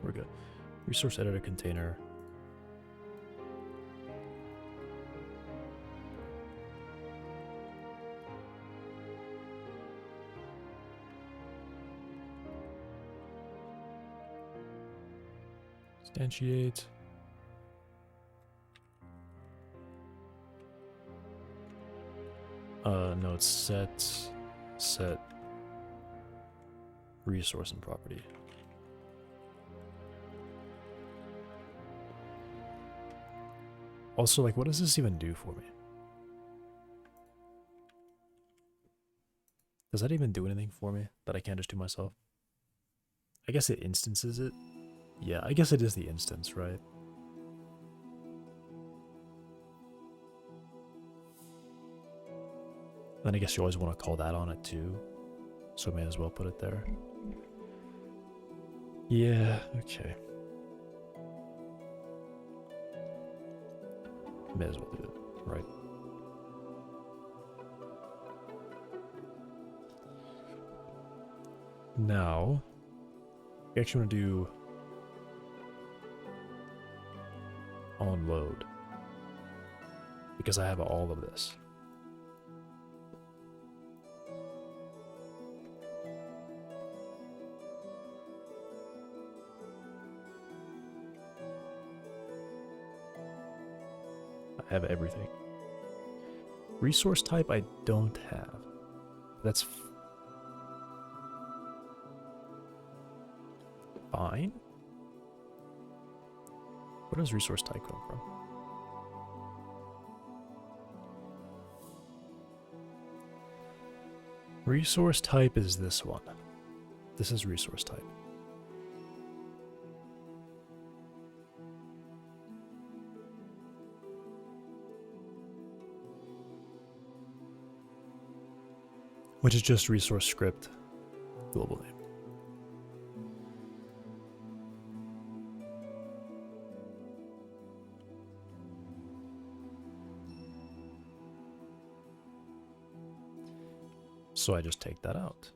We're good. Resource editor container. Instantiate. No, it's set resource and property. Also, like, what does this even do for me? Does that even do anything for me that I can't just do myself? I guess it instances it. Yeah, I guess it is the instance, right? Then I guess you always want to call that on it too. So I may as well put it there. Yeah, okay. May as well do it, right? Now, we actually want to do on load because I have all of this. I have everything. Resource type I don't have. That's fine. Where does resource type come from? Resource type is this one. This is resource type. Which is just resource script global name. So I just take that out.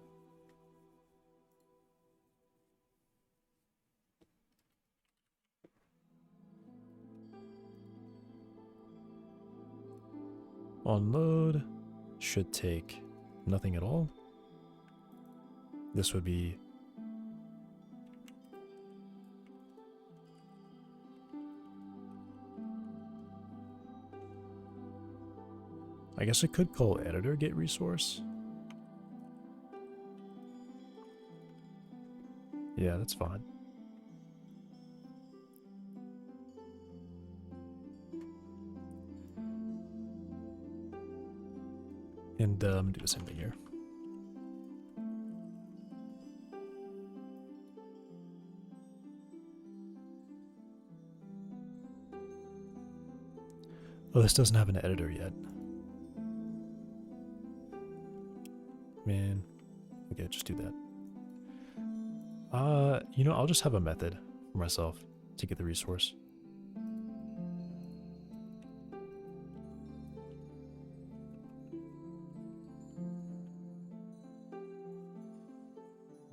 On load should take nothing at all. This would be I guess I could call editor get resource. Yeah, that's fine. And do the same thing here. Oh, this doesn't have an editor yet. Man. Okay, just do that. You know, I'll just have a method for myself to get the resource.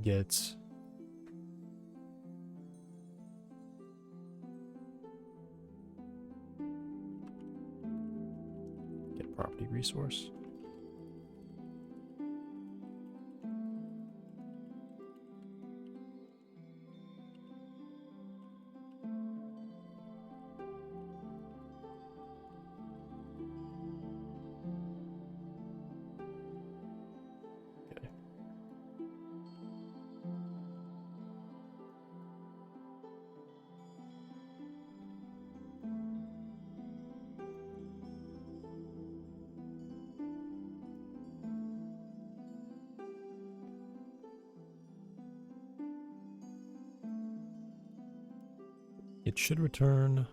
Get property resource. Okay. It should return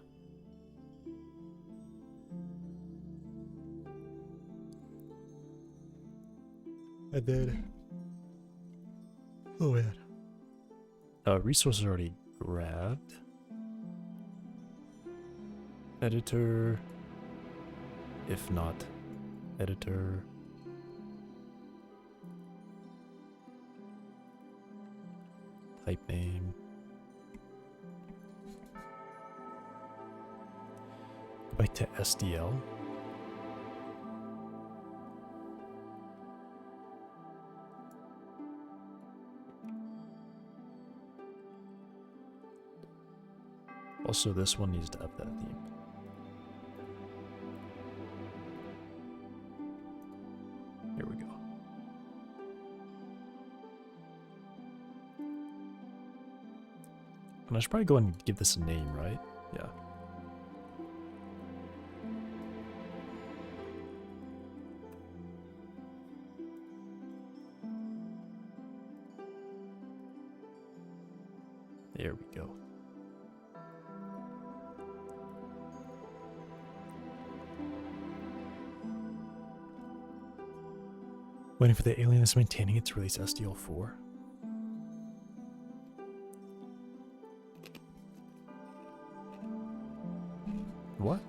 and then oh man. Resources already grabbed. Editor. If not, editor. Type name. Go back to SDL. Also, this one needs to have that theme. Here we go. And I should probably go and give this a name, right? Yeah. There we go. Waiting for the alien is maintaining its release SDL4. What?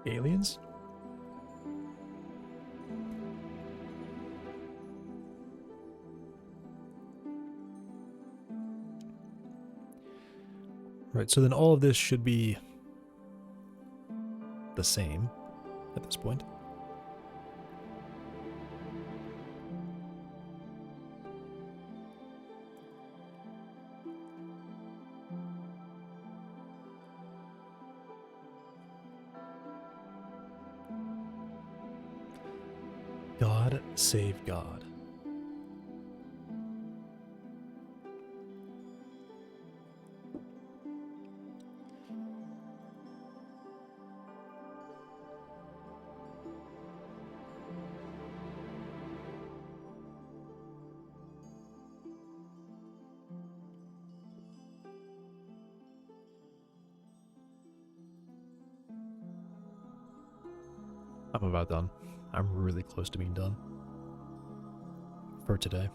Aliens? Right, so then all of this should be the same at this point. God save God. I'm about done. I'm really close to being done for today.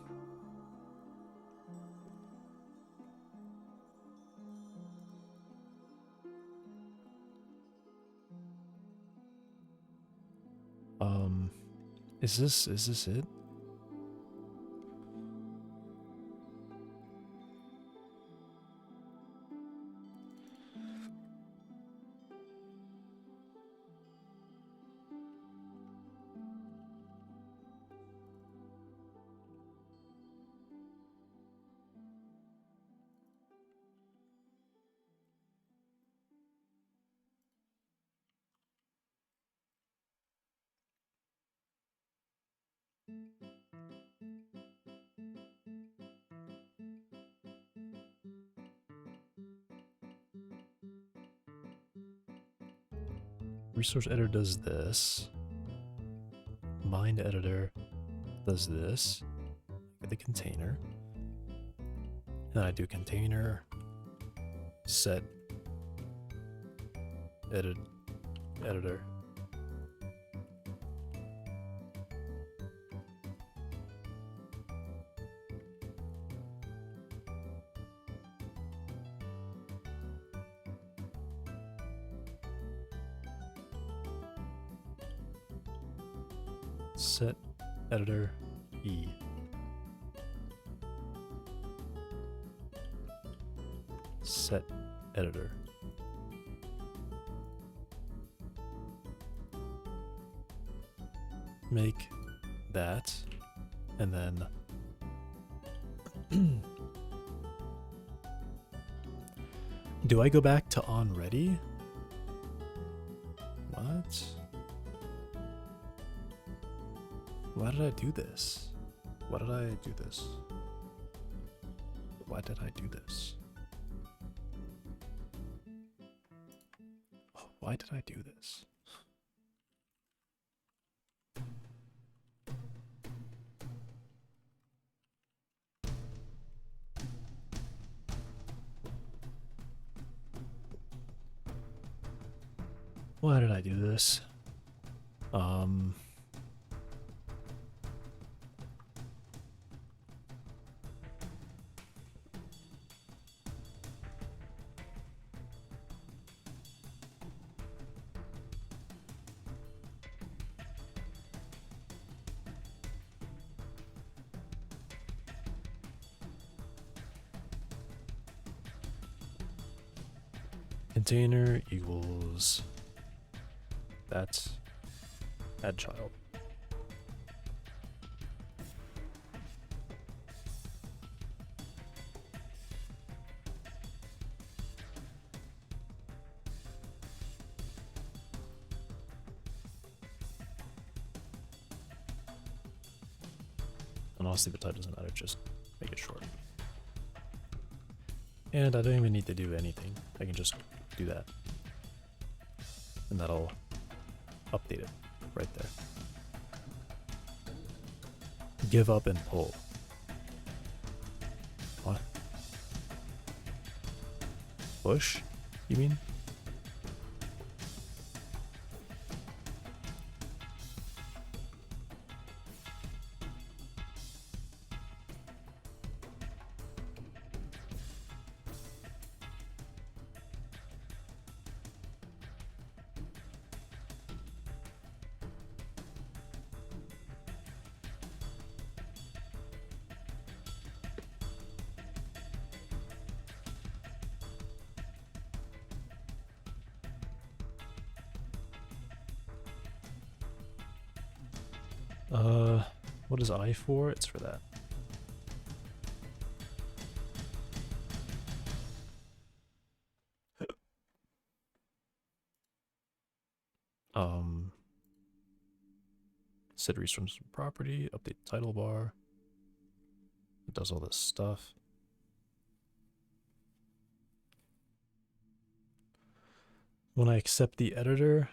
Is this it? Resource editor does this. Mind editor does this. Get the container. Then I do container set editor. Set editor E. Set editor. Make that, and then do I go back to on ready? What? Why did I do this? Why did I do this? Why did I do this? Oh, why did I do this? Why did I do this? Container equals that. Add child. And honestly, the type doesn't matter, just make it short. And I don't even need to do anything. I can just do that. And that'll update it right there. Give up and pull. What? Push? You mean? What is I for? It's for that. Set resource property, update title bar. It does all this stuff. When I accept the editor,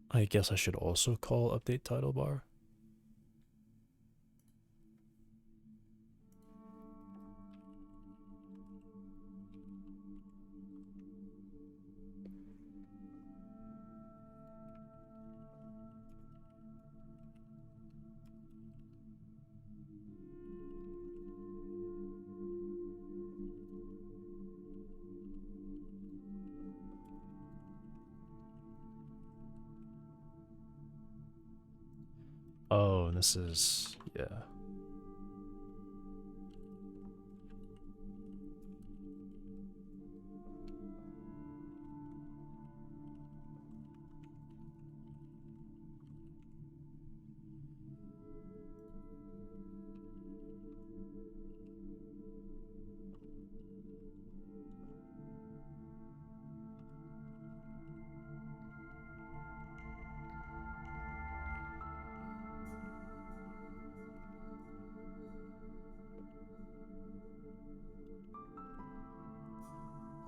I guess I should also call update title bar. Oh, and this is, yeah.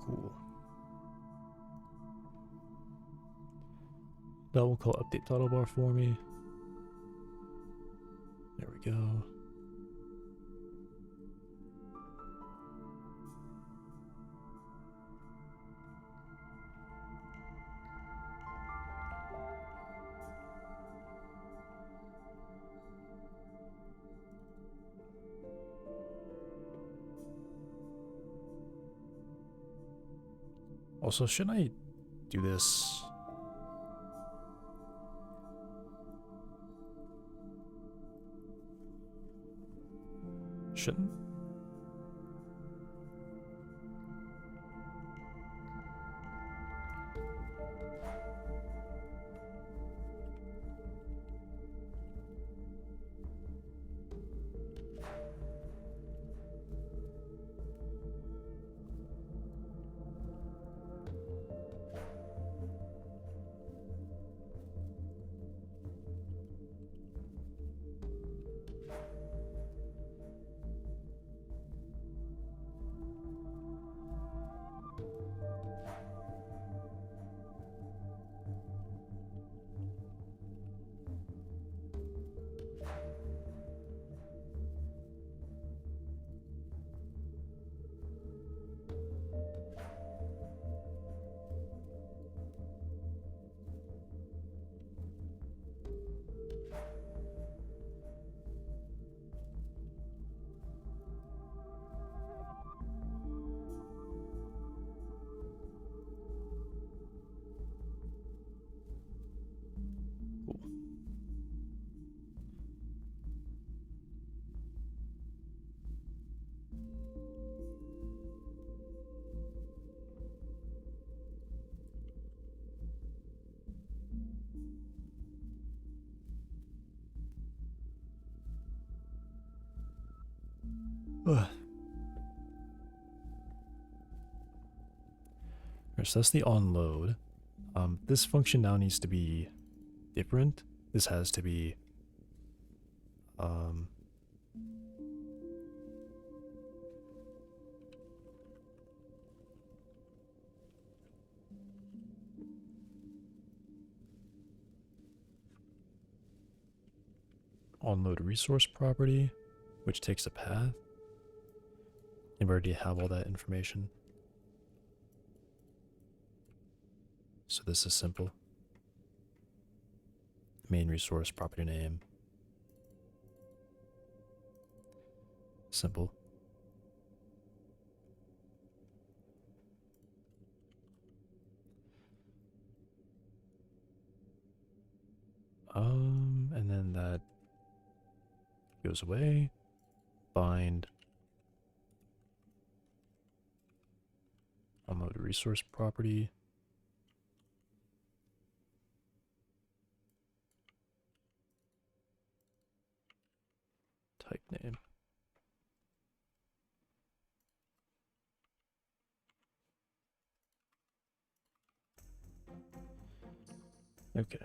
Cool. That will call update title bar for me. There we go. Also, shouldn't I do this? Shouldn't? Ugh. Alright, so that's the onload. This function now needs to be different. This has to be onload resource property, which takes a path. And we already have all that information. So this is simple. Main resource property name. Simple. And then that goes away. Bind onload resource property. Type name. Okay.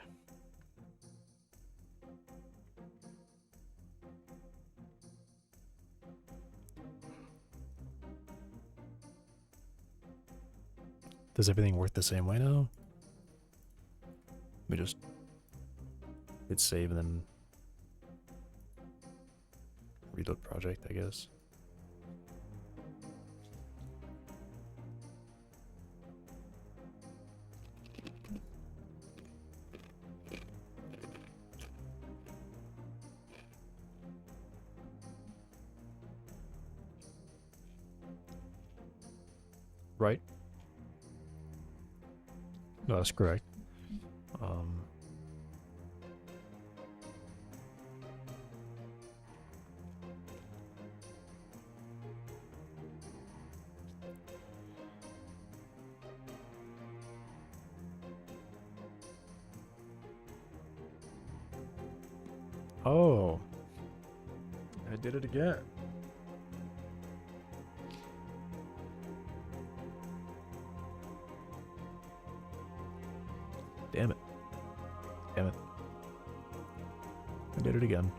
Does everything work the same way now? We just hit save and then reload project, I guess. Right? No, that's correct. Oh, I did it again. Damn it. Damn it. I did it again.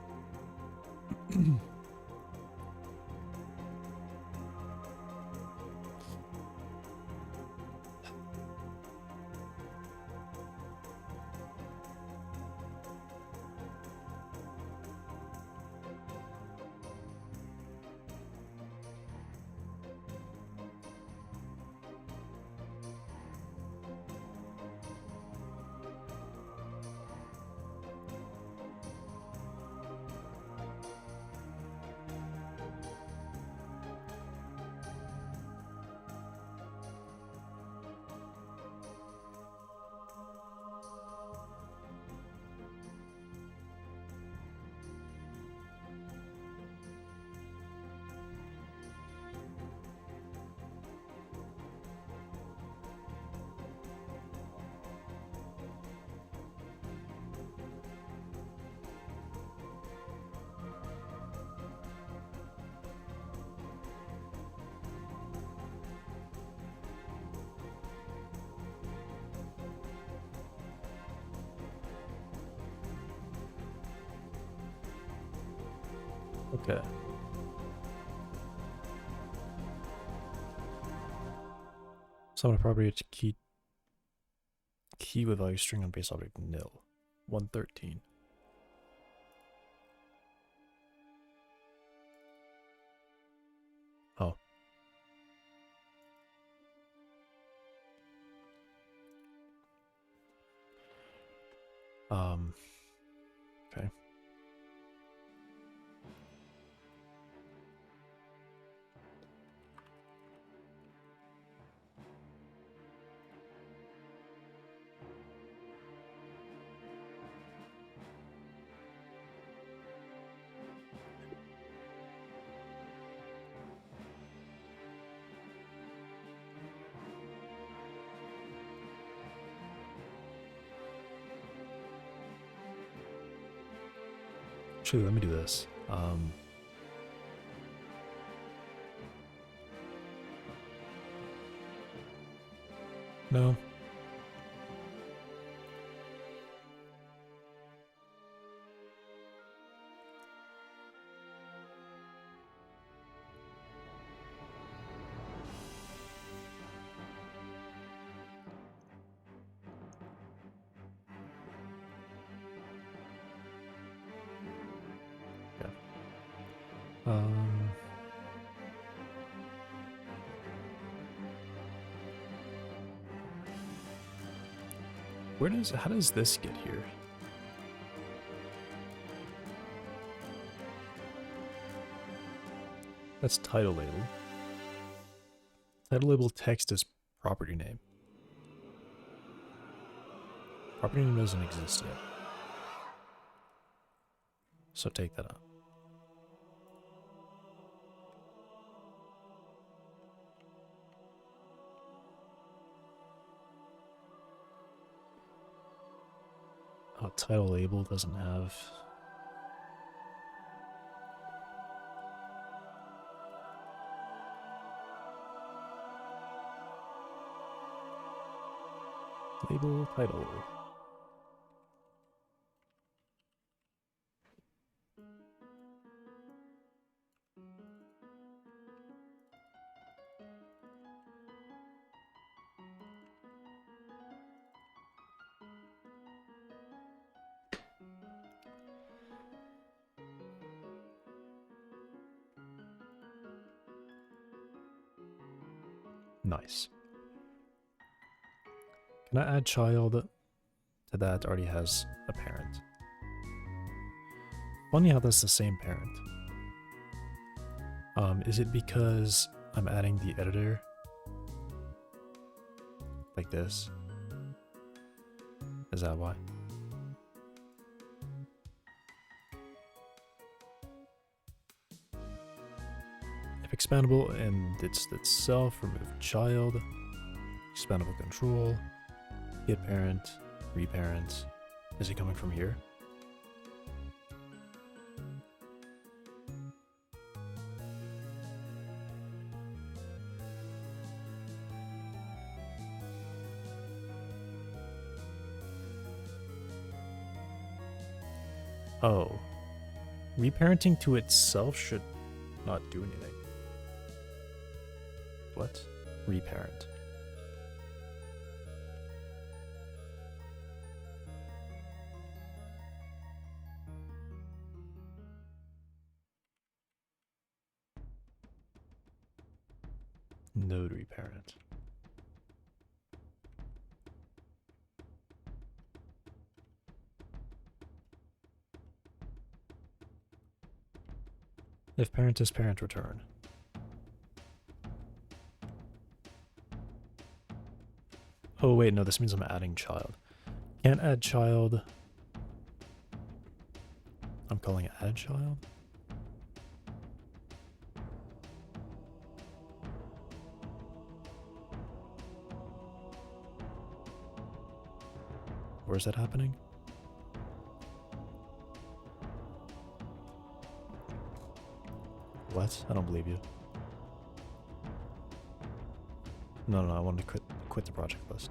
Okay. Summon a property to key with value string on base object nil. 113. Oh. Okay. Actually, let me do this. No. Yeah. How does this get here? That's title label. Title label text is property name. Property name doesn't exist yet. So take that out. Oh, title label doesn't have... Label title. Nice. Can I add child to that already has a parent? Funny how that's the same parent. Is it because I'm adding the editor like this? Is that why? If expandable and it's itself, remove child, expandable control, get parent, reparent. Is it coming from here? Oh. Reparenting to itself should not do anything. What? Reparent. Node reparent. If parent is parent, return. Oh wait, no, this means I'm adding child. Can't add child. I'm calling it add child? Where's that happening? What? I don't believe you. No, I wanted to quit the project list.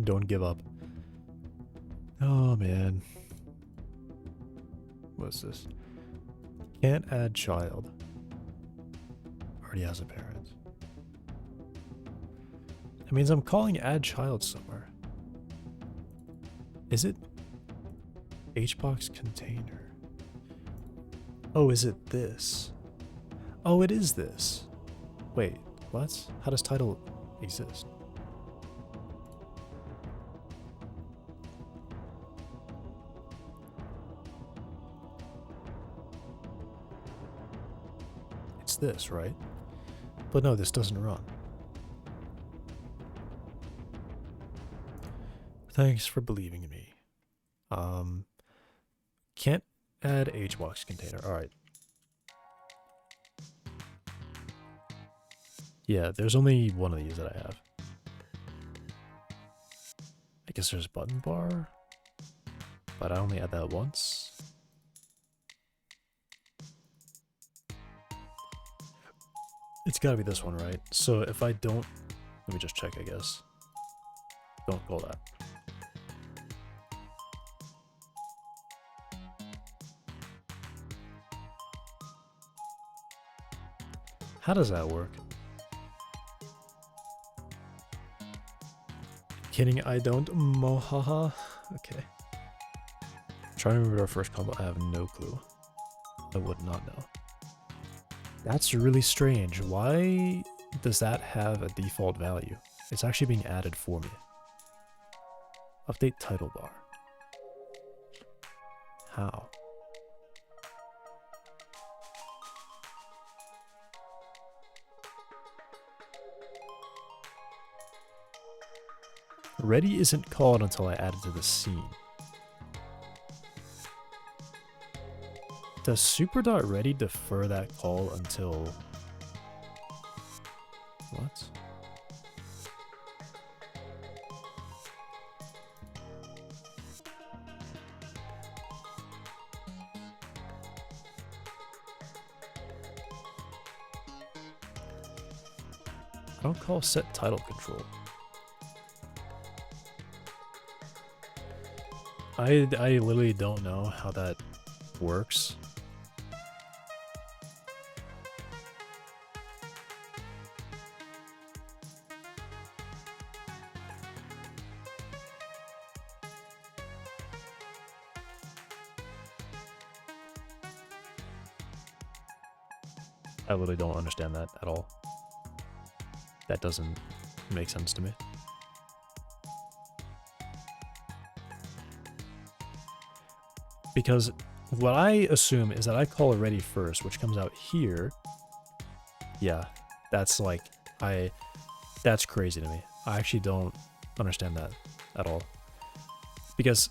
Don't give up. Oh man. What's this? Can't add child. Already has a parent. That means I'm calling add child somewhere. Is it HBox container? Oh, is it this? Oh, it is this. Wait, what? How does title exist? It's this, right? But no, this doesn't run. Thanks for believing in me. Can't add HBox container. Alright. Yeah, there's only one of these that I have. because there's button bar, but I only add that once. It's gotta be this one, right? So if I don't, let me just check, I guess. Don't call that. How does that work? Kidding, I don't. Mohaha. Okay. Trying to remember our first combo. I have no clue. I would not know. That's really strange. Why does that have a default value? It's actually being added for me. Update title bar. How? Ready isn't called until I add it to the scene. Does super.ready defer that call until... What? I don't call set title control. I literally don't know how that works. I literally don't understand that at all. That doesn't make sense to me. Because what I assume is that I call ready first, which comes out here. Yeah, that's like, that's crazy to me. I actually don't understand that at all. Because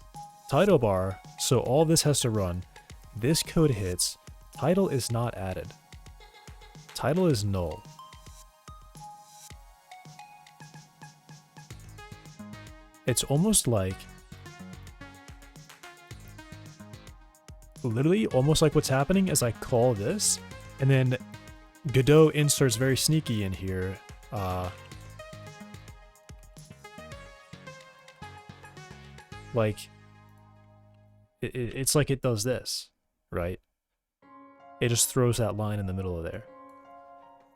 title bar, so all this has to run, this code hits, title is not added. Title is null. It's almost like, literally almost like what's happening is I call this, and then Godot inserts very sneaky in here. Like, it's like it does this, right? It just throws that line in the middle of there.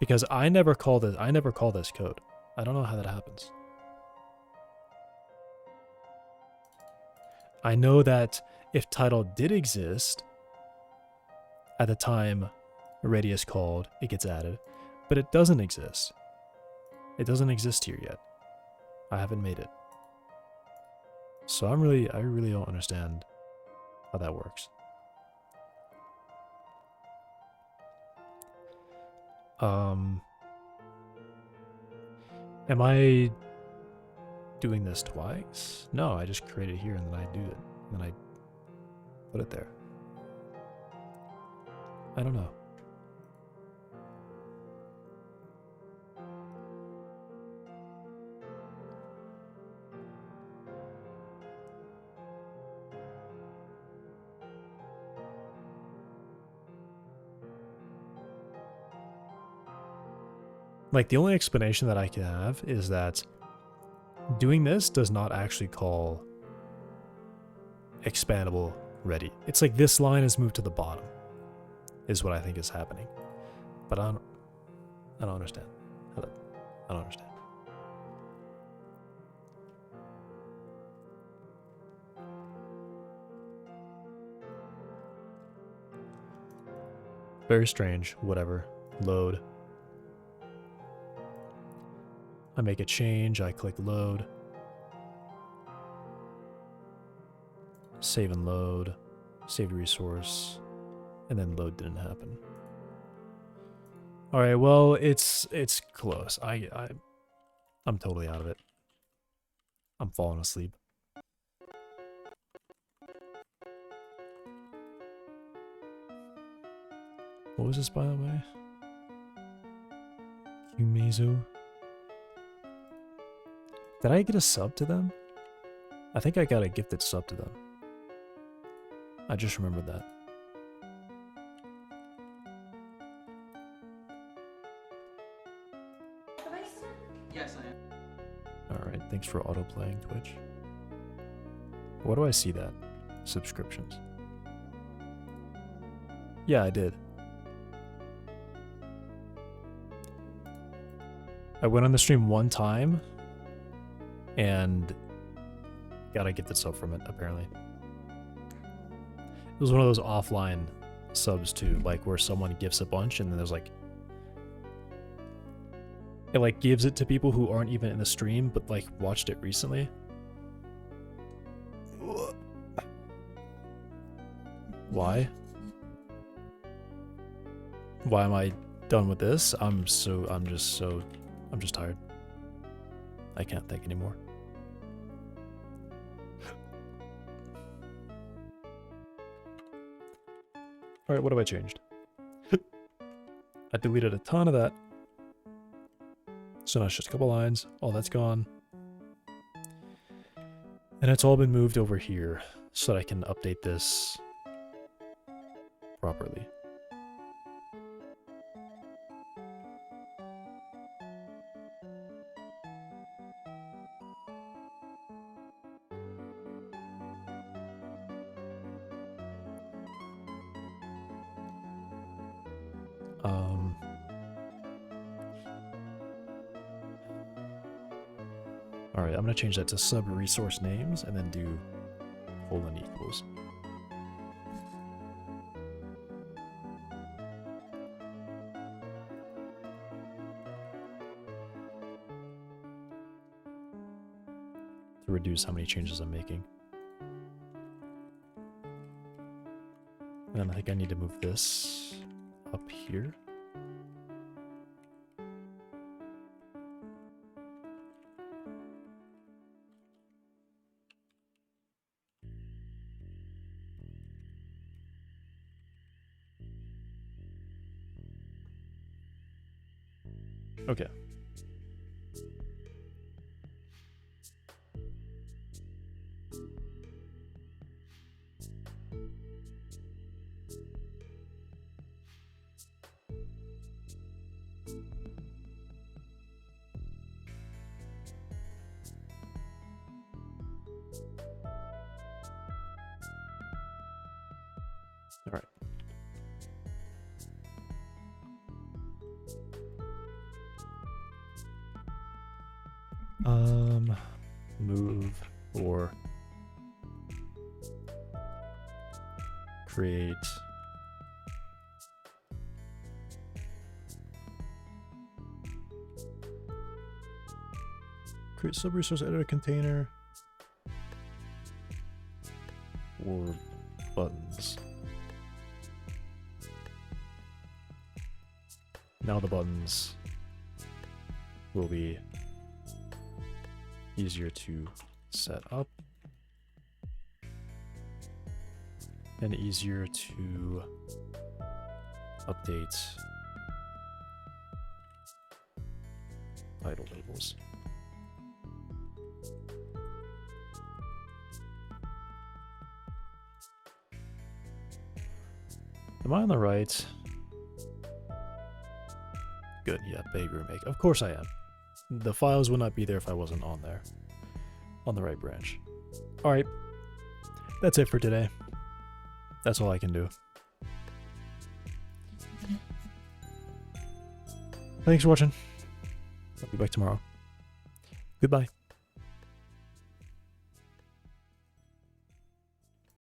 Because I never call this code. I don't know how that happens. I know that if title did exist, at the time ready is called, it gets added, but it doesn't exist. It doesn't exist here yet. I haven't made it. So I really don't understand how that works. Am I doing this twice? No, I just create it here and then I do it. And then I put it there. I don't know. Like, the only explanation that I can have is that doing this does not actually call expandable ready. It's like this line is moved to the bottom, is what I think is happening. But I don't understand. I don't understand. Very strange. Whatever. Load. I make a change, I click load. Save and load. Saved resource. And then load didn't happen. Alright, well, it's close. I'm totally out of it. I'm falling asleep. What was this, by the way? Yumizu. Did I get a sub to them? I think I got a gifted sub to them. I just remembered that. Yes, I am. Alright, thanks for auto-playing Twitch. Where do I see that? Subscriptions. Yeah, I did. I went on the stream one time and got a gifted sub from it, apparently. It was one of those offline subs too, like where someone gifts a bunch and then there's like it like gives it to people who aren't even in the stream but like watched it recently. Why? Why am I done with this? I'm just tired. I can't think anymore. Alright, what have I changed? I deleted a ton of that. So now it's just a couple lines. All that's gone. And it's all been moved over here so that I can update this properly. Alright, I'm gonna change that to sub resource names and then do colon equals. To reduce how many changes I'm making. And then I think I need to move this up here. Okay. All right. Move or create sub-resource editor container or buttons. Now the buttons will be easier to set up and easier to update title labels. Am I on the right? Good, yeah, baby remake. Of course I am. The files would not be there if I wasn't on there. On the right branch. Alright. That's it for today. That's all I can do. Thanks for watching. I'll be back tomorrow. Goodbye.